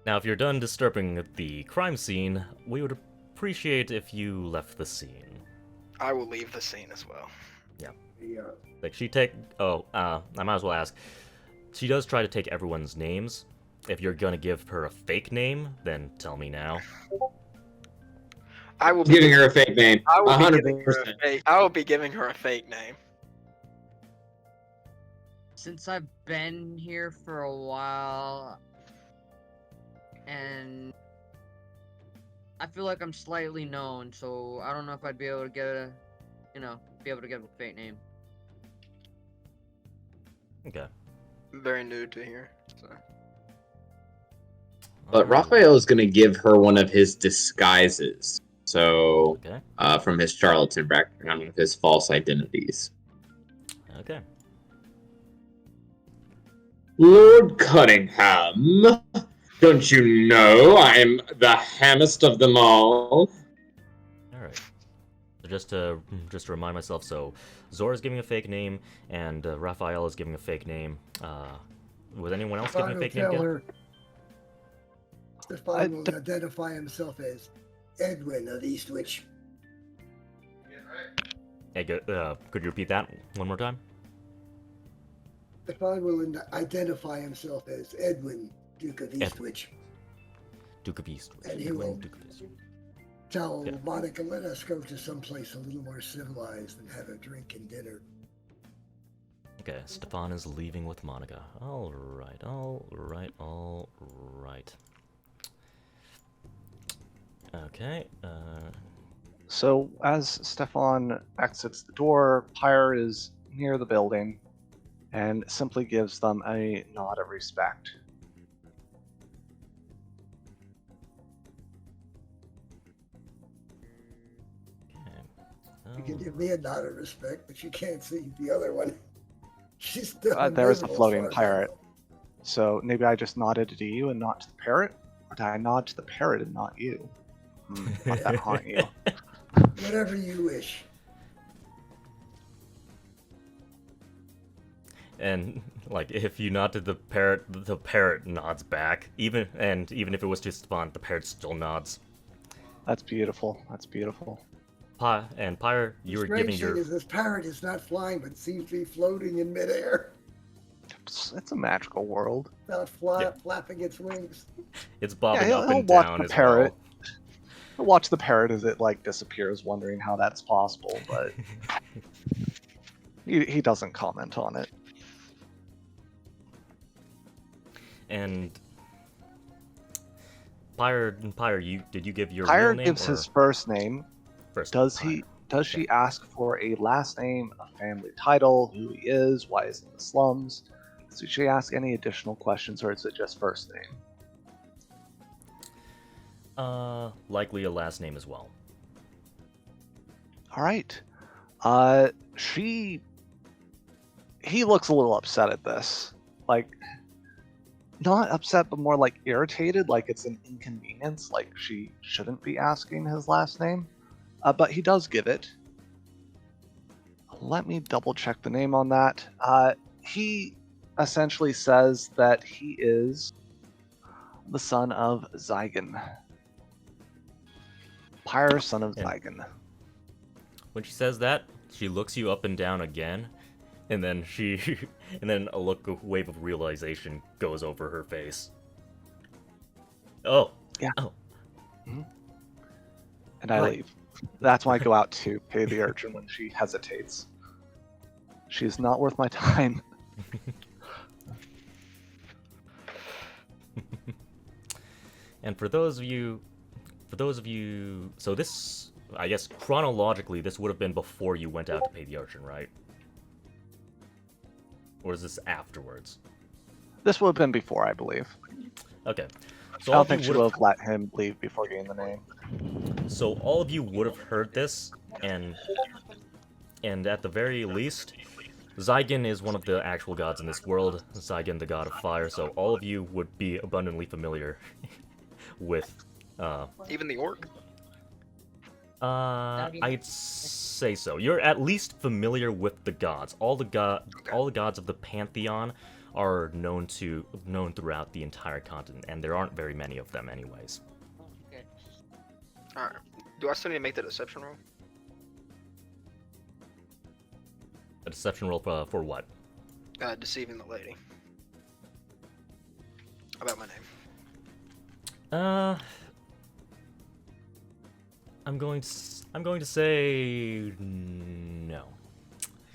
Now, if you're done disturbing the crime scene, we would appreciate if you left the scene. I will leave the scene as well. Yeah. Yeah. Like, I might as well ask. She does try to take everyone's names. If you're gonna give her a fake name, then tell me now. I will be Giving her a fake name. I will be 100%. giving her a fake name. Since I've been here for a while, and I feel like I'm slightly known, so I don't know if I'd be able to get a fake name. Okay. Very new to here. So. But Rafayel is going to give her one of his disguises. So, Okay. From his charlatan background, one of his false identities. Okay. Lord Cunningham, don't you know I'm the hammest of them all? Alright. So just to remind myself, so Zora is giving a fake name, and Rafayel is giving a fake name. Was anyone else giving a fake name? Stefan will identify himself as Edwin of Eastwich. Hey, could you repeat that one more time? Stefan will identify himself as Edwin, Duke of Eastwich. Duke of Eastwich. And he will Duke of Eastwich. tell Monica, let us go to someplace a little more civilized and have a drink and dinner. Okay, Stefan is leaving with Monica. Alright. Okay, So as Stefan exits the door, Pyre is near the building and simply gives them a nod of respect. You can Oh. give me a nod of respect, but you can't see the other one. She's still There is a invisible as floating far as I pirate. know. So maybe I just nodded to you and not to the parrot? Or did I nod to the parrot and not you? Let that haunt you. Whatever you wish. And like if you nod to the parrot nods back. Even if it was just spawn, the parrot still nods. That's beautiful. That's beautiful. Pyre, you were giving Strange your thing is this parrot is not flying, but seems to be floating in midair, It's a magical world. without Yeah. flapping its wings. it's bobbing Yeah, up he'll and watch down the as parrot. well. I'll watch the parrot as it like disappears, wondering how that's possible, but he doesn't comment on it. And Pyre, did you give your Pyre real name gives or his first name. first? Does Pyre? he? Does she ask for a last name, a family title, who he is, why he's in the slums? Does she ask any additional questions, or is it just first name? Likely a last name as well. All right. He looks a little upset at this. Like, not upset, but more like irritated, like it's an inconvenience, like she shouldn't be asking his last name. But he does give it. Let me double check the name on that. He essentially says that he is the son of Zygon. Pyre, son of Yeah. Zygon. When she says that, she looks you up and down again, and then a wave of realization goes over her face. Oh. Yeah. Oh. And I Right. leave. That's why I go out to pay the urchin when she hesitates. She's not worth my time. And for those of you, so this, I guess chronologically, this would have been before you went out to pay the urchin, right? Or is this afterwards? This would have been before, I believe. Okay. So I all don't of you think she would would have have let him leave before getting the name. So all of you would have heard this, and at the very least, Zygon is one of the actual gods in this world. Zygon, the god of fire. So all of you would be abundantly familiar with. Even the orc. I'd say so. You're at least familiar with the gods. All the gods of the pantheon are known throughout the entire continent, and there aren't very many of them, anyways. Okay. Alright. Do I still need to make the deception roll? A deception roll for what? Deceiving the lady. About my name. I'm going to say no.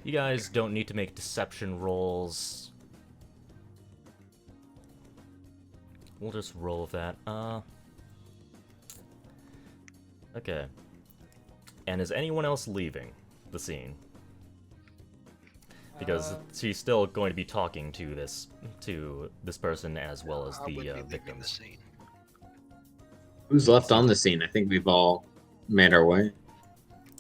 You guys don't need to make deception rolls. We'll just roll with that. Okay. And is anyone else leaving the scene? Because she's still going to be talking to this person as well as I would be the leaving the victims. scene. Who's left on the scene? I think we've all made our way.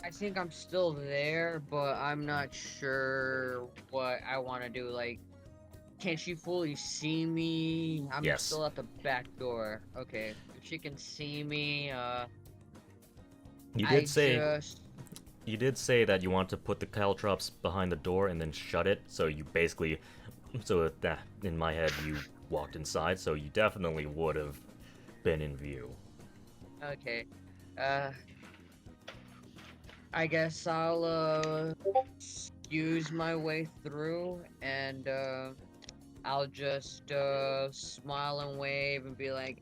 I think I'm still there, but I'm not sure what I want to do. Like, can she fully see me? I'm Yes. still at the back door. Okay, if she can see me, You I did say that you want to put the caltrops behind the door and then shut it. So you basically, that in my head you walked inside. So you definitely would have been in view. Okay, I guess I'll use my way through, and I'll just smile and wave and be like,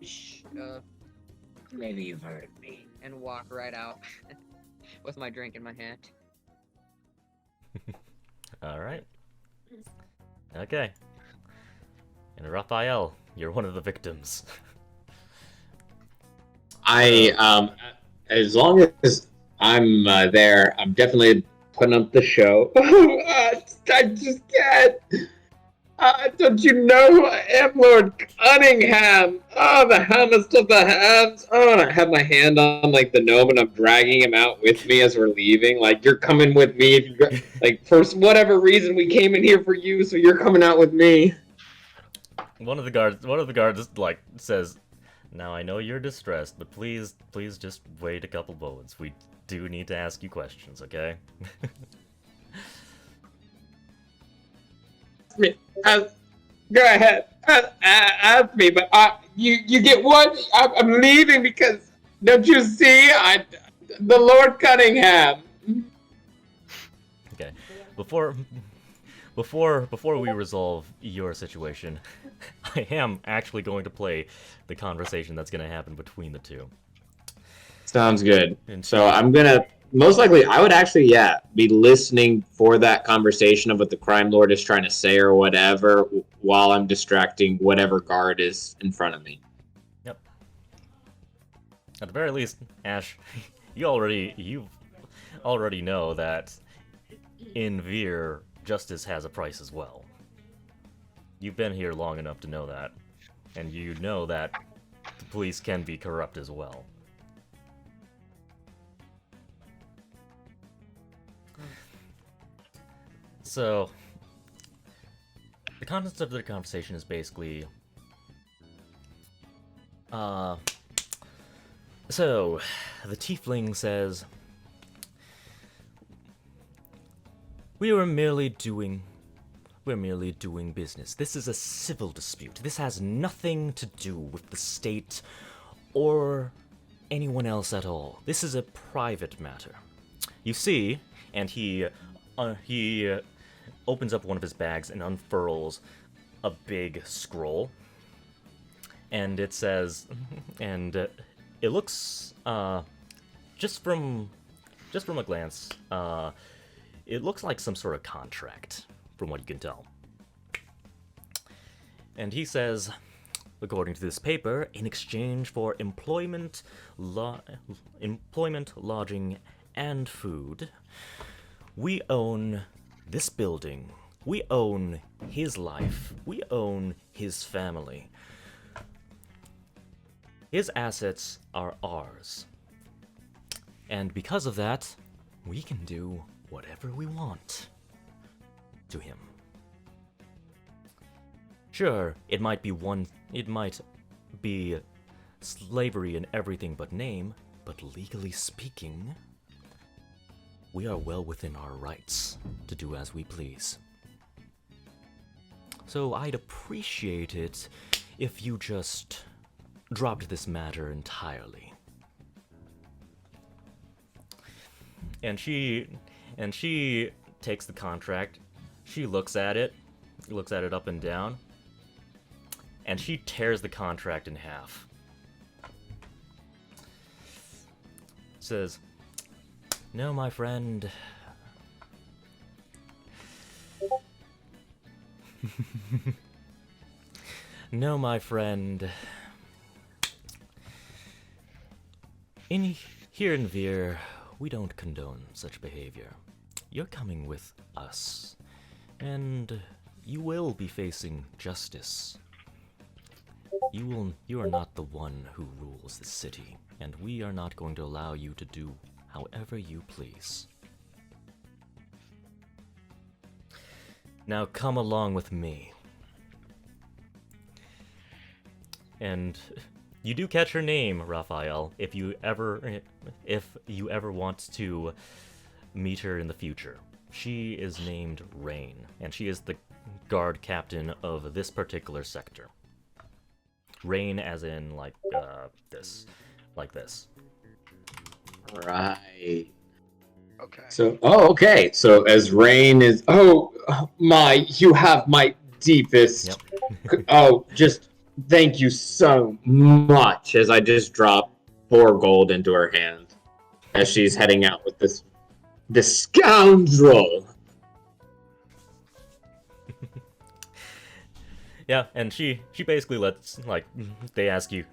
"Shh," Maybe you've heard of me. and walk right out with my drink in my hand. All right. Okay. And Raphael, you're one of the victims. As long as I'm there, I'm definitely putting up the show. I just can't. Don't you know who I am, Lord Cunningham? Oh, the hammer's of the hands. Oh, and I have my hand on like the gnome, and I'm dragging him out with me as we're leaving. Like, you're coming with me. If you go, like, for whatever reason, we came in here for you, so you're coming out with me. One of the guards like says, "Now I know you're distressed, but please just wait a couple moments. We do need to ask you questions, okay?" Go ahead, ask me, but you get what? I'm leaving because don't you see? The Lord Cunningham. Okay. Before we resolve your situation, I am actually going to play the conversation that's going to happen between the two. Sounds good. And So I'm gonna most likely I would actually be listening for that conversation of what the crime lord is trying to say or whatever while I'm distracting whatever guard is in front of me. Yep. At the very least, Ash, you already know that in Veer, justice has a price as well. You've been here long enough to know that, and you know that the police can be corrupt as well. So, the contents of the conversation is basically, so, the tiefling says, we're merely doing business. This is a civil dispute. This has nothing to do with the state or anyone else at all. This is a private matter. You see, and he opens up one of his bags and unfurls a big scroll. And it says, and it looks, just from a glance, it looks like some sort of contract, from what you can tell. And he says, according to this paper, in exchange for employment, lodging, and food, we own this building. We own his life. We own his family. His assets are ours. And because of that, we can do whatever we want to him. Sure, it might be slavery in everything but name, but legally speaking, we are well within our rights to do as we please. So I'd appreciate it if you just dropped this matter entirely. And she takes the contract, she looks at it up and down, and she tears the contract in half. Says, "No, my friend." No, my friend. Here in Veer, we don't condone such behavior. You're coming with us, and you will be facing justice. You are not the one who rules the city, and we are not going to allow you to do however you please. Now come along with me. And you do catch her name, Rafayel, if you ever want to meet her in the future. She is named Rain, and she is the guard captain of this particular sector. Rain as in like this. Right. Okay. So, okay. So as Rain is, you have my deepest. Yep. Just thank you so much. As I just drop 4 gold into her hand, as she's heading out with this scoundrel. Yeah, and she basically lets, like, they ask you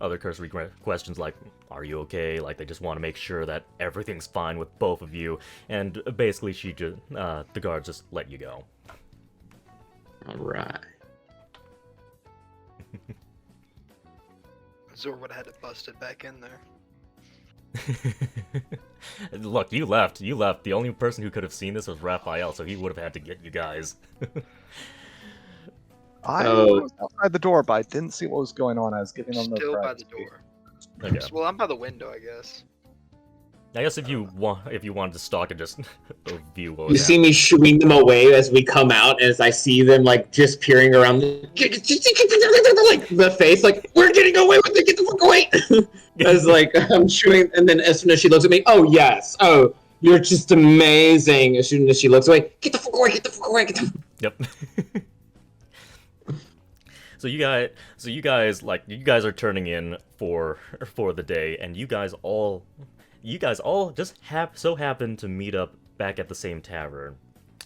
other cursory questions like, are you okay? Like, they just want to make sure that everything's fine with both of you, and basically the guards just let you go. All right. Zorg would have had to bust it back in there. Look, you left. You left. The only person who could have seen this was Raphael, so he would have had to get you guys. I Oh. was outside the door, but I didn't see what was going on. I was giving them no Still by the privacy. door. Okay. Well, I'm by the window, I guess. I guess if you wanted to stalk and just view what You was see me shooing them away as we come out, as I see them like just peering around, like the face, like we're getting away with it. Get the fuck away! As like I'm shooting, and then as soon as she looks at me, oh yes, oh you're just amazing. As soon as she looks away, get the fuck away! Get the fuck away! Get the... Yep. So you guys are turning in for the day, and you guys all just so happen to meet up back at the same tavern.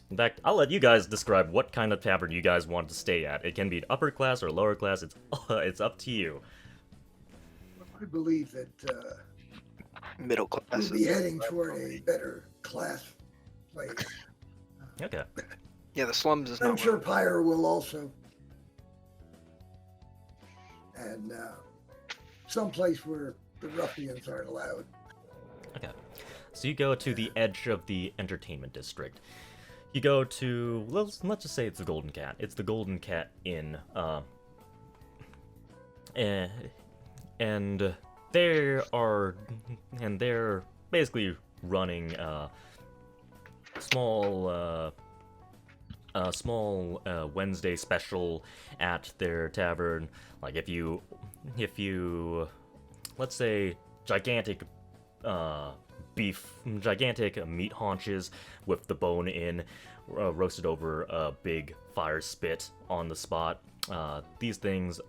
In fact, I'll let you guys describe what kind of tavern you guys want to stay at. It can be upper class or lower class. It's up to you. I believe that Middle we'll class. be heading toward a better class place. Okay. Yeah, the slums is I'm not sure where- Pyre will also. And someplace where the ruffians aren't allowed. Okay. So you go to the edge of the entertainment district. You go to let's just say it's the Golden Cat. It's the Golden Cat Inn. And they're basically running small Wednesday special at their tavern. Like if you let's say gigantic meat haunches with the bone in, roasted over a big fire spit on the spot. These things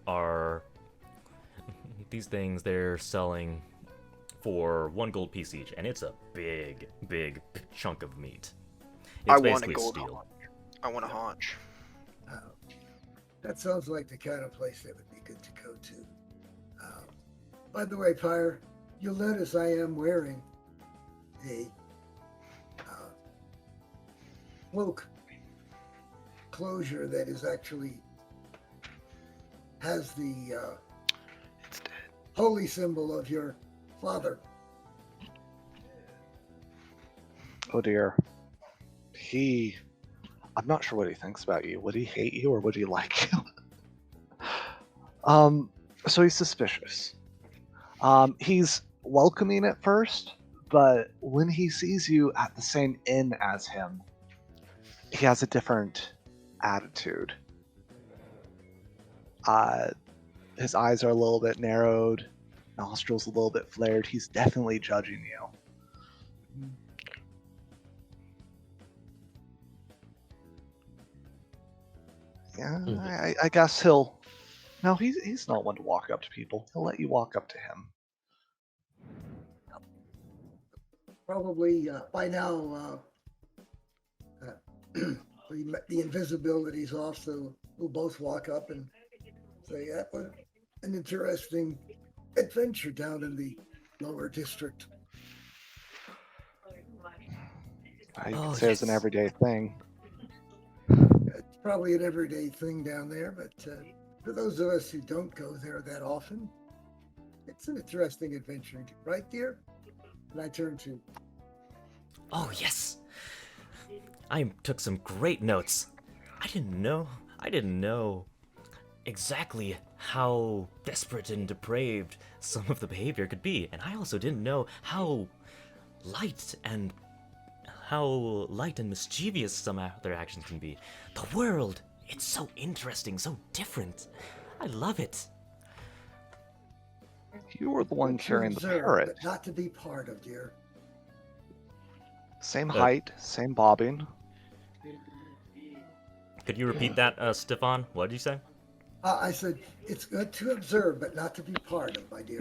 they're selling for 1 gold piece each, and it's a big chunk of meat. It's I want a basically gold steel. haunch. I want a haunch. That sounds like the kind of place that would be good to go to. By the way, Pyre, you'll notice I am wearing a cloak closure that is actually has the It's dead. holy symbol of your father. Oh dear. I'm not sure what he thinks about you. Would he hate you or would he like you? So he's suspicious. He's welcoming at first, but when he sees you at the same inn as him, he has a different attitude. His eyes are a little bit narrowed, nostrils a little bit flared. He's definitely judging you. Yeah, I guess he'll. No, he's not one to walk up to people. He'll let you walk up to him. Probably by now the invisibility's off, so we'll both walk up and say, "Yeah, what an interesting adventure down in the lower district." You Oh, could say it's an yes. everyday thing. It's probably an everyday thing down there, but for those of us who don't go there that often, it's an interesting adventure, right, dear? And I turn to Oh yes. I took some great notes. I didn't know exactly how desperate and depraved some of the behavior could be, and I also didn't know how light and mischievous some of their actions can be. The world, it's so interesting, so different. I love it. You were the one to carrying the observe, parrot. but not to be part of, dear. Same height, same bobbing. Could you repeat that, Stefan? What did you say? I said it's good to observe, but not to be part of, my dear.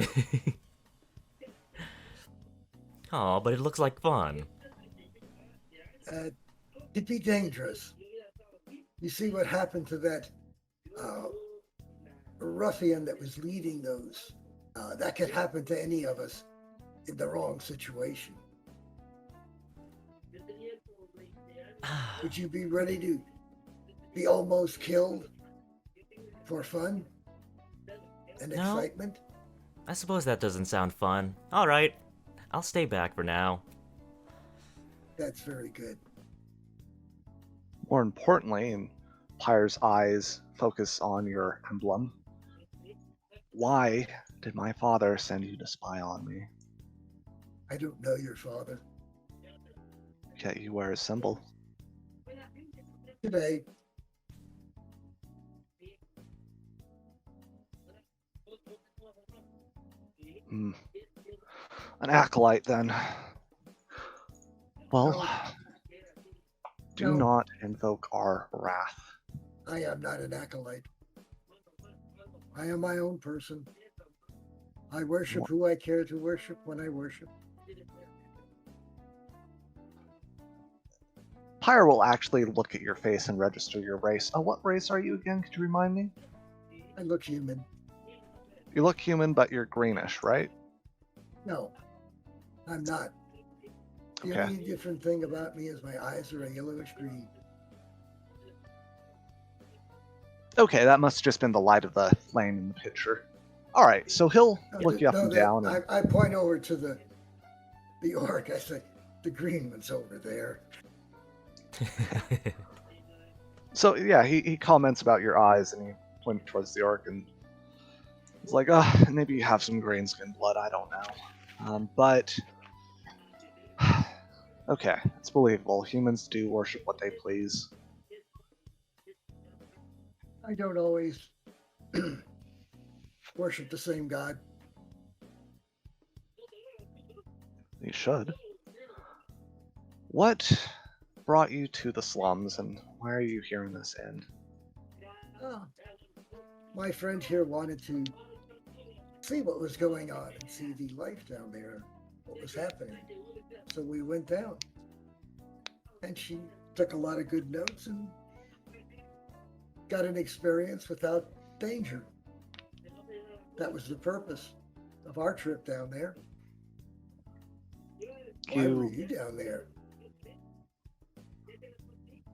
Aw, but it looks like fun. It'd be dangerous. You see what happened to that ruffian that was leading those. That could happen to any of us in the wrong situation. Would you be ready to be almost killed for fun and No. excitement? I suppose that doesn't sound fun. Alright, I'll stay back for now. That's very good. More importantly, and Pyre's eyes focus on your emblem. Why did my father send you to spy on me? I don't know your father. Yet you wear his symbol. Today, Hmm. An acolyte, then. Well, No. do No. not invoke our wrath. I am not an acolyte. I am my own person. I worship who I care to worship when I worship. Pyre will actually look at your face and register your race. Oh, what race are you again? Could you remind me? I look human. You look human, but you're greenish, right? No, I'm not. The Okay. only different thing about me is my eyes are a yellowish green. Okay, that must have just been the light of the flame in the picture. All right, so he'll No, look you up and down. And, I point over to the orc. I say, the green one's over there. so yeah, he comments about your eyes, and he points towards the orc, and he's like, "Oh, maybe you have some green skin blood. I don't know, but okay, it's believable. Humans do worship what they please. I don't always worship the same god. You should. What brought you to the slums, and why are you here in this inn? Oh, my friend here wanted to see what was going on and see the life down there, what was happening. So we went down, and she took a lot of good notes and got an experience without danger. That was the purpose of our trip down there. Why were you down there?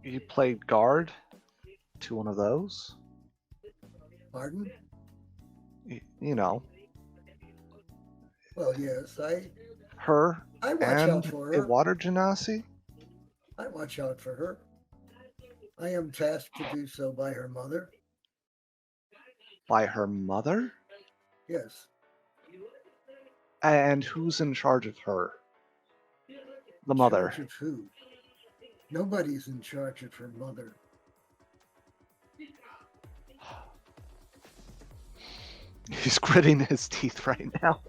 You played guard to one of those? Pardon? You know, Well, yes, her I watch out and for a her. water genasi? I watch out for her. I am tasked to do so by her mother. By her mother? Yes, And who's in charge of her? The in mother. charge of who? Nobody's in charge of her mother. He's gritting his teeth right now.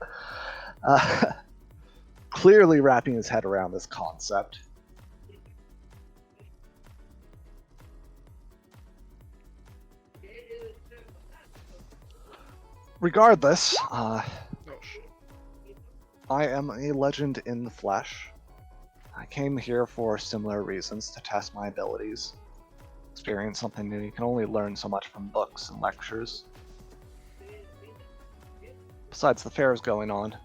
Clearly wrapping his head around this concept. Regardless, Oh shit. I am a legend in the flesh. I came here for similar reasons, to test my abilities. Experience something new. You can only learn so much from books and lectures. Besides, the fair is going on.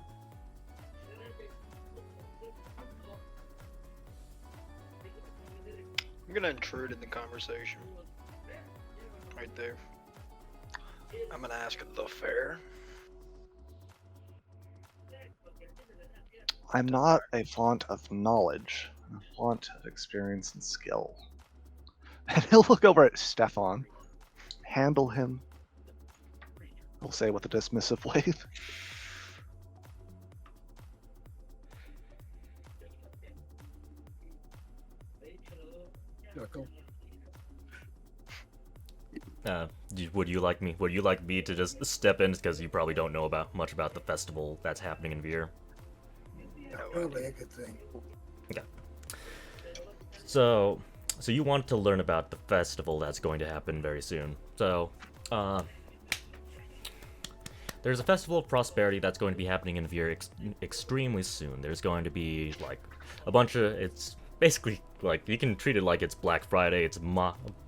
I'm gonna intrude in the conversation. Right there. I'm gonna ask the fair. I'm not a font of knowledge. I'm a font of experience and skill. And he'll look over at Stefan, handle him. He'll say with a dismissive wave. Chuckle. Would you like me to just step in, because you probably don't know much about the festival that's happening in Veer? Probably a good thing. Okay. So you want to learn about the festival that's going to happen very soon. So, there's a festival of prosperity that's going to be happening in Veer extremely soon. There's going to be like a bunch of, it's basically like, you can treat it like it's Black Friday. It's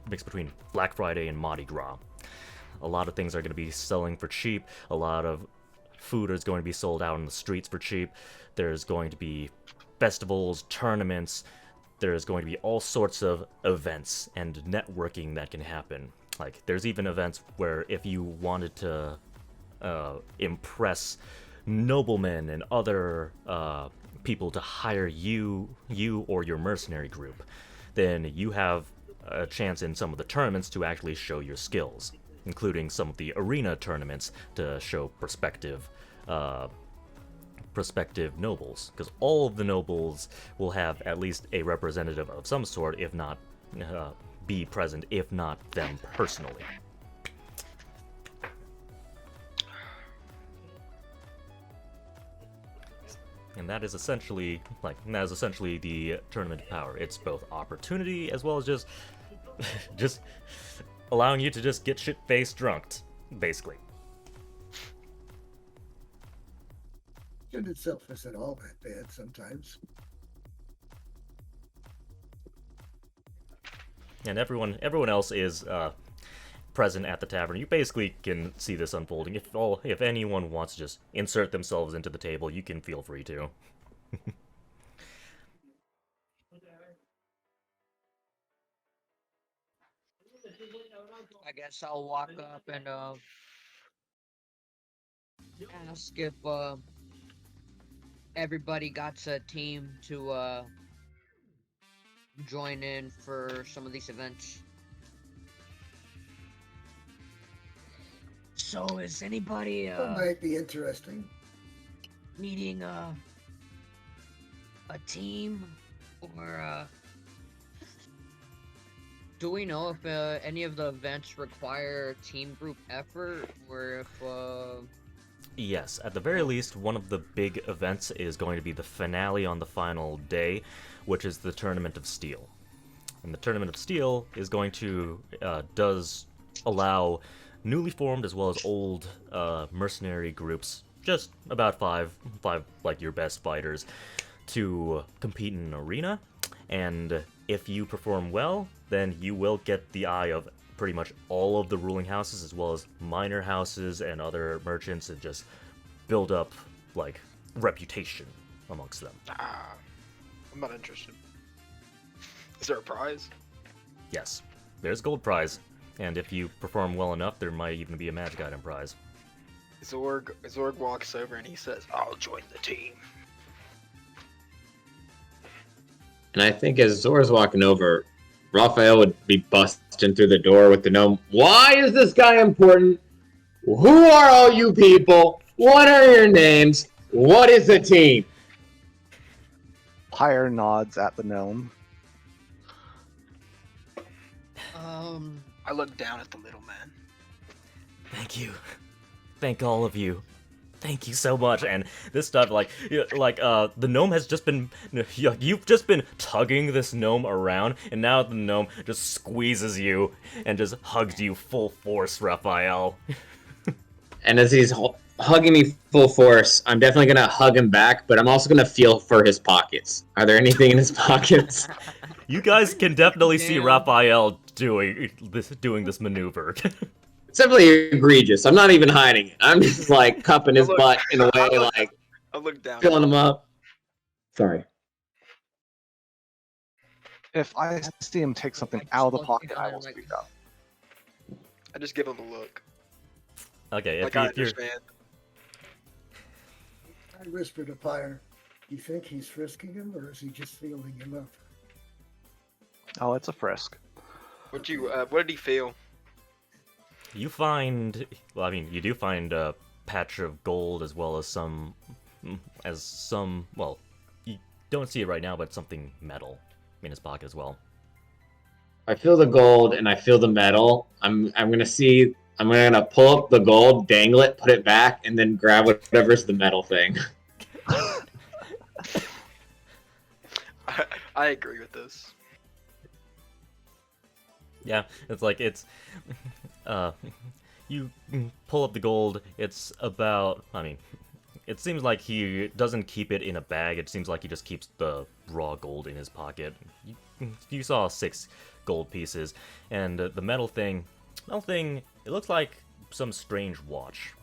mixed between Black Friday and Mardi Gras. A lot of things are going to be selling for cheap. A lot of food is going to be sold out in the streets for cheap. There's going to be festivals, tournaments. there's going to be all sorts of events and networking that can happen. Like, there's even events where if you wanted to impress noblemen and other people to hire you or your mercenary group, then you have a chance in some of the tournaments to actually show your skills, including some of the arena tournaments to show prospective nobles, because all of the nobles will have at least a representative of some sort, if not be present, if not them personally. And that is essentially the tournament of power. It's both opportunity as well as just allowing you to just get shit-faced drunk, basically. In itself isn't all that bad sometimes. And everyone else is present at the tavern. You basically can see this unfolding. If anyone wants to just insert themselves into the table, you can feel free to. I guess I'll walk up and ask if everybody got a team to join in for some of these events. So is anybody That might be interesting. needing a team or Do we know if any of the events require team group effort, or if Yes, at the very least, one of the big events is going to be the finale on the final day, which is the Tournament of Steel. And the Tournament of Steel is going to does allow newly formed as well as old mercenary groups, just about five like your best fighters, to compete in an arena. And if you perform well, then you will get the eye of pretty much all of the ruling houses, as well as minor houses and other merchants, and just build up like reputation amongst them. I'm not interested. Is there a prize? Yes, there's gold prize, and if you perform well enough, there might even be a magic item prize. Zorg walks over and he says, "I'll join the team." And I think as Zora's walking over, Raphael would be busting through the door with the gnome. Why is this guy important? Who are all you people? What are your names? What is the team? Pyre nods at the gnome. I look down at the little man. Thank you. Thank all of you. Thank you so much. And this stuff, the gnome has just been, you've just been tugging this gnome around, and now the gnome just squeezes you and just hugs you full force, Rafayel. And as he's hugging me full force, I'm definitely going to hug him back, but I'm also going to feel for his pockets. Are there anything in his pockets? You guys can definitely see Damn. Rafayel doing this maneuver. It's definitely egregious. I'm not even hiding it. I'm just like cupping his butt in a way, like I look down. filling him up. Sorry. If I see him take something out of the pocket, I will speak up. I just give him a look. Okay, Like I if you're... understand. I whispered to Pyre, "You think he's frisking him, or is he just feeling him up?" Oh, it's a frisk. What did he feel? You find, well, I mean, you do find a patch of gold as well as some, well, you don't see it right now, but something metal in his pocket as well. I feel the gold and I feel the metal. I'm gonna pull up the gold, dangle it, put it back, and then grab whatever's the metal thing. I agree with this. Yeah, you pull up the gold, it's about, I mean, it seems like he doesn't keep it in a bag, it seems like he just keeps the raw gold in his pocket. You saw 6 gold pieces, and the metal thing, it looks like some strange watch.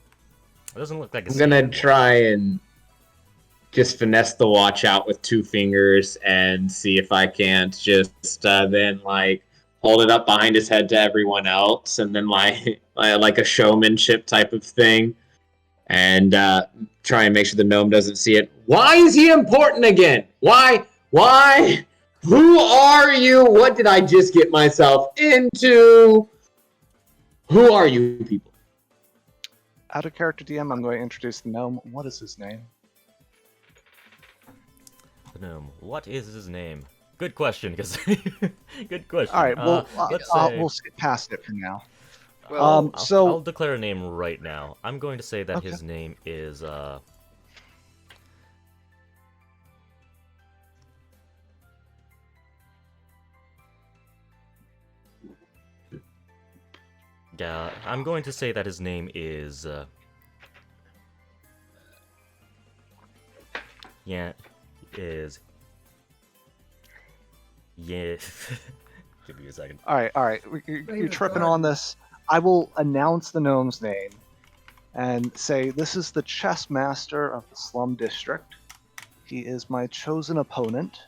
It doesn't look like a I'm gonna standard watch. try and just finesse the watch out with 2 fingers and see if I can't just then like hold it up behind his head to everyone else, and then like a showmanship type of thing, and try and make sure the gnome doesn't see it. Why is he important again? Why? Why? Who are you? What did I just get myself into? Who are you people? Out of character DM, I'm going to introduce the gnome. What is his name? The gnome. What is his name? Good question, because good question. All right, well, let's say... we'll skip past it for now. Well, I'll declare a name right now. I'm going to say that Okay. his name is yeah, I'm going to say that his name is yeah, is yeah. Give me a second. All right. You're tripping on this. I will announce the gnome's name and say, this is the chess master of the Slum District. He is my chosen opponent.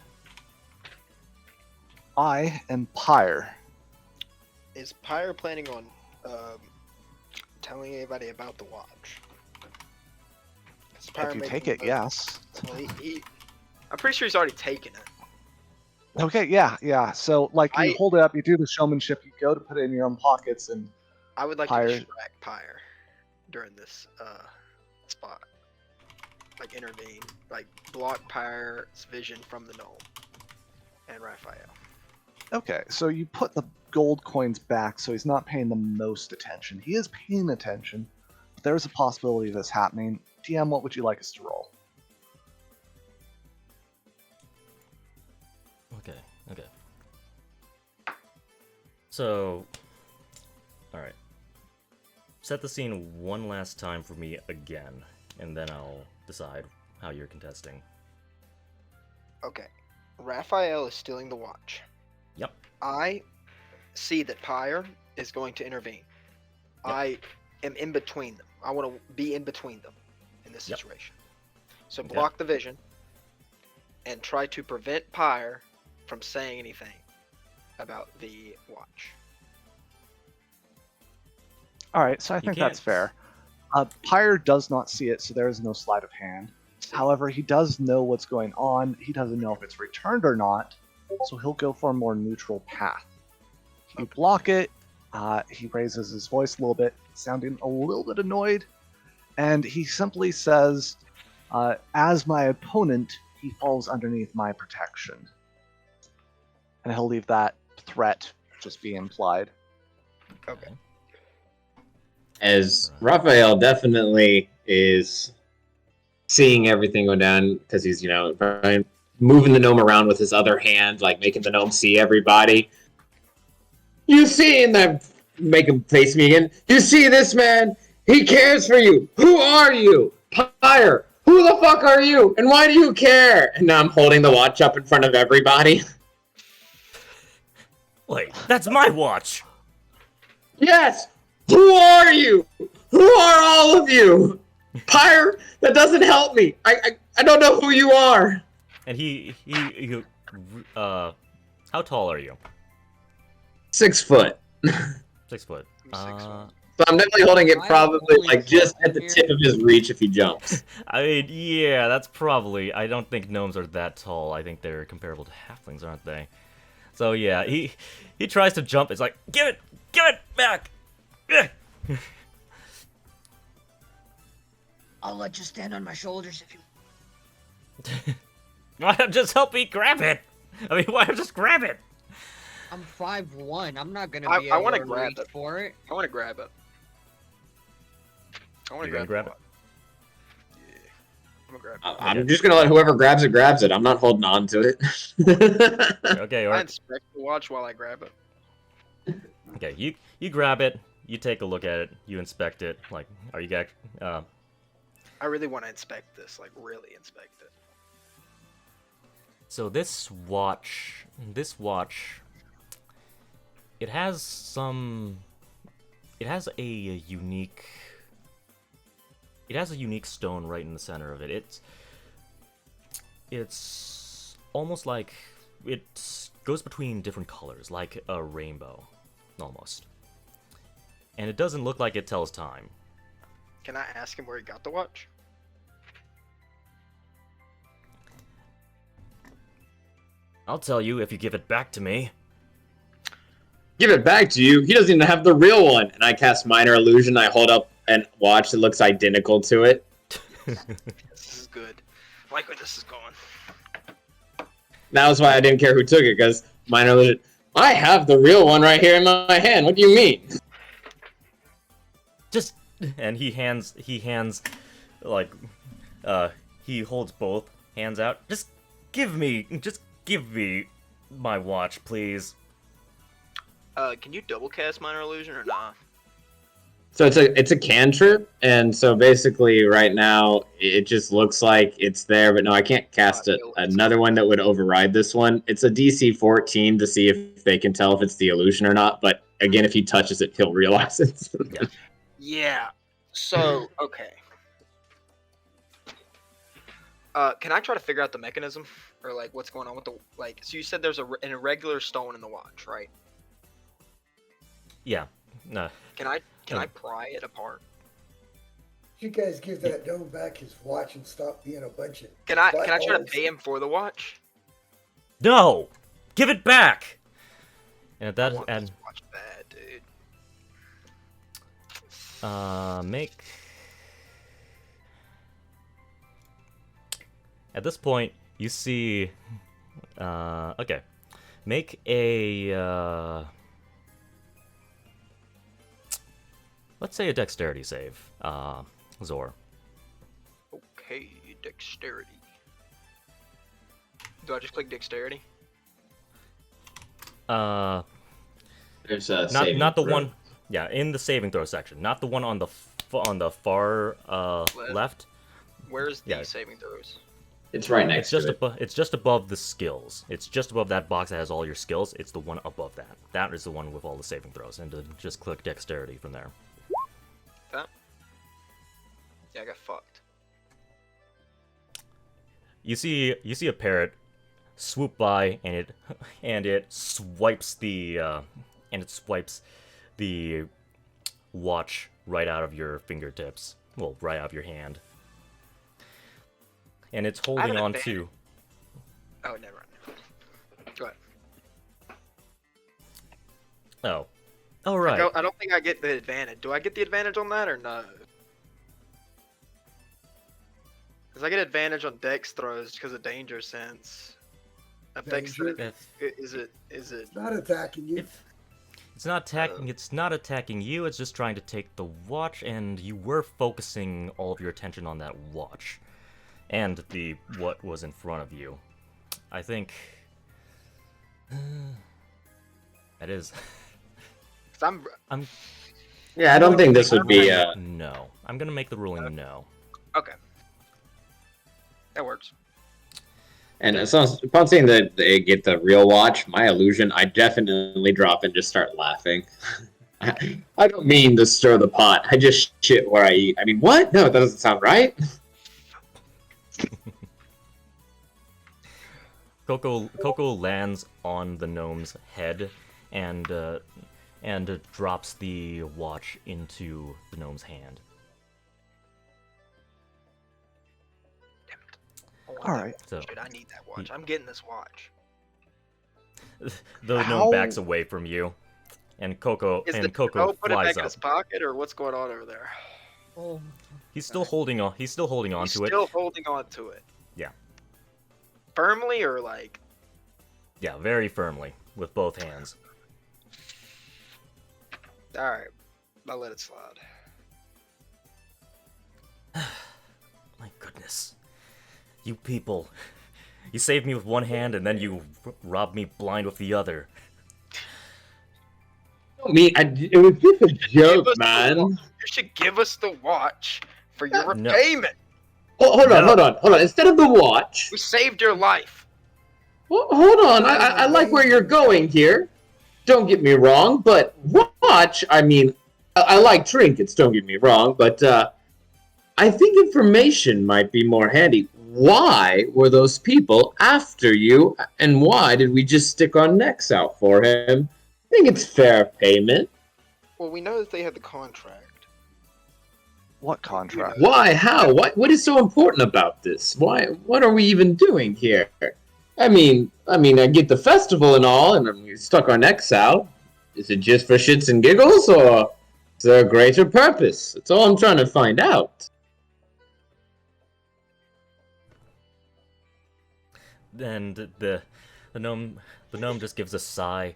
I am Pyre. is Pyre planning on telling anybody about the watch? If you take it, yes. Well, I'm pretty sure he's already taken it. Okay, yeah. So, like, you hold it up, you do the showmanship, you go to put it in your own pockets, and I would like Pyre. to distract Pyre during this spot. Like intervene, like block Pyre's vision from the gnome and Rafayel. Okay, so you put the gold coins back so he's not paying the most attention. He is paying attention, but there's a possibility of this happening. DM, what would you like us to roll? Okay. So, alright. Set the scene one last time for me again, and then I'll decide how you're contesting. Okay. Rafayel is stealing the watch. Yep. I see that Pyre is going to intervene. Yep. I am in between them. I want to be in between them in this Yep. situation. So Okay. block the vision and try to prevent Pyre from saying anything about the watch. All right, so I You think that's can't- fair. Pyre does not see it, so there is no sleight of hand. However, he does know what's going on. He doesn't know if it's returned or not, so he'll go for a more neutral path. You block it. He raises his voice a little bit, sounding a little bit annoyed, and he simply says, as my opponent, he falls underneath my protection. And he'll leave that threat just be implied. Okay. As Raphael definitely is seeing everything go down because he's, probably moving the gnome around with his other hand, like making the gnome see everybody. You see, and then make him face me again. You see this man? He cares for you. Who are you? Pyre. Who the fuck are you? And why do you care? And now I'm holding the watch up in front of everybody. Wait, that's my watch! Yes! Who are you? Who are all of you? Pyre, that doesn't help me. I don't know who you are. And how tall are you? 6 foot. 6 foot. So I'm definitely holding it probably like just at the tip of his reach if he jumps. I mean, yeah, that's probably... I don't think gnomes are that tall. I think they're comparable to halflings, aren't they? So yeah, he tries to jump. It's like, give it back! I'll let you stand on my shoulders if you. Why don't just help me grab it? I mean, why don't just grab it? I'm 5'1". I'm not gonna be I able wanna to grab reach it. for it. I want to grab it. I want to You're gonna grab it? Yeah. I'm gonna grab it. I'm just gonna let whoever grabs it. I'm not holding on to it. Okay, I or inspect the watch while I grab it. okay, you grab it. You take a look at it. You inspect it. Like, are you got? I really want to inspect this, like really inspect it. So this watch, it has a unique stone right in the center of it. it's almost like it goes between different colors, like a rainbow, almost. And it doesn't look like it tells time. Can I ask him where he got the watch? I'll tell you if you give it back to me. Give it back to you? He doesn't even have the real one. And I cast Minor Illusion. I hold up and watch that looks identical to it. This is good. I like where this is going. That was why I didn't care who took it, because Minor Illusion. I have the real one right here in my hand. What do you mean? Just, and he hands, like, he holds both hands out. Just give me my watch, please. Can you double cast Minor Illusion or not? So it's a cantrip, and so basically right now it just looks like it's there, but no, I can't cast it. Another one that would override this one. It's a DC 14 to see if they can tell if it's the illusion or not. But again, if he touches it, he'll realize it. Yeah. Yeah. So okay. Can I try to figure out the mechanism or like what's going on with the like? So you said there's an irregular stone in the watch, right? Yeah. No. Can I pry it apart? You guys give that gnome back his watch and stop being a bunch of. Can I try to buttholes. pay him for the watch? No! Give it back! And at I that, want and this watch bad, dude. make. At this point, you see. Okay. Make a. Let's say a dexterity save, Zor. Okay, dexterity. Do I just click dexterity? There's a Not the one. Yeah, in the saving throw section, not the one on the far left. Where's the Yeah. saving throws? It's right next to it. It's just above the skills. It's just above that box that has all your skills. It's the one above that. That is the one with all the saving throws, and to just click dexterity from there. That? Yeah, I got fucked. You see a parrot swoop by, and it swipes the watch right out of your fingertips. Well, right out of your hand. And it's holding on to. Oh, never mind. Go ahead. Oh. Oh, right. I don't think I get the advantage. Do I get the advantage on that or no? Because I get advantage on dex throws because of danger sense. Affects Danger? is it? It's not attacking you. It's not attacking. It's not attacking you. It's just trying to take the watch, and you were focusing all of your attention on that watch, and what was in front of you. I think that is. I'm. Yeah, I don't think this would be. No, I'm gonna make the ruling no. Okay. That works. And so upon seeing that they get the real watch, my illusion, I definitely drop and just start laughing. I don't mean to stir the pot. I just shit where I eat. I mean, what? No, that doesn't sound right. Coco lands on the gnome's head, and drops the watch into the gnome's hand. All right. So Shit, I need that watch. I'm getting this watch. the gnome backs away from you, and Coco Put it flies back in up. his pocket, or what's going on over there? Oh. He's still holding on. He's still holding on He's to it. still holding on to it. Yeah. Firmly or like? Yeah, very firmly with both hands. All right, I'll let it slide. My goodness, you people! You saved me with one hand, and then you robbed me blind with the other. It was just a joke, man. You should give us the watch for your No. repayment. Oh, hold on. Instead of the watch, We saved your life. hold on. I like where you're going here. Don't get me wrong, but watch. I mean, I like trinkets. Don't get me wrong, but I think information might be more handy. why were those people after you, and why did we just stick our necks out for him? I think it's fair payment. Well, we know that they have the contract. What contract? Why? How? What is so important about this? Why? What are we even doing here? I mean, I get the festival and all, and we stuck our necks out. Is it just for shits and giggles, or is there a greater purpose? That's all I'm trying to find out. And the gnome just gives a sigh.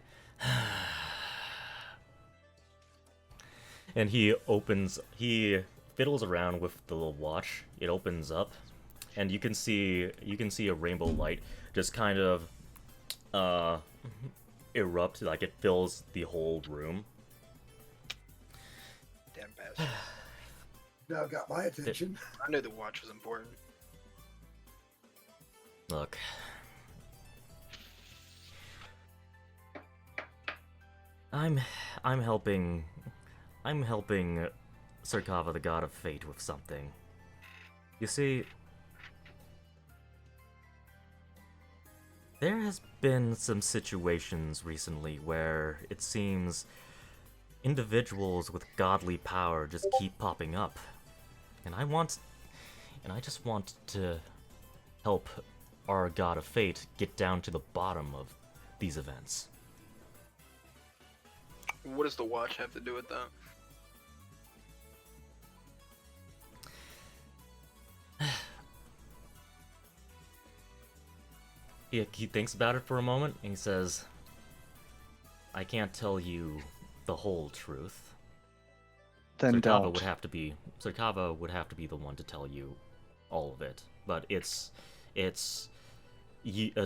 And he fiddles around with the little watch. It opens up, and you can see a rainbow light just kind of erupt, like it fills the whole room. Damn bastard. Now got my attention. I knew the watch was important. Look. I'm helping Serkava, the god of fate, with something. You see, there has been some situations recently where it seems individuals with godly power just keep popping up. And I just want to help our god of fate get down to the bottom of these events. What does the watch have to do with that? He thinks about it for a moment, and he says, I can't tell you the whole truth. Then Serkava don't. Serkava would have to be the one to tell you all of it, but it's a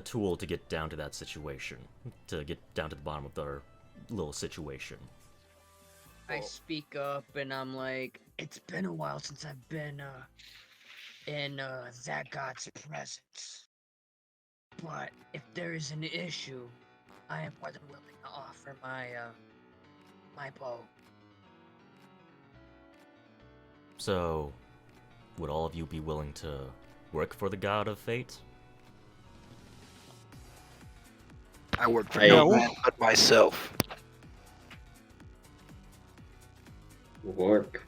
tool to get down to that situation, to get down to the bottom of their little situation. I speak up and I'm like, It's been a while since I've been in that god's presence. But if there is an issue, I am more than willing to offer my my bow. So, would all of you be willing to work for the god of fate? I work for I- no man but myself. Work.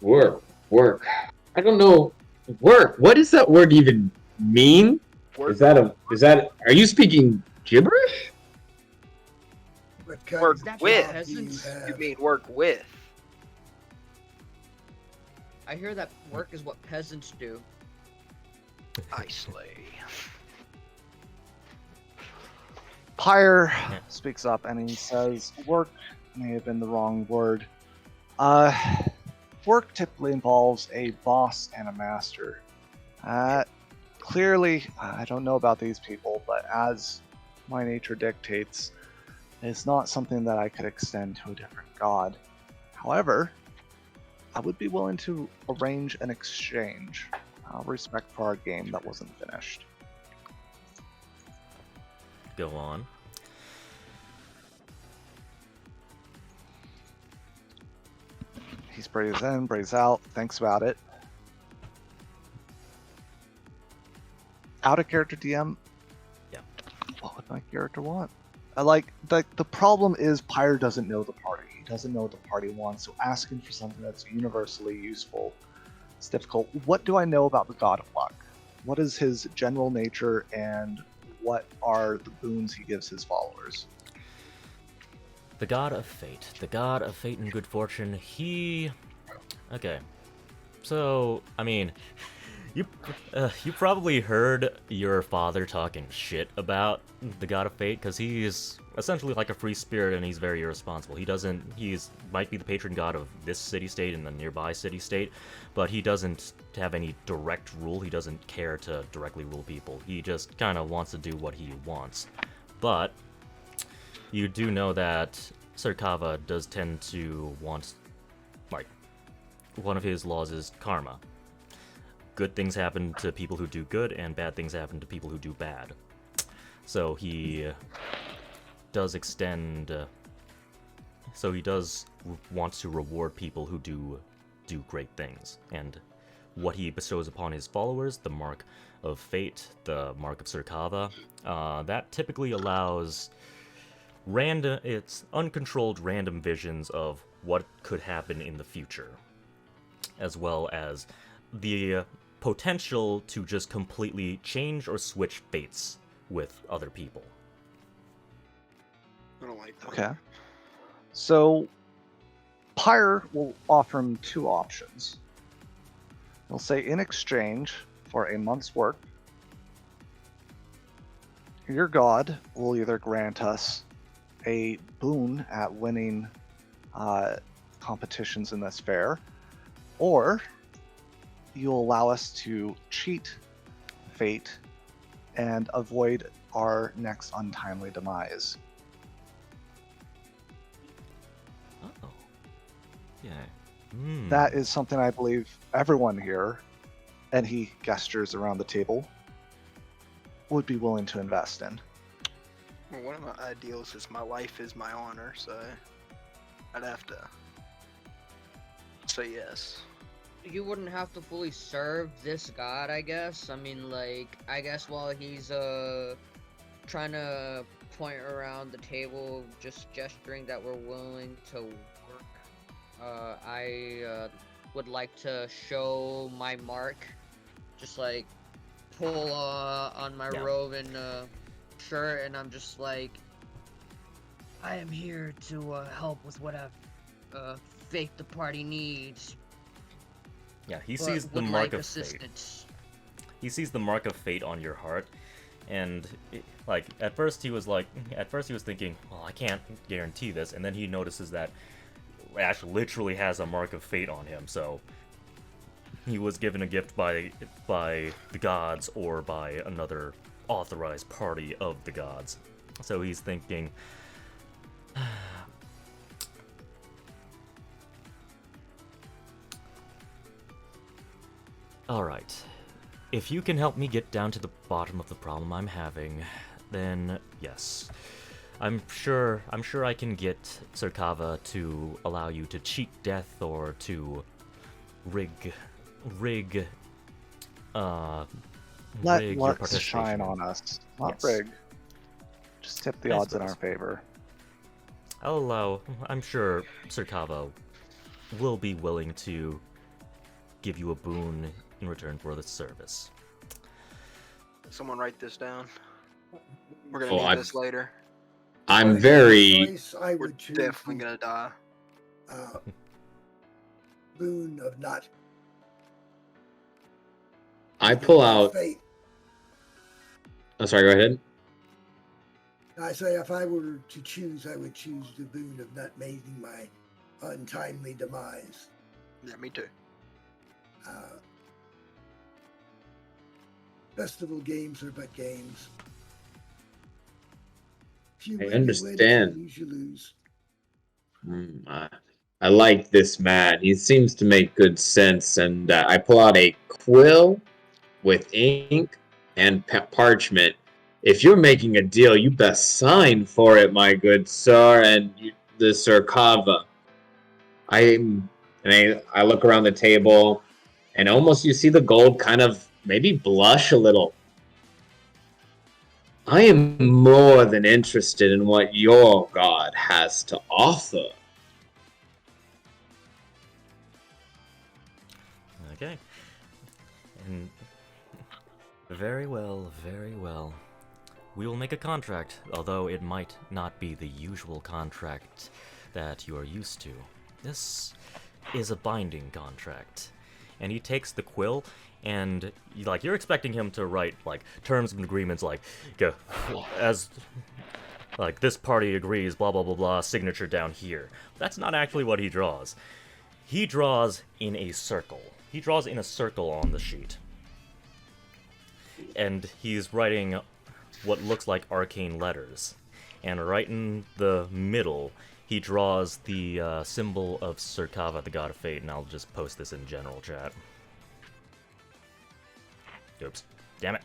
I don't know. Work. What does that word even mean? Work, Are you speaking gibberish? What kind Work of That's with. job do peasants. have? You mean work with? I hear that work is what peasants do. I slay. Pyre speaks up and he says, work may have been the wrong word. Work typically involves a boss and a master. Clearly, I don't know about these people, but as my nature dictates, it's not something that I could extend to a different god. However, I would be willing to arrange an exchange, respect for our game that wasn't finished. Go on. He's breathes in, breathes out, thinks about it. Out of character DM? Yeah. What would my character want? The problem is Pyre doesn't know the party. He doesn't know what the party wants, so asking for something that's universally useful is difficult. What do I know about the God of Luck? What is his general nature, and what are the boons he gives his followers? The god of fate. The god of fate and good fortune. Okay. So, I mean, you probably heard your father talking shit about the god of fate, because he's essentially like a free spirit and he's very irresponsible. He's might be the patron god of this city-state and the nearby city-state, but he doesn't have any direct rule. He doesn't care to directly rule people. He just kind of wants to do what he wants. But you do know that Serkava does tend to want, like, one of his laws is karma. Good things happen to people who do good, and bad things happen to people who do bad. So he does want to reward people who do great things. And what he bestows upon his followers, the Mark of Fate, the Mark of Serkava. That typically allows it's uncontrolled random visions of what could happen in the future, as well as the potential to just completely change or switch fates with other people. I don't like that. Okay. So, Pyre will offer him two options. He'll say, in exchange for a month's work, your god will either grant us a boon at winning competitions in this fair, or you'll allow us to cheat fate and avoid our next untimely demise. Oh. Yeah. That is something I believe everyone here, and he gestures around the table, would be willing to invest in. Well, one of my ideals is my life is my honor, so I'd have to say yes. You wouldn't have to fully serve this god, I guess. I mean, like, I guess while he's trying to point around the table, just gesturing that we're willing to work, I would like to show my mark, just like pull on my robe and shirt, and I'm just like, I am here to help with whatever fate the party needs. Yeah, he but sees the would mark like of assistance. fate. He sees the mark of fate on your heart, and like at first he was thinking, well, I can't guarantee this, and then he notices that Ash literally has a mark of fate on him, so he was given a gift by the gods or by another authorized party of the gods. So he's thinking, alright, if you can help me get down to the bottom of the problem I'm having, then yes. I'm sure I can get Serkava to allow you to cheat death or to rig your Let luck participation shine in. on us, not Yes. rig. Just tip the I odds in our suppose. favor. I'm sure Serkava will be willing to give you a boon in return for the service. Someone write this down. We're gonna Oh, need this later. I'm If I had very. a choice, I We're would choose definitely the gonna die. boon of not. I making pull my out. Fate. Oh, sorry, go ahead. I say if I were to choose, I would choose the boon of not making my untimely demise. Yeah, me too. Festival games are but games. If you I win, you win. If understand. you lose, you lose. I like this man. He seems to make good sense, and I pull out a quill with ink and parchment. If you're making a deal, you best sign for it, my good sir, and the Serkava. I look around the table, and almost you see the gold kind of maybe blush a little. I am more than interested in what your god has to offer. Okay. And very well, very well. We will make a contract, although it might not be the usual contract that you are used to. This is a binding contract. And he takes the quill, and you're expecting him to write like terms and agreements like as like this party agrees, blah blah blah blah, signature down here. That's not actually what he draws. He draws in a circle. He draws in a circle on the sheet. And he's writing what looks like arcane letters. And right in the middle, he draws the symbol of Serkava, the god of fate, and I'll just post this in general chat. Oops. Damn it.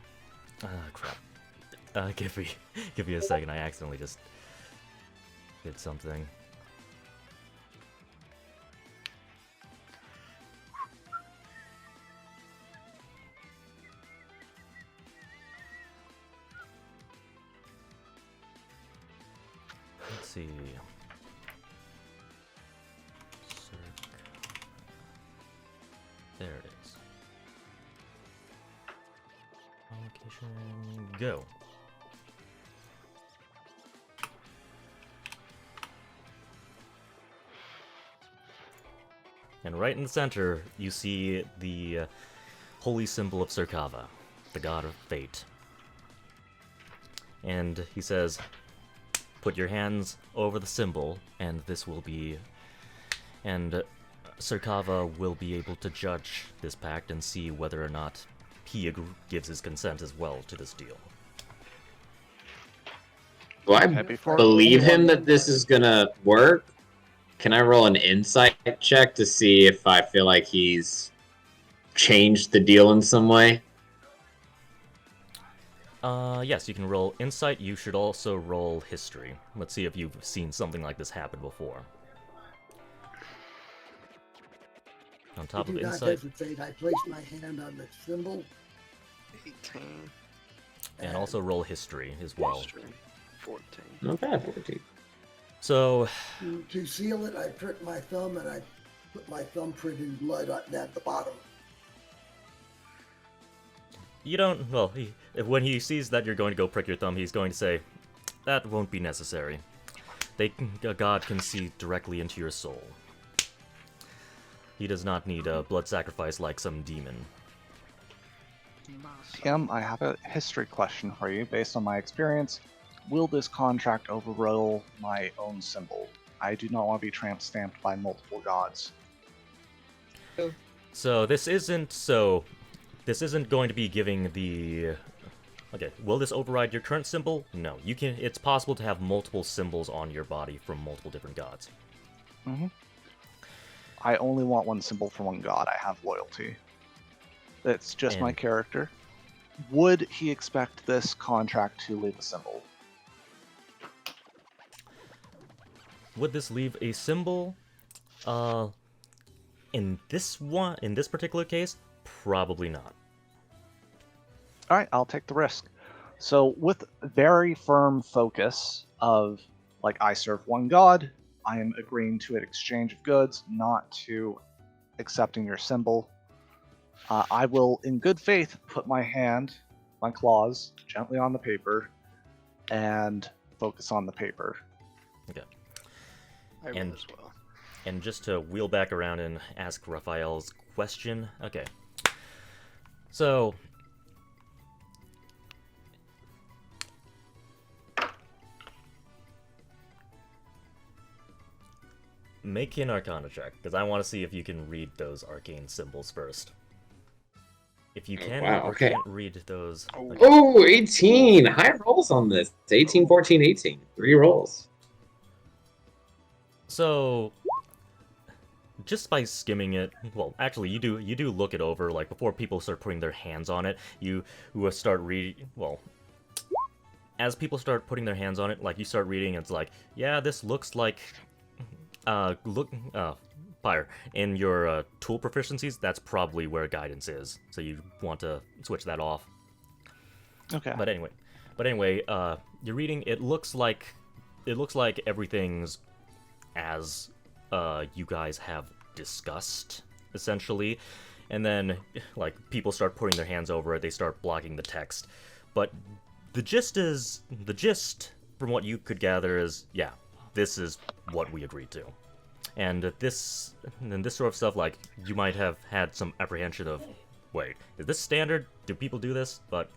Crap. Give me a second, I accidentally just did something. see. There it is. Location, go. And right in the center, you see the holy symbol of Serkava, the god of fate. And he says, put your hands over the symbol, and this will be... And Serkava will be able to judge this pact and see whether or not he gives his consent as well to this deal. Do I Okay, before believe him anyone- that this is gonna work? Can I roll an insight check to see if I feel like he's changed the deal in some way? Yes, you can roll insight. You should also roll history. Let's see if you've seen something like this happen before. On top I of do not insight, hesitate. I place my hand on the symbol. 18, and also roll history as well. history, 14. Not bad, 14. So, To seal it, I prick my thumb and I put my thumbprint in blood at the bottom. you don't, well, when he sees that you're going to go prick your thumb, he's going to say, that won't be necessary. A god can see directly into your soul. He does not need a blood sacrifice like some demon. Tim, I have a history question for you. Based on my experience, will this contract overrule my own symbol? I do not want to be tramp stamped by multiple gods. So this isn't going to be giving the... Okay, will this override your current symbol? No. You can. It's possible to have multiple symbols on your body from multiple different gods. Mm-hmm. I only want one symbol for one god. I have loyalty. It's just my And- character. Would he expect this contract to leave a symbol? Would this leave a symbol? In this particular case, probably not. All right, I'll take the risk. So, with very firm focus of, like, I serve one god, I am agreeing to an exchange of goods, not to accepting your symbol. I will, in good faith, put my claws, gently on the paper, and focus on the paper. Okay. I will And- as well. And just to wheel back around and ask Rafayel's question. Okay. So, make an Arcana check, because I want to see if you can read those arcane symbols first. If you Oh, can wow, or okay. can't read those... Oh. okay. Oh, 18! High rolls on this. It's 18, 14, 18. 3 rolls. So, just by skimming it, well, actually, you do look it over, like, before people start putting their hands on it, you start reading, well, as people start putting their hands on it, like, you start reading, it's like, yeah, this looks like, Pyre, in your tool proficiencies, that's probably where guidance is, so you want to switch that off. Okay. But anyway, you're reading. It looks like everything's as you guys have discussed, essentially. And then, like, people start putting their hands over it. They start blocking the text. But the gist, from what you could gather, is yeah, this is what we agreed to. And this sort of stuff, like, you might have had some apprehension of, wait, is this standard? Do people do this? But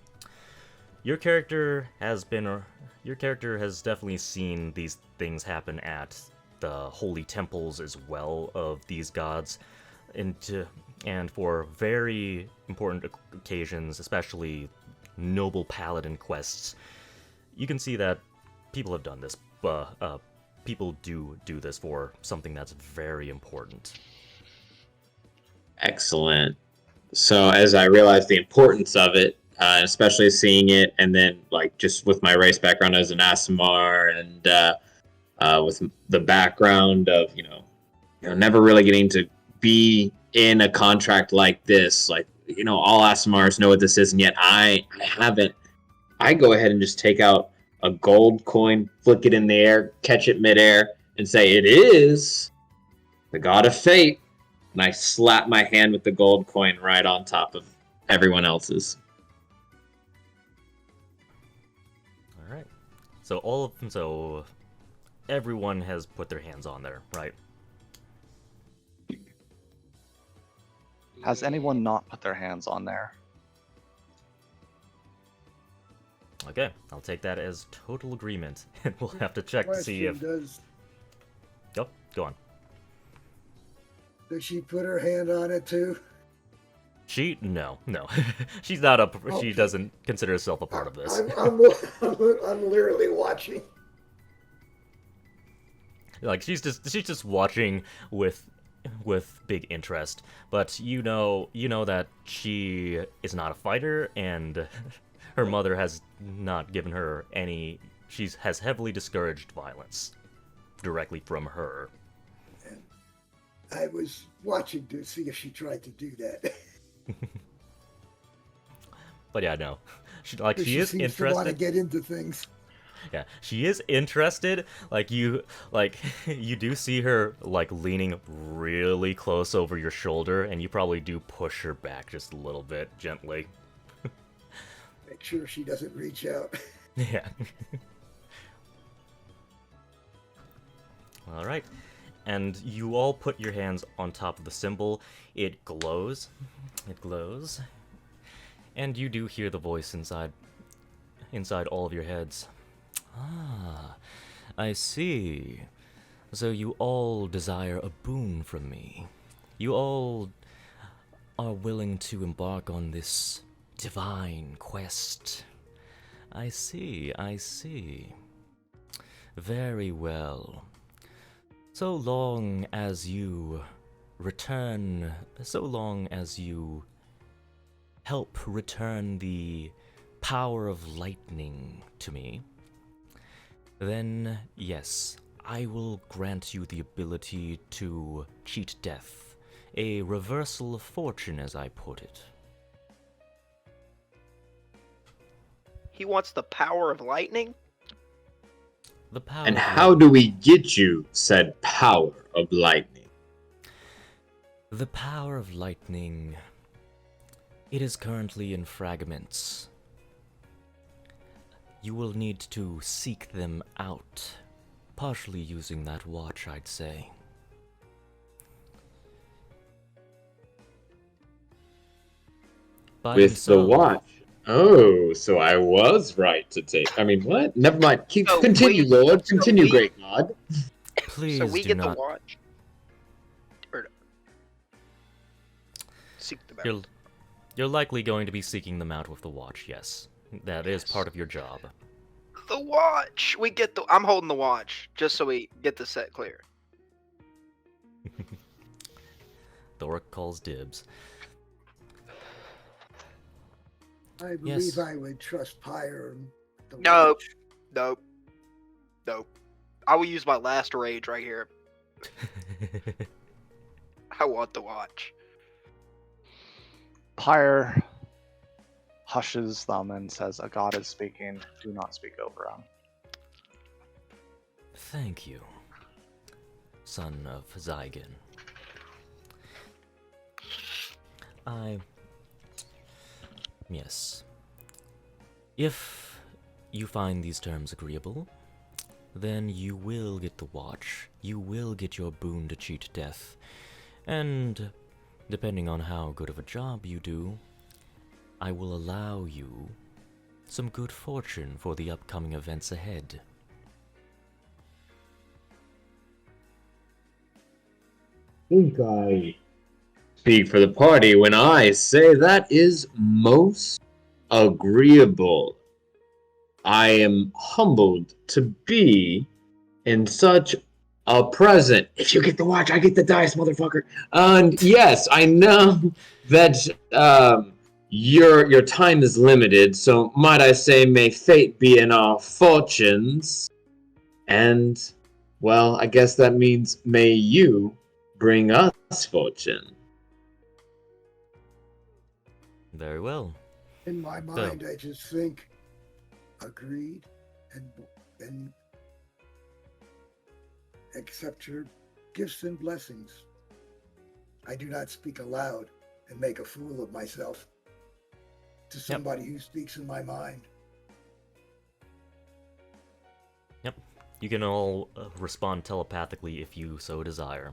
your character has definitely seen these things happen at the holy temples as well of these gods, and for very important occasions, especially noble paladin quests, you can see that people have done this. People do this for something that's very important. Excellent. So as I realized the importance of it, especially seeing it, and then like just with my race background as an Aasimar, and with the background of never really getting to be in a contract like this, like all Aasimars know what this is, and yet I haven't. I go ahead and just take out a gold coin, flick it in the air, catch it midair, and say, "It is the god of fate." And I slap my hand with the gold coin right on top of everyone else's. All right. So everyone has put their hands on there, right? Has anyone not put their hands on there? Okay, I'll take that as total agreement, and we'll have to check to see if. Go on. Does she put her hand on it too? No. She's not a. She Okay. doesn't consider herself a part of this. I'm literally watching. Like she's just watching with big interest, but you know that she is not a fighter, and her mother has not given her any. Has heavily discouraged violence directly from her. I was watching to see if she tried to do that. But yeah, no, she is seems to want to interested. get into things. Yeah, she is interested. You do see her like leaning really close over your shoulder, and you probably do push her back just a little bit gently. Make sure she doesn't reach out. Yeah. All right. And you all put your hands on top of the symbol. It glows. It glows. And you do hear the voice inside all of your heads. Ah, I see. So you all desire a boon from me. You all are willing to embark on this divine quest. I see. Very well. So long as you help return the power of lightning to me, then yes, I will grant you the ability to cheat death, a reversal of fortune as I put it. He wants the power of lightning? The power And of how do we get you said power of lightning? The power of lightning, it is currently in fragments. You will need to seek them out, partially using that watch, I'd say. By With the himself. watch. Oh, so I was right to take. I mean, what? Never mind. So Continue, we- Lord. so Continue, we- great God. Please So we do get not. the watch? Or seek the You're, you're likely going to be seeking them out with the watch, yes. That is Yes. part of your job. The watch! We get the... I'm holding the watch, just so we get the set clear. Thork calls dibs. I believe Yes. I would trust Pyre. The No. watch. Nope. I will use my last rage right here. I want the watch. Pyre hushes them and says, "A god is speaking. Do not speak over him." Thank you, son of Zygon. Yes. If you find these terms agreeable, then you will get the watch, you will get your boon to cheat death, and depending on how good of a job you do, I will allow you some good fortune for the upcoming events ahead. I think I speak for the party when I say that is most agreeable. I am humbled to be in such a present. If you get the watch, I get the dice, motherfucker. And yes, I know that your time is limited, so might I say, may fate be in our fortunes. And, well, I guess that means may you bring us fortune. Very well. In my mind, I just think, agreed. and accept your gifts and blessings. I do not speak aloud and make a fool of myself to somebody who speaks in my mind. Yep. You can all respond telepathically if you so desire.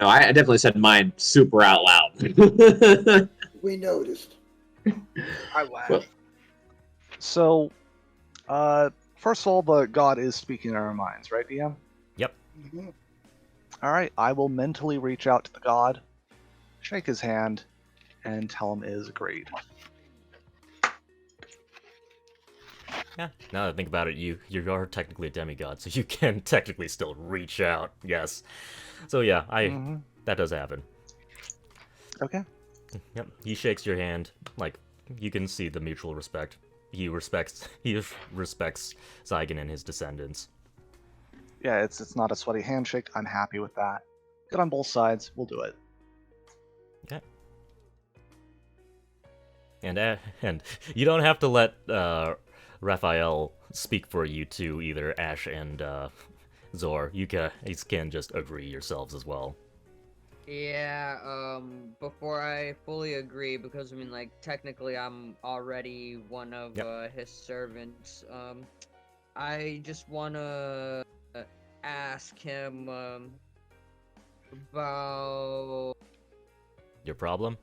No, I definitely said mine super out loud. We noticed. I laugh. Well- So, first of all, the god is speaking in our minds, right, DM? Yep. Mhm. All right, I will mentally reach out to the god, shake his hand, and tell him it is agreed. Yeah. Now that I think about it, you are technically a demigod, so you can technically still reach out. Yes. So yeah, Mhm. that does happen. Okay. Yep. He shakes your hand, like you can see the mutual respect. He respects Zygon and his descendants. Yeah, it's not a sweaty handshake. I'm happy with that. Good on both sides. We'll do it. Okay. And you don't have to let Rafayel speak for you two either, Ash and Zor. You can just agree yourselves as well. Yeah, before I fully agree, because I mean, like, technically I'm already one of his servants, I just wanna ask him, about, Your problem?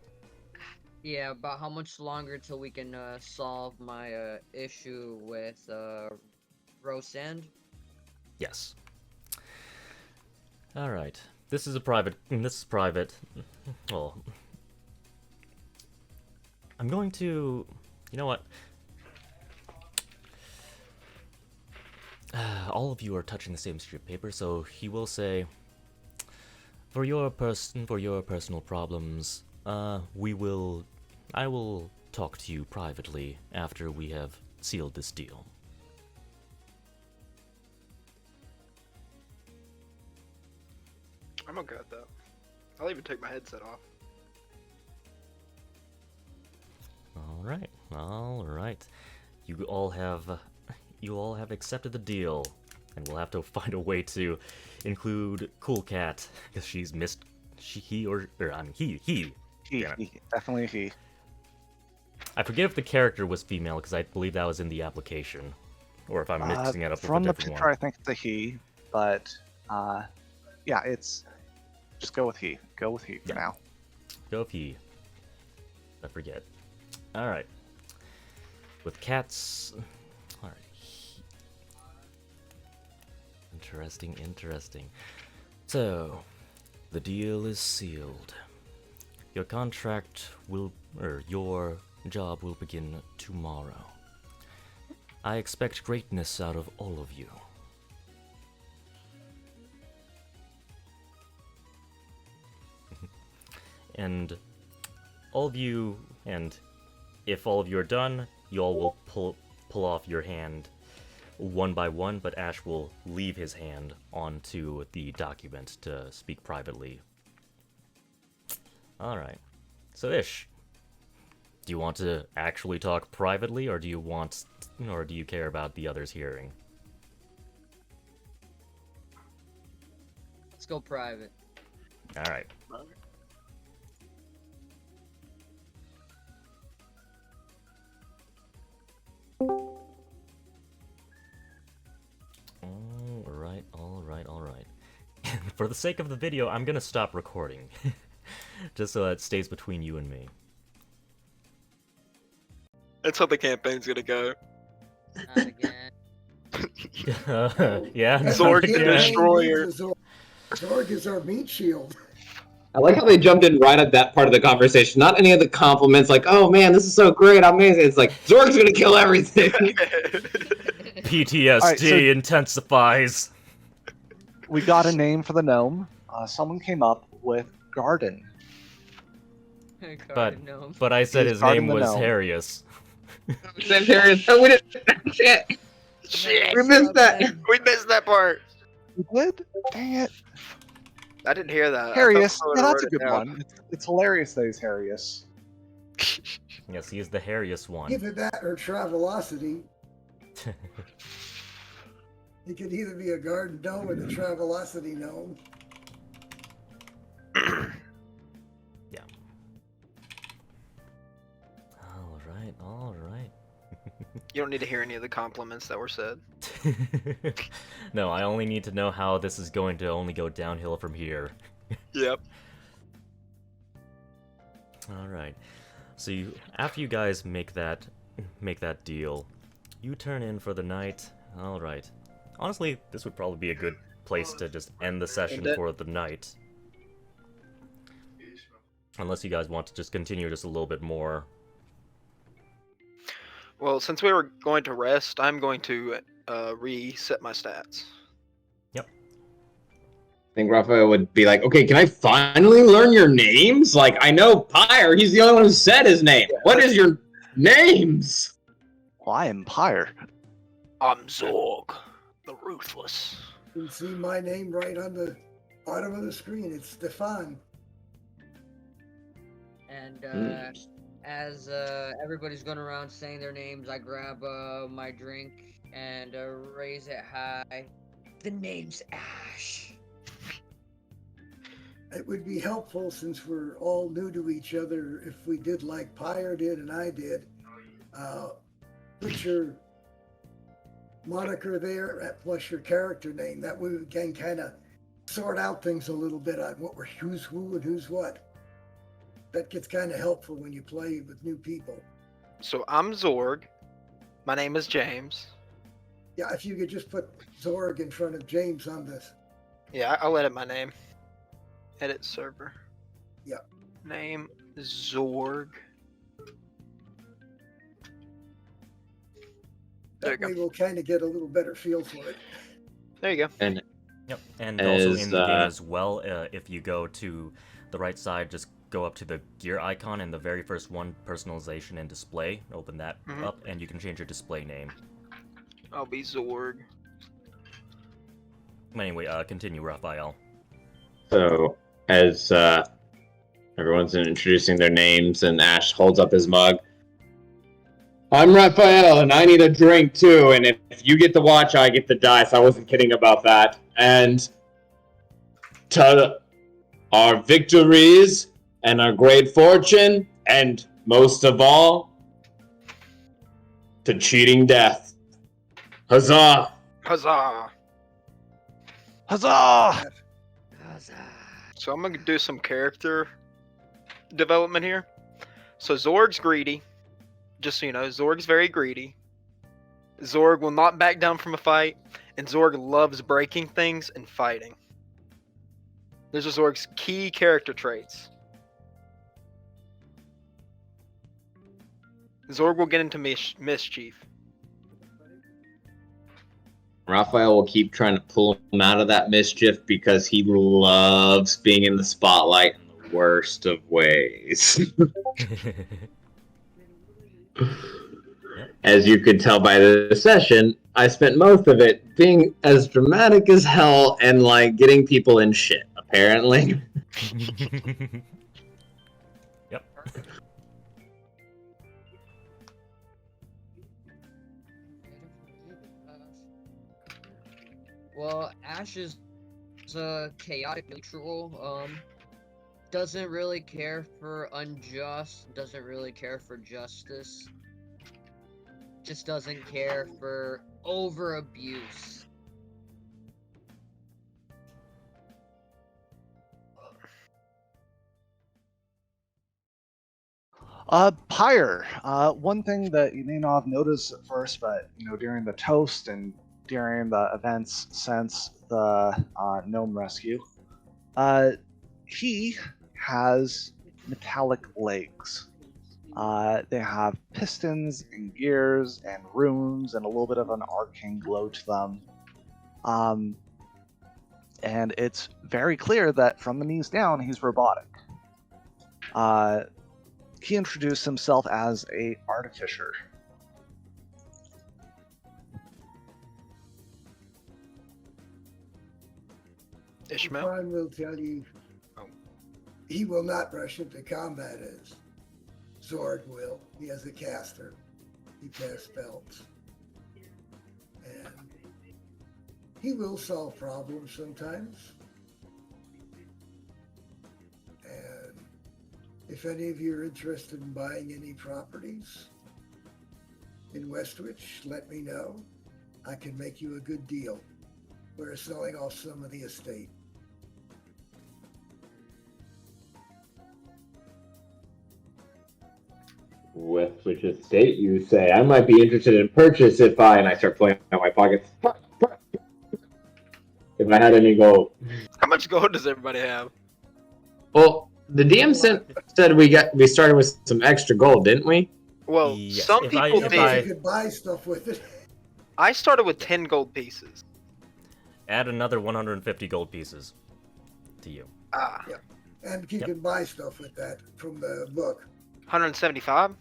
yeah, about how much longer till we can, solve my, issue with, Rosand? Yes. All right. This is private. Well, I'm going to. You know what? All of you are touching the same strip of paper, so he will say, for your personal problems, I will talk to you privately after we have sealed this deal. I'm okay with that. I'll even take my headset off. All right. You all have accepted the deal, and we'll have to find a way to include Cool Cat because she's missed. He. Damn it. Definitely he. I forget if the character was female because I believe that was in the application, or if I'm mixing it up with a From the different picture, one. I think it's a he, but yeah, it's just go with he. Go with he for now. Go if he. I forget. All right. With cats. All right. Interesting. So, the deal is sealed. Your job will begin tomorrow. I expect greatness out of all of you. And all of you, and if all of you are done, you all will pull off your hand one by one, but Ash will leave his hand onto the document to speak privately. Alright. So Ish, do you want to actually talk privately, or do you care about the others hearing? Let's go private. Alright. Alright. For the sake of the video, I'm gonna stop recording. Just so it stays between you and me. That's how the campaign's gonna go. Not again. Yeah. Zorg the yeah. Destroyer. Zorg is our meat shield. I like how they jumped in right at that part of the conversation. Not any of the compliments like, oh man, this is so great, amazing. It's like, Zorg's gonna kill everything. PTSD Alright, so- intensifies. We got a name for the gnome. Someone came up with Garden. But I said He's his guarding name the was gnome. Harrius. Oh, we didn't. Shit. We missed that. We missed that part. You did? Dang it. I didn't hear that. Harrius. I thought Yeah, I that's a wrote it good down. one. It's hilarious that he's Harrius. Yes, he is the Harrius one. Either that or Travelocity. He could either be a garden gnome or the Travelocity gnome. Yeah. All right. You don't need to hear any of the compliments that were said. No, I only need to know how this is going to only go downhill from here. Yep. All right. So after you guys make that deal, you turn in for the night. All right. Honestly, this would probably be a good place to just end the session for the night. Unless you guys want to just continue just a little bit more. Well, since we were going to rest, I'm going to reset my stats. I think Raphael would be like, okay, can I finally learn your names? Like, I know Pyre, he's the only one who said his name. What is your names? Well, I am Pyre. I'm Zorg, the Ruthless. You can see my name right on the bottom of the screen. It's Stefan. And as everybody's going around saying their names, I grab my drink and raise it high. The name's Ash. It would be helpful, since we're all new to each other, if we did like Pyre did and I did. Put your moniker there, plus your character name. That way we can kind of sort out things a little bit on who's who and who's what. That gets kind of helpful when you play with new people. So I'm Zorg. My name is James. Yeah, if you could just put Zorg in front of James on this. Yeah, I'll edit my name. Edit server. Yeah. Name Zorg. There you That way go. we'll kind of get a little better feel for it. There you go. And Yep. And also As, in the game as well, if you go to the right side, just go up to the gear icon and the very first one, personalization and display. Open that up, and you can change your display name. I'll be Zorg. Anyway, continue, Raphael. so, as everyone's introducing their names, and Ash holds up his mug. I'm Raphael, and I need a drink too, and if you get the watch, I get the dice. I wasn't kidding about that. And to our victories and our great fortune, and most of all, to cheating death. Huzzah! Huzzah! Huzzah! So I'm gonna do some character development here. So Zorg's greedy. Just so you know, Zorg's very greedy. Zorg will not back down from a fight, and Zorg loves breaking things and fighting. Those are Zorg's key character traits. Zorg will get into mischief. Raphael will keep trying to pull him out of that mischief because he loves being in the spotlight in the worst of ways. As you could tell by the session, I spent most of it being as dramatic as hell and like getting people in shit, apparently. Yep. Well, Ash is a chaotic neutral. Doesn't really care for unjust, doesn't really care for justice. Just doesn't care for over abuse. Pyre. One thing that you may not have noticed at first, but during the toast and during the events since the gnome rescue, he has metallic legs. They have pistons and gears and runes and a little bit of an arcane glow to them. And it's very clear that from the knees down, he's robotic. He introduced himself as a artificer. Ishmael? Stefan will tell you he will not rush into combat as Zorg will. He has a caster. He casts spells. he will solve problems sometimes. And if any of you are interested in buying any properties in Westwich, let me know. I can make you a good deal. We're selling off some of the estate. Westwich Estate, you say? I might be interested in purchase if and I start pulling out my pockets. If I had any gold. How much gold does everybody have? Well, the DM said we started with some extra gold, didn't we? Well, Yes, some if I- people if Yeah, but did. you could buy stuff with it. I started with 10 gold pieces. Add another 150 gold pieces to you. Ah, And you Yep. can buy stuff with that from the book. 175?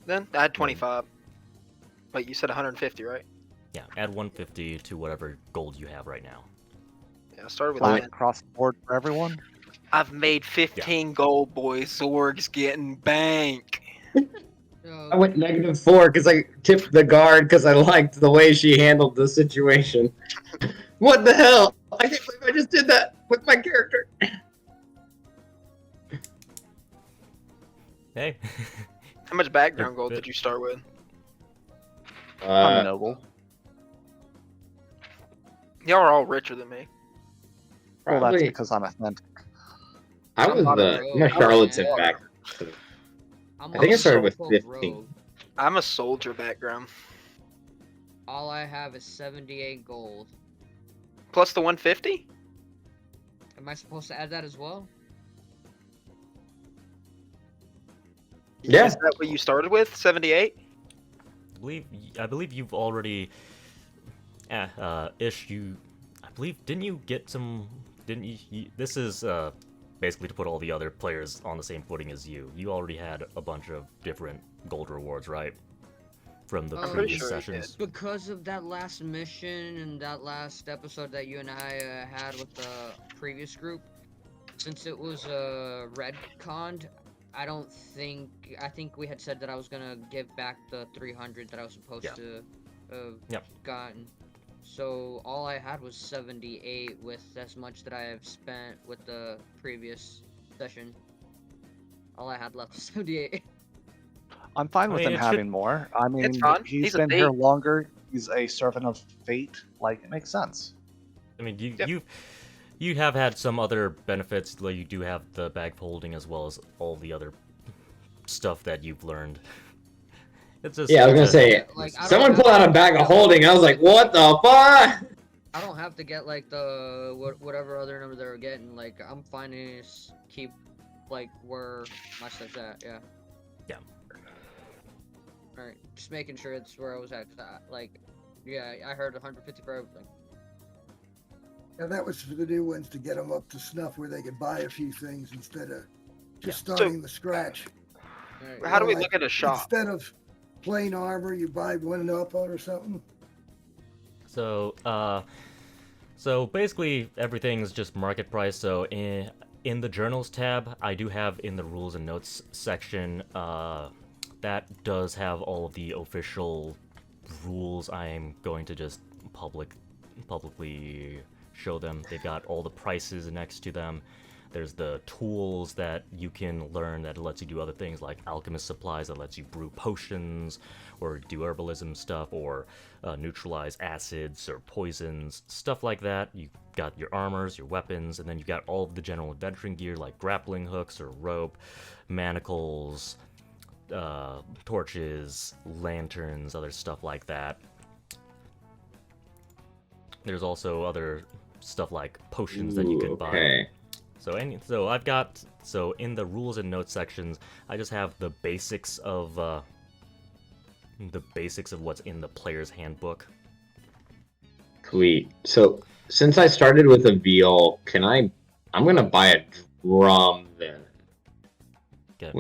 Then? I had 25. Wait, you said 150, right? Yeah, add 150 to whatever gold you have right now. Yeah, I started with Flat 10. across the board for everyone. I've made 15 gold, boys. Zorg's getting bank. So, I went -4 because I tipped the guard because I liked the way she handled the situation. What the hell? I can't believe I just did that with my character. Hey. How much background Yep, gold yep. did you start with? I'm noble. Y'all are all richer than me. Well, that's Probably. because I'm authentic. I was I'm I'm a charlatan man. back. I'm I think I started with Slowpoke 15. rogue. I'm a soldier background. All I have is 78 gold. Plus the 150? Am I supposed to add that as well? Yeah. Is that what you started with? 78? I believe you've already Ish, I believe, didn't you get some, didn't you this is basically to put all the other players on the same footing as you. You already had a bunch of different gold rewards, right? From the I'm pretty previous sure you sessions. Because of that last mission and that last episode that you and I had with the previous group, since it was redconned, I think we had said that I was gonna give back the 300 that I was supposed Yeah. to have Yep. gotten. So all I had was 78 with as much that I have spent with the previous session. All I had left was 78. I'm fine I with mean, him it should- having more. I mean, fine. he's He's a been here thief. longer. He's a servant of fate. Like, it makes sense. I mean, Yep. you have had some other benefits, like you do have the bag folding as well as all the other stuff that you've learned. It's just Yeah, I was gonna it's a- say, Like, I don't someone have pulled out to a bag of get, holding. I was like, what the fuck? I don't have to get like the whatever other number they were getting. Like I'm fine to just keep like where my stuff's at. Yeah. Yeah. All right, just making sure it's where I was at. 'Cause yeah, I heard 150 for everything. And that was for the new ones to get them up to snuff where they could buy a few things instead of just Yeah. starting the scratch. All right, How do we Like, look at a shop? Instead of plain armor, you buy one and up on or something. So basically everything's just market price. So in the journals tab, I do have in the rules and notes section, that does have all of the official rules. I'm going to just publicly show them. They've got all the prices next to them. There's the tools that you can learn that lets you do other things like alchemist supplies that lets you brew potions or do herbalism stuff or neutralize acids or poisons, stuff like that. You got your armors, your weapons, and then you've got all of the general adventuring gear like grappling hooks or rope, manacles, torches, lanterns, other stuff like that. There's also other stuff like potions that you can buy. Okay. So I've got, so in the rules and notes sections, I just have the basics of what's in the player's handbook. Sweet. So since I started with a veal, I'm gonna buy a drum then. Okay.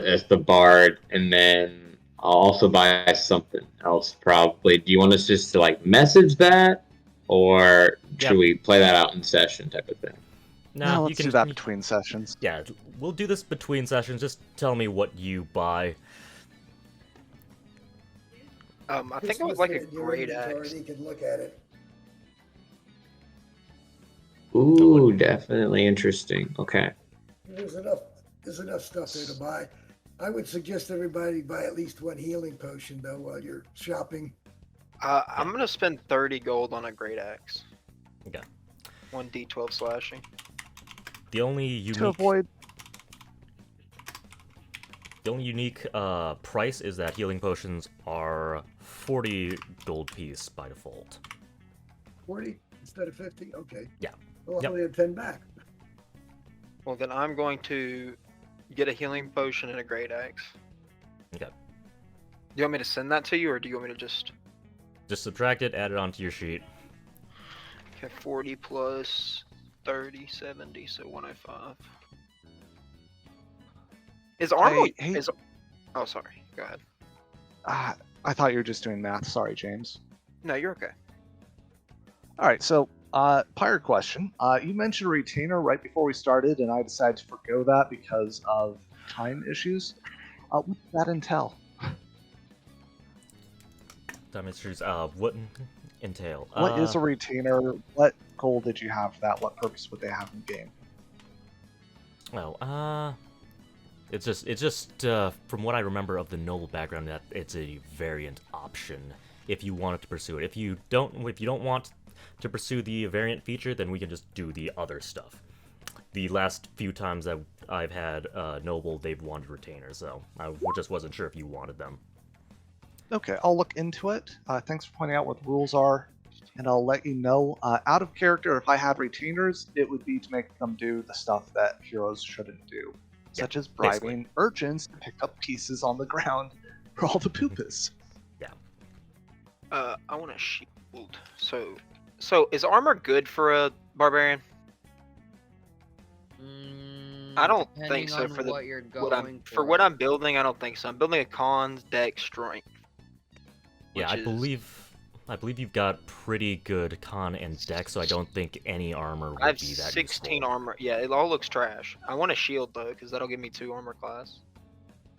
As the bard, and then I'll also buy something else probably. Do you want us just to like message that, or should Yeah. we play that out in session type of thing? No, you let's do that between sessions. Yeah, we'll do this between sessions. Just tell me what you buy. I think I would like a great axe. You can look at it. Ooh, definitely interesting. Okay. There's enough stuff there to buy. I would suggest everybody buy at least one healing potion though while you're shopping. I'm gonna spend 30 gold on a great axe. Okay. 1d12 slashing. The only To unique avoid. price is that healing potions are 40 gold piece by default. 40 instead of 50. Okay. Yeah. Well, I Yep. only have 10 back. Well, then I'm going to get a healing potion and a great axe. Okay. Do you want me to send that to you, or do you want me to just... Just subtract it, add it onto your sheet. Okay, 40 plus 30, 70, so 105. Is armor... Hey. Is... Oh, sorry. Go ahead. I thought you were just doing math. Sorry, James. No, you're okay. All right, so pirate question. You mentioned a retainer right before we started, and I decided to forgo that because of time issues. What does that entail? Time issues, what entail? What is a retainer? What goal did you have for that? What purpose would they have in the game? It's just from what I remember of the noble background, that it's a variant option if you wanted to pursue it. If you don't want to pursue the variant feature, then we can just do the other stuff. The last few times that I've had noble, they've wanted retainers, so I just wasn't sure if you wanted them. Okay, I'll look into it. Thanks for pointing out what the rules are, and I'll let you know. Out of character, if I had retainers, it would be to make them do the stuff that heroes shouldn't do, such as bribing urchins to pick up pieces on the ground for all the poopas. I want a shield. So is armor good for a barbarian? I don't think Depending so on for the what you're what I'm going for what I'm building. I don't think so. I'm building a cons, deck, strength. Yeah, I which is- believe you've got pretty good con and deck, so I don't think any armor would I have be that 16 useful. armor. Yeah, it all looks trash. I want a shield though, because that'll give me 2 armor class.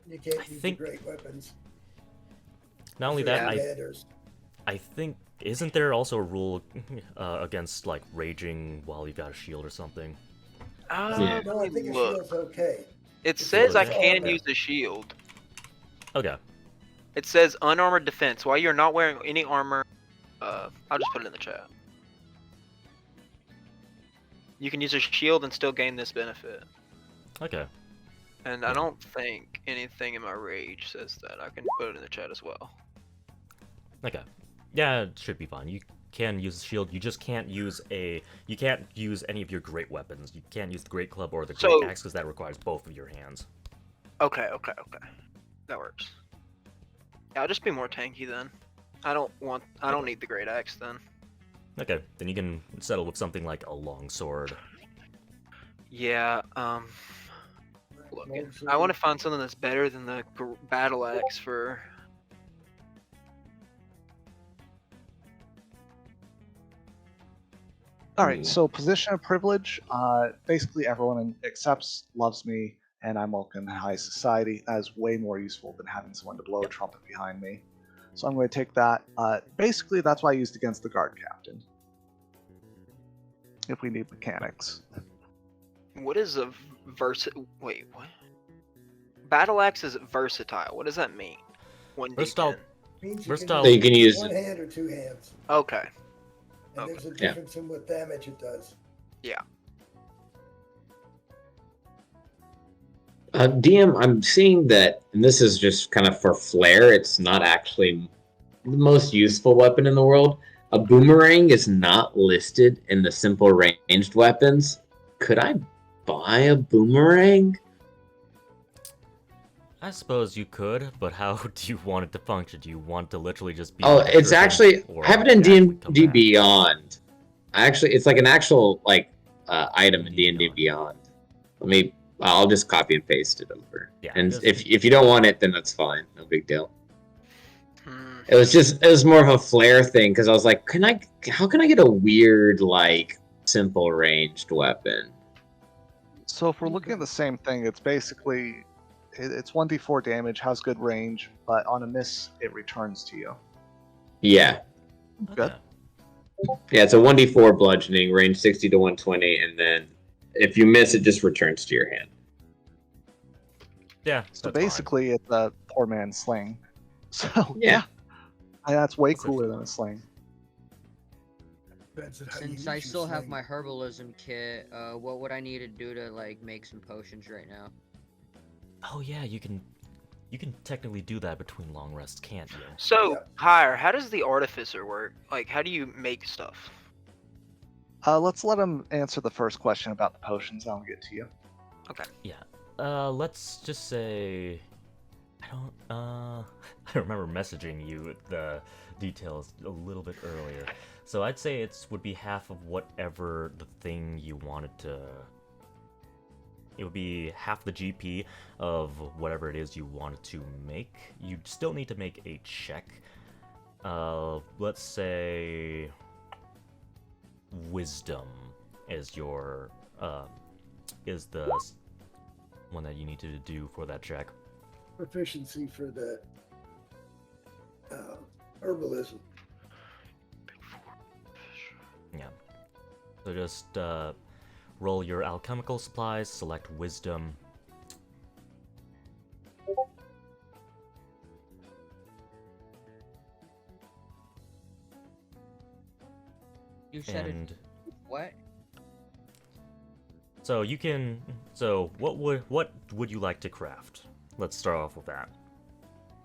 You can't I use think- the great weapons. Not only for that, your headers. I think isn't there also a rule against like raging while you've got a shield or something? Yeah. No, I think a Look. shield's okay. It It's says I okay. can armor. use the shield. Okay. It says unarmored defense. While you're not wearing any armor, I'll just put it in the chat. You can use a shield and still gain this benefit. Okay. And I don't think anything in my rage says that. I can put it in the chat as well. Okay. Yeah, it should be fine. You can use the shield. You just can't use you can't use any of your great weapons. You can't use the great club or the great So- axe because that requires both of your hands. Okay. That works. Yeah, I'll just be more tanky then. I don't need the great axe then. Okay, then you can settle with something like a long sword. Yeah, look, Longsword. I want to find something that's better than the battle axe for... All right, so position of privilege. Basically, everyone accepts, loves me, and I'm welcome in high society. That is way more useful than having someone to blow a trumpet behind me. So I'm going to take that. Basically, that's why I used against the guard captain. If we need mechanics. What is a Wait, what? Battle axe is versatile. What does that mean? 1d10. Versatile- Means you Versatile- So you can use one hand or 2 hands. Okay. And Okay. there's a Yeah. difference in what damage it does. DM, I'm seeing that, and this is just kind of for flair, it's not actually the most useful weapon in the world. A boomerang is not listed in the simple ranged weapons. Could I buy a boomerang? I suppose you could, but how do you want it to function? Do you want to literally just be? Oh, like a it's shuriken, actually, or I have it in actually come D&D back? Beyond. It's like an actual, item in D&D D&D Beyond. I'll just copy and paste it over. Yeah, And just- if you don't want it, then that's fine. No big deal. Hmm. It was more of a flair thing because I was like, how can I get a weird simple ranged weapon? So if we're looking at the same thing, it's basically it's 1d4 damage, has good range, but on a miss, it returns to you. Yeah. Good. Okay. Yeah, it's a 1d4 bludgeoning, range 60 to 120, and then if you miss, it just returns to your hand. Yeah, So that's fine. basically, it's a poor man's sling. So Yeah. that's way That's cooler it. than a sling. Depends on how you Since use I your still have sling. my herbalism kit, what would I need to do to like make some potions right now? Oh yeah, you can technically do that between long rests, can't you? So, Yeah. Hire, how does the artificer work? Like, how do you make stuff? Let's let him answer the first question about the potions. I'll get to you. Let's just say I remember messaging you the details a little bit earlier. So I'd say would be half of whatever the thing you wanted to. It would be half the GP of whatever it is you wanted to make. You'd still need to make a check. Let's say wisdom is your is the one that you need to do for that check. Proficiency for the herbalism. Yeah. So just roll your alchemical supplies, select wisdom. You said And it. What? so you can. So what would you like to craft? Let's start off with that.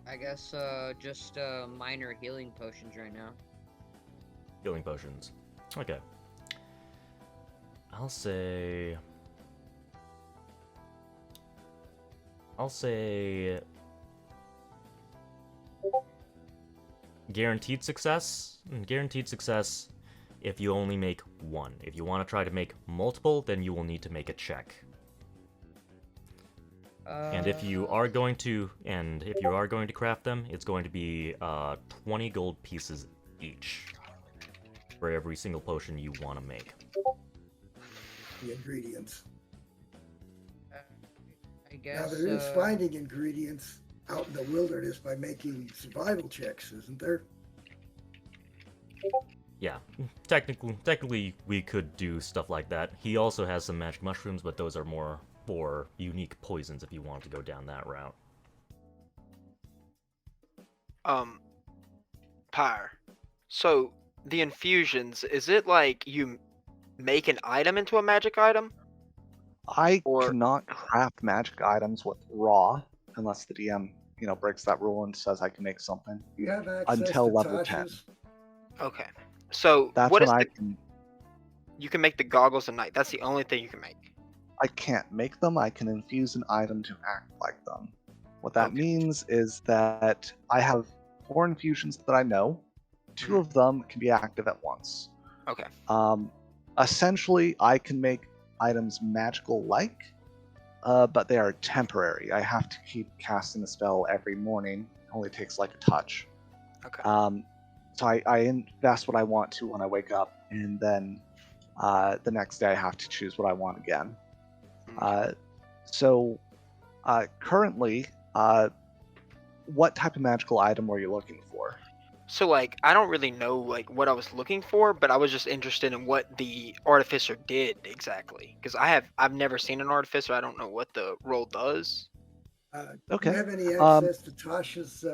I guess just minor healing potions right now. Healing potions. Okay. I'll say guaranteed success. Guaranteed success if you only make one. If you want to try to make multiple, then you will need to make a check. And if you are going to craft them, it's going to be 20 gold pieces each for every single potion you want to make. The ingredients. I guess. Now there is finding ingredients out in the wilderness by making survival checks, isn't there? Yeah, technically we could do stuff like that. He also has some magic mushrooms, but those are more for unique poisons if you want to go down that route. Pyre. So, the infusions, is it like you make an item into a magic item? I Or- cannot craft magic items with raw unless the DM, breaks that rule and says I can make something. You have access Until to level 10. Tasha's. Okay. So, That's what when is I the... can. You can make the goggles at night. That's the only thing you can make. I can't make them. I can infuse an item to act like them. What that Okay. means is that I have 4 infusions that I know. 2 of them can be active at once. Okay. Essentially, I can make items magical-like, but they are temporary. I have to keep casting the spell every morning. It only takes like a touch. Okay. So I invest what I want to when I wake up, and then the next day I have to choose what I want again. So currently, what type of magical item were you looking for? So, like, I don't really know, like, what I was looking for, but I was just interested in what the artificer did exactly. Because I've never seen an artificer. I don't know what the role does. Okay. Do you have any access to Tasha's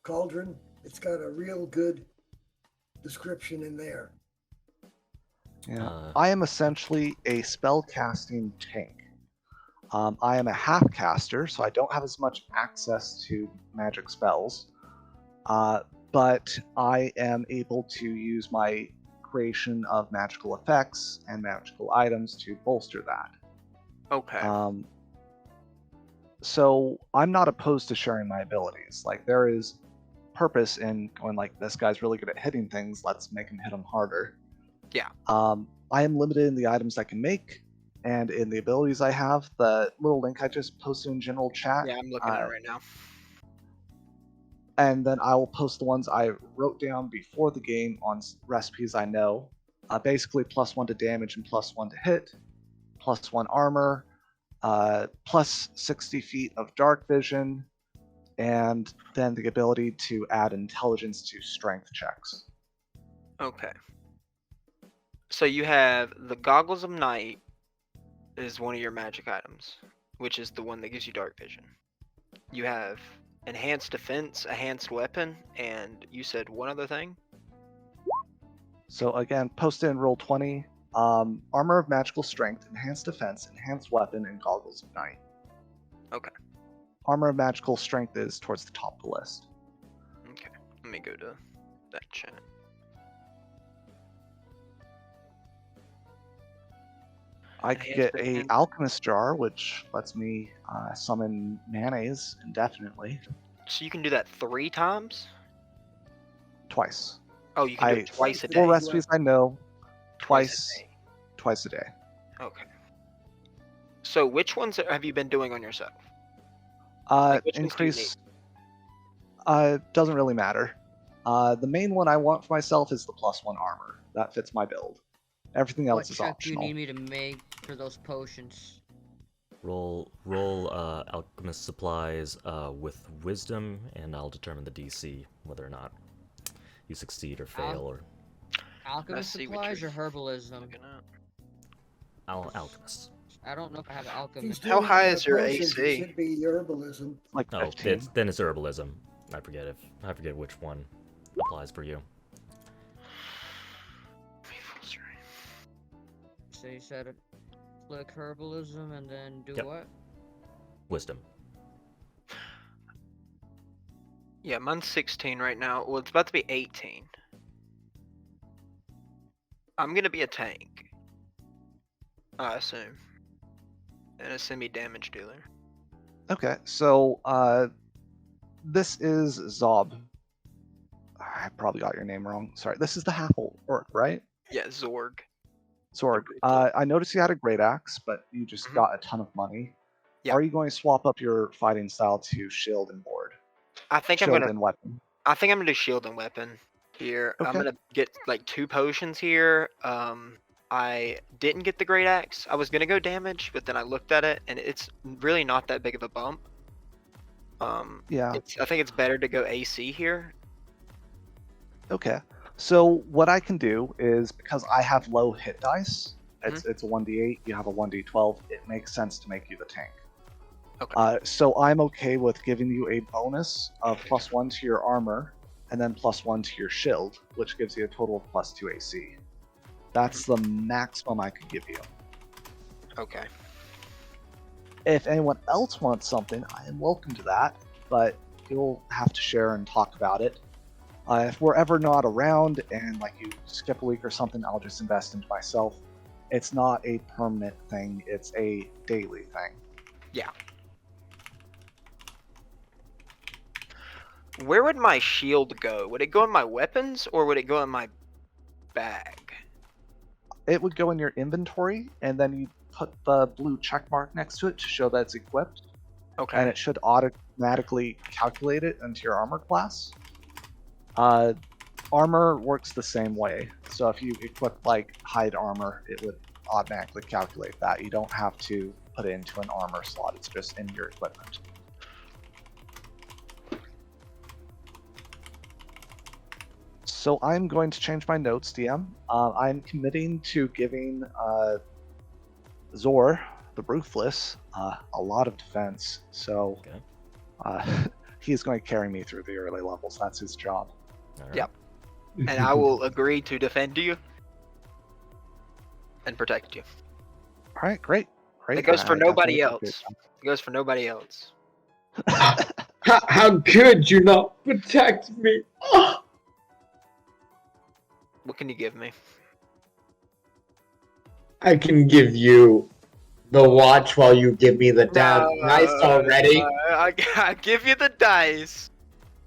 cauldron? It's got a real good description in there. Yeah. I am essentially a spell-casting tank. I am a half-caster, so I don't have as much access to magic spells. But I am able to use my creation of magical effects and magical items to bolster that. Okay. So I'm not opposed to sharing my abilities. Like, there is purpose in going like, this guy's really good at hitting things, let's make him hit them harder. Yeah. I am limited in the items I can make and in the abilities I have. The little link I just posted in general chat. Yeah, I'm looking at it right now. And then I will post the ones I wrote down before the game on recipes I know. Basically, +1 to damage and +1 to hit, +1 armor, plus 60 feet of dark vision, and then the ability to add intelligence to strength checks. Okay. So you have the Goggles of Night is one of your magic items, which is the one that gives you dark vision. You have Enhanced Defense, Enhanced Weapon, and you said one other thing? So again, post in roll 20. Armor of Magical Strength, Enhanced Defense, Enhanced Weapon, and Goggles of Night. Okay. Armor of Magical Strength is towards the top of the list. Okay. Let me go to that chat. I could get a alchemist jar, which lets me summon mayonnaise indefinitely. So you can do that 3 times? Twice. Oh, you can do it twice a day. 4 recipes I know. Twice a day. Twice a day. Okay. So which ones have you been doing on yourself? Like, which ones do you Increase. Doesn't really matter. The main one I want for myself is the +1 armor. That fits my build. Everything else What is check do you optional. need me to make for those potions? Roll alchemist supplies with wisdom, and I'll determine the DC whether or not you succeed or fail. Or Alchemist see what supplies or you're herbalism? looking at. alchemist. I don't know if I have If he's alchemist. How doing high it is your potions, it AC? should be herbalism. Like Oh, 15. then it's herbalism. I forget which one applies for you. So you said it. Click herbalism and then do Yep. what? Wisdom. Yeah, mine's 16 right now. Well, it's about to be 18. I'm gonna be a tank, I assume, and a semi-damage dealer. Okay, so this is Zob. I probably got your name wrong. Sorry. This is the half orc, right? Yeah, Zorg. Zorg. I noticed you had a great axe, but you just got a ton of money. Yeah. Are you going to swap up your fighting style to shield and board? I think Shield I'm gonna. and weapon. I think I'm gonna do shield and weapon here. I'm Okay. gonna get like 2 potions here. I didn't get the great axe. I was gonna go damage, but then I looked at it and it's really not that big of a bump. Yeah. I think it's better to go AC here. Okay. So what I can do is, because I have low hit dice, it's a 1d8, you have a 1d12, it makes sense to make you the tank. Okay. So I'm okay with giving you a bonus of +1 to your armor, and then +1 to your shield, which gives you a total of +2 AC. That's the maximum I could give you. Okay. If anyone else wants something, I am welcome to that, but you'll have to share and talk about it. If we're ever not around and like you skip a week or something, I'll just invest into myself. It's not a permanent thing, it's a daily thing. Yeah. Where would my shield go? Would it go in my weapons or would it go in my bag? It would go in your inventory, and then you put the blue check mark next to it to show that it's equipped, Okay. and it should automatically calculate it into your armor class. Armor works the same way, so if you equip like hide armor, it would automatically calculate that. You don't have to put it into an armor slot, it's just in your equipment. So I'm going to change my notes, DM. I'm committing to giving Zor, the Ruthless, a lot of defense. So he's going to carry me through the early levels. That's his job. All right. Yep. And I will agree to defend you and protect you. All right, great. It goes for I nobody definitely else. It goes for nobody else. How could you not protect me? Oh! What can you give me? I can give you the watch while you give me the dice already. I give you the dice.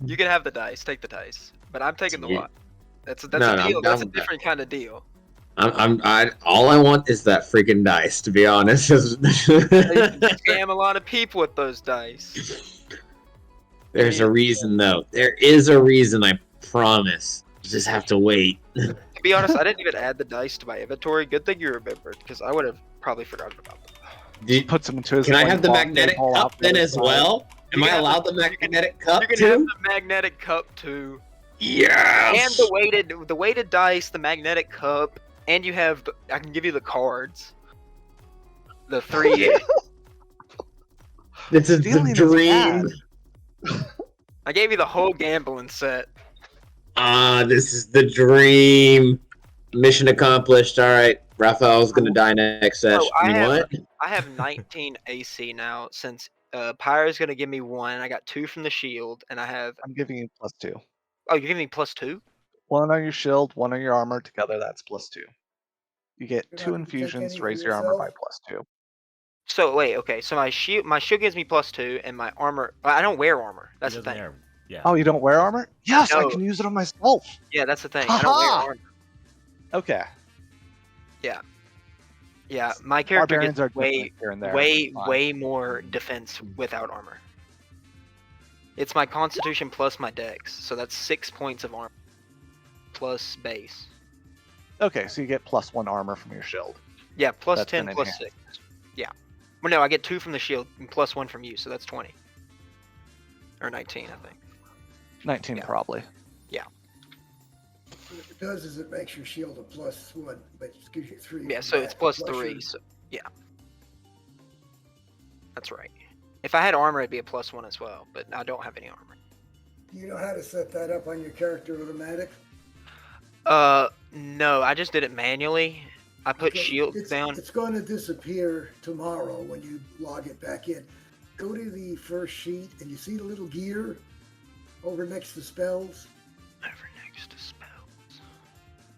You can have the dice. Take the dice. But I'm taking the watch. That's a deal. That's a different kind of deal. All I want is that freaking dice, to be honest. You can scam a lot of people with those dice. There's a reason, though. There is a reason, I promise. You just have to wait. To be honest, I didn't even add the dice to my inventory. Good thing you remembered, because I would have probably forgotten about them. Puts him into his. Can I have the magnetic cup then as well? Am I allowed the magnetic cup too? You can have the magnetic cup too. Yes! And the weighted dice, the magnetic cup. and you have. I can give you the cards. The 3. This is Stealing the is dream. bad. I gave you the whole gambling set. This is the dream. Mission accomplished. All right, Raphael's gonna die next session. Oh, I have What? I have 19 AC now since Pyro's gonna give me 1. I got 2 from the shield, and I have. I'm giving you +2. Oh, you're giving me +2. 1 on your shield, 1 on your armor. Together, that's +2. You get You're 2 not gonna take infusions any to for raise your armor by yourself? +2. So wait, okay. So my shield gives me +2, and my armor. I don't wear armor. He That's the doesn't thing. have- Yeah. Oh, you don't wear armor? Yes, I No. can use it on myself. Yeah, that's the thing. I don't wear Haha! armor. Okay. Yeah, my character Barbarians are gets way, different here and there. way, Fine. way more defense without armor. It's my Constitution plus my Dex, so that's 6 points of armor plus base. Okay, so you get +1 armor from your shield. Yeah, plus That's 10 been plus enhanced. 6. Yeah. Well, no, I get 2 from the shield and plus 1 from you, so that's 20. Or 19, I think. 19 Yeah. probably. What it does is it makes your shield a +1, but it gives you 3. Yeah, from so that, it's plus plus 3. your- So yeah, that's right. If I had armor, it'd be a +1 as well, but I don't have any armor. Do you know how to set that up on your character automatic? No, I just did it manually. I put Okay, shield it's, down. It's going to disappear tomorrow when you log it back in. Go to the first sheet and you see the little gear over next to spells. Over next to spells.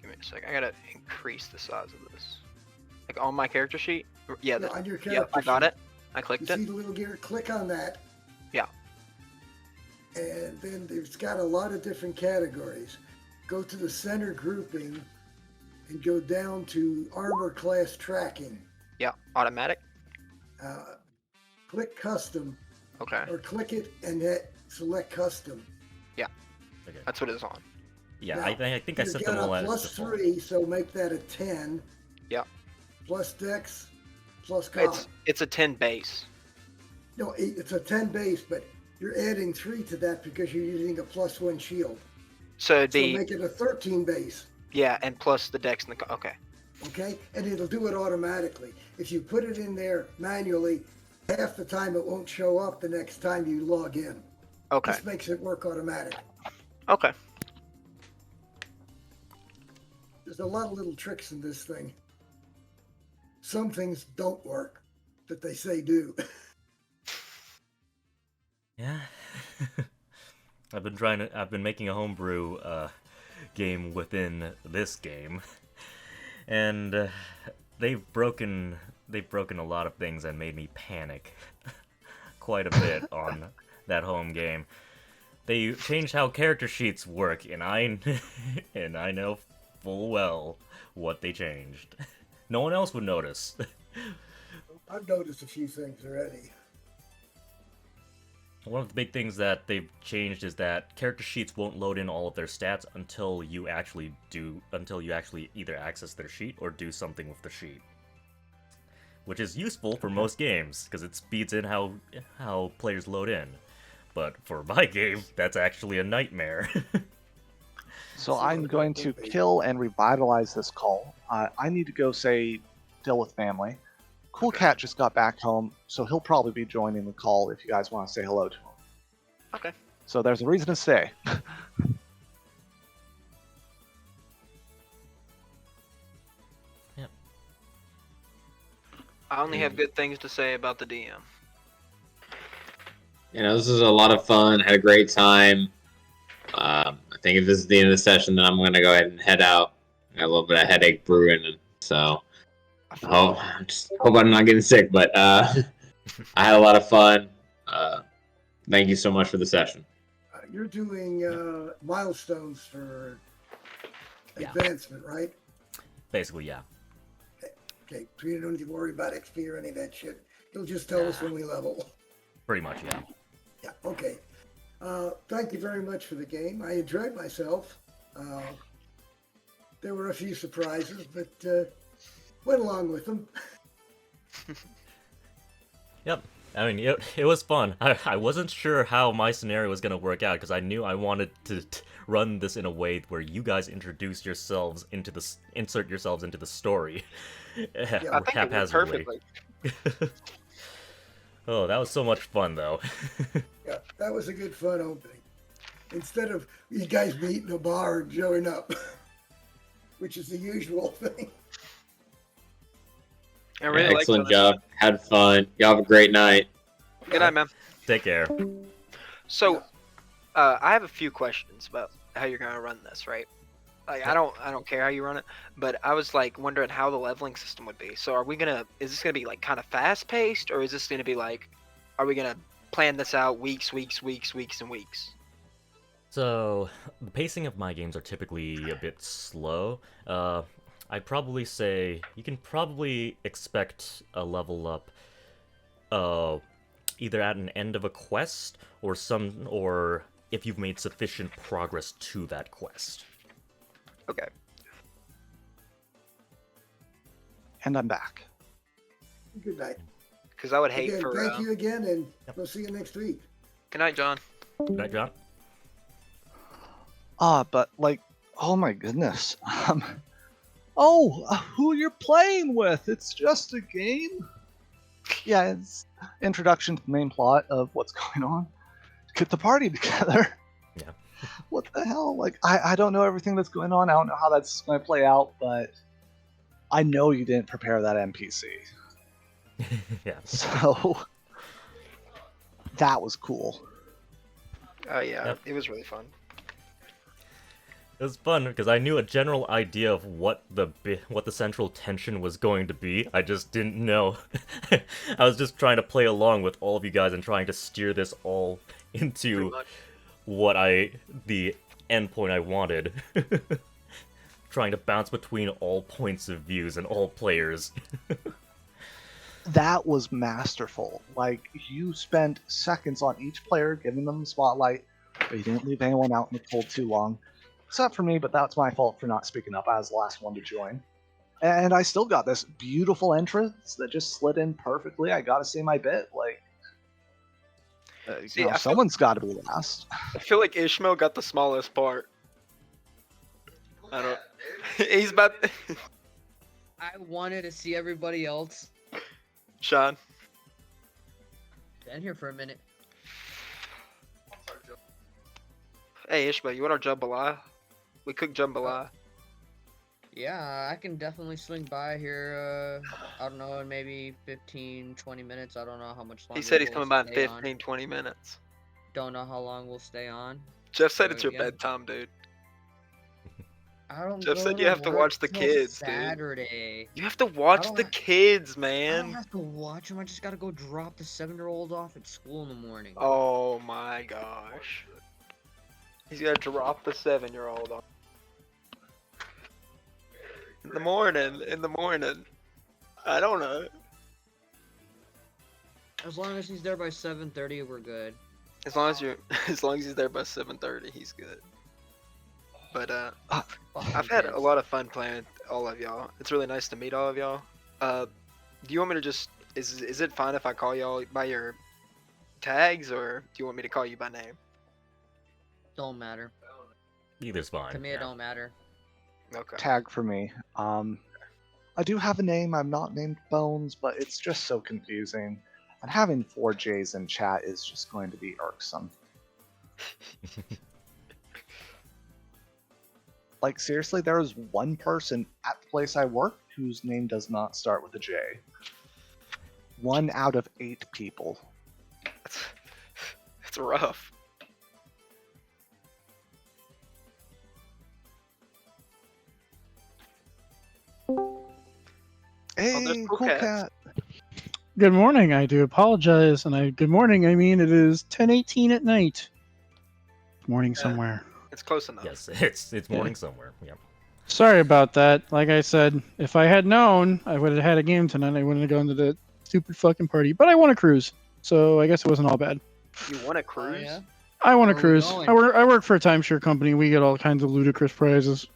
Give me a sec. I gotta increase the size of this. Like on my character sheet. Yeah. No, on your character Yep, I got sheet. it. I You clicked see it. the little gear? Click on that. Yeah. And then it's got a lot of different categories. Go to the center grouping and go down to armor class tracking. Yeah. Automatic. Click custom Okay. or click it and hit select custom. Okay. That's what it's on. Yeah, Now, I think I You set got them all a as plus default. 3, so make that a 10. Yeah. Plus dex, plus con. It's a 10 base. No, it's a 10 base, but you're adding 3 to that because you're using a +1 shield. So So the make it a 13 base, yeah, and plus the dex and the okay. okay? And it'll do it automatically. If you put it in there manually, half the time it won't show up the next time you log in. Okay. This makes it work automatic. Okay. There's a lot of little tricks in this thing. Some things don't work that they say do. Yeah. I've been making a homebrew game within this game. And they've broken a lot of things and made me panic quite a bit on that home game. They changed how character sheets work, and I know full well what they changed. No one else would notice. I've noticed a few things already. One of the big things that they've changed is that character sheets won't load in all of their stats until you actually either access their sheet or do something with the sheet. Which is useful for most games, because it speeds in how players load in. But for my game, that's actually a nightmare. So I'm going to kill and revitalize this call. I need to go deal with family. Cool Cat just got back home, so he'll probably be joining the call if you guys want to say hello to him. Okay. So there's a reason to stay. I only have good things to say about the DM. This is a lot of fun. Had a great time. I think if this is the end of the session, then I'm gonna go ahead and head out. I got a little bit of headache brewing, and so just hope I'm not getting sick. But I had a lot of fun. Thank you so much for the session. You're doing milestones for Yeah. advancement, right? Basically, yeah. Okay, so you don't need to worry about XP or any of that shit. You'll just tell us when we level. Pretty much, yeah. Yeah, okay. Thank you very much for the game. I enjoyed myself. There were a few surprises, but went along with them. Yep. I mean, it was fun. I wasn't sure how my scenario was gonna work out because I knew I wanted to run this in a way where you guys insert yourselves into the story I think it worked haphazardly. perfectly. Oh, that was so much fun, though. Yeah, that was a good fun opening. Instead of you guys meeting a bar and showing up, which is the usual thing. I really liked Excellent it. job. Had fun. Y'all have a great night. Good night, man. Take care. So, I have a few questions about how you're gonna run this, right? Like, I don't care how you run it, but I was like wondering how the leveling system would be. So, is this gonna be like kind of fast paced, or is this gonna be like, are we gonna plan this out weeks, and weeks? So, the pacing of my games are typically a bit slow. I'd probably say you can probably expect a level up either at an end of a quest or if you've made sufficient progress to that quest. Okay. And I'm back. Good night. Because I would hate Again, for. thank you again, and we'll see you next week. Good night, John. Good night, John. But like, oh my goodness. Who you're playing with? It's just a game. Yeah, it's introduction to the main plot of what's going on. Get the party together. Yeah. What the hell? Like, I don't know everything that's going on. I don't know how that's going to play out, but I know you didn't prepare that NPC. Yeah. So that was cool. Oh yeah, Yep. it was really fun. It was fun because I knew a general idea of what the central tension was going to be. I just didn't know. I was just trying to play along with all of you guys and trying to steer this all into the end point I wanted. Trying to bounce between all points of views and all players. That was masterful. Like, you spent seconds on each player, giving them the spotlight, but you didn't leave anyone out in the cold too long. Except for me, but that's my fault for not speaking up. I was the last one to join. And I still got this beautiful entrance that just slid in perfectly. I gotta say my bit. Like, See, someone's gotta be last. I feel like Ishmael got the smallest part. I don't. He's about. I wanted to see everybody else. Sean. Been here for a minute. Hey Ishmael, you want our jambalaya? We cook jambalaya. Yeah, I can definitely swing by here, I don't know, in maybe 15, 20 minutes. I don't know how much longer. He said he's we'll coming by in stay 15, 20 minutes. Don't know how long we'll stay on. Jeff said it's your Yeah. bedtime, dude. I don't Jeff go said you to have to work watch the till kids, dude. Saturday. You have to watch don't the ha- kids, I don't man. have to watch them. I just gotta go drop the 7-year-old off at school in the morning. Oh my gosh. He's gonna drop the 7-year-old off. In the morning. I don't know. As long as he's there by 7:30, we're good. As long as he's there by 7:30, he's good. But I've had a lot of fun playing with all of y'all. It's really nice to meet all of y'all. Do you want me to just is it fine if I call y'all by your tags, or do you want me to call you by name? Don't matter. Either's fine. To me, it don't matter. Okay. Tag for me. I do have a name. I'm not named Bones, but it's just so confusing. And having 4 J's in chat is just going to be irksome. Like, seriously, there is one person at the place I work whose name does not start with a J. 1 out of 8 people. It's rough. Hey, there's Cool cool Cat. cat. Good morning. I do apologize, and good morning. I mean, it is 10:18 at night. Morning Yeah. somewhere. It's close enough. Yes, it's morning somewhere. Yeah. Sorry about that. Like I said, if I had known, I would have had a game tonight. I wouldn't have gone to the stupid fucking party. But I won a cruise, so I guess it wasn't all bad. You want a cruise? Oh, yeah? I won a Where are we cruise. going? I work for a timeshare company. We get all kinds of ludicrous prizes.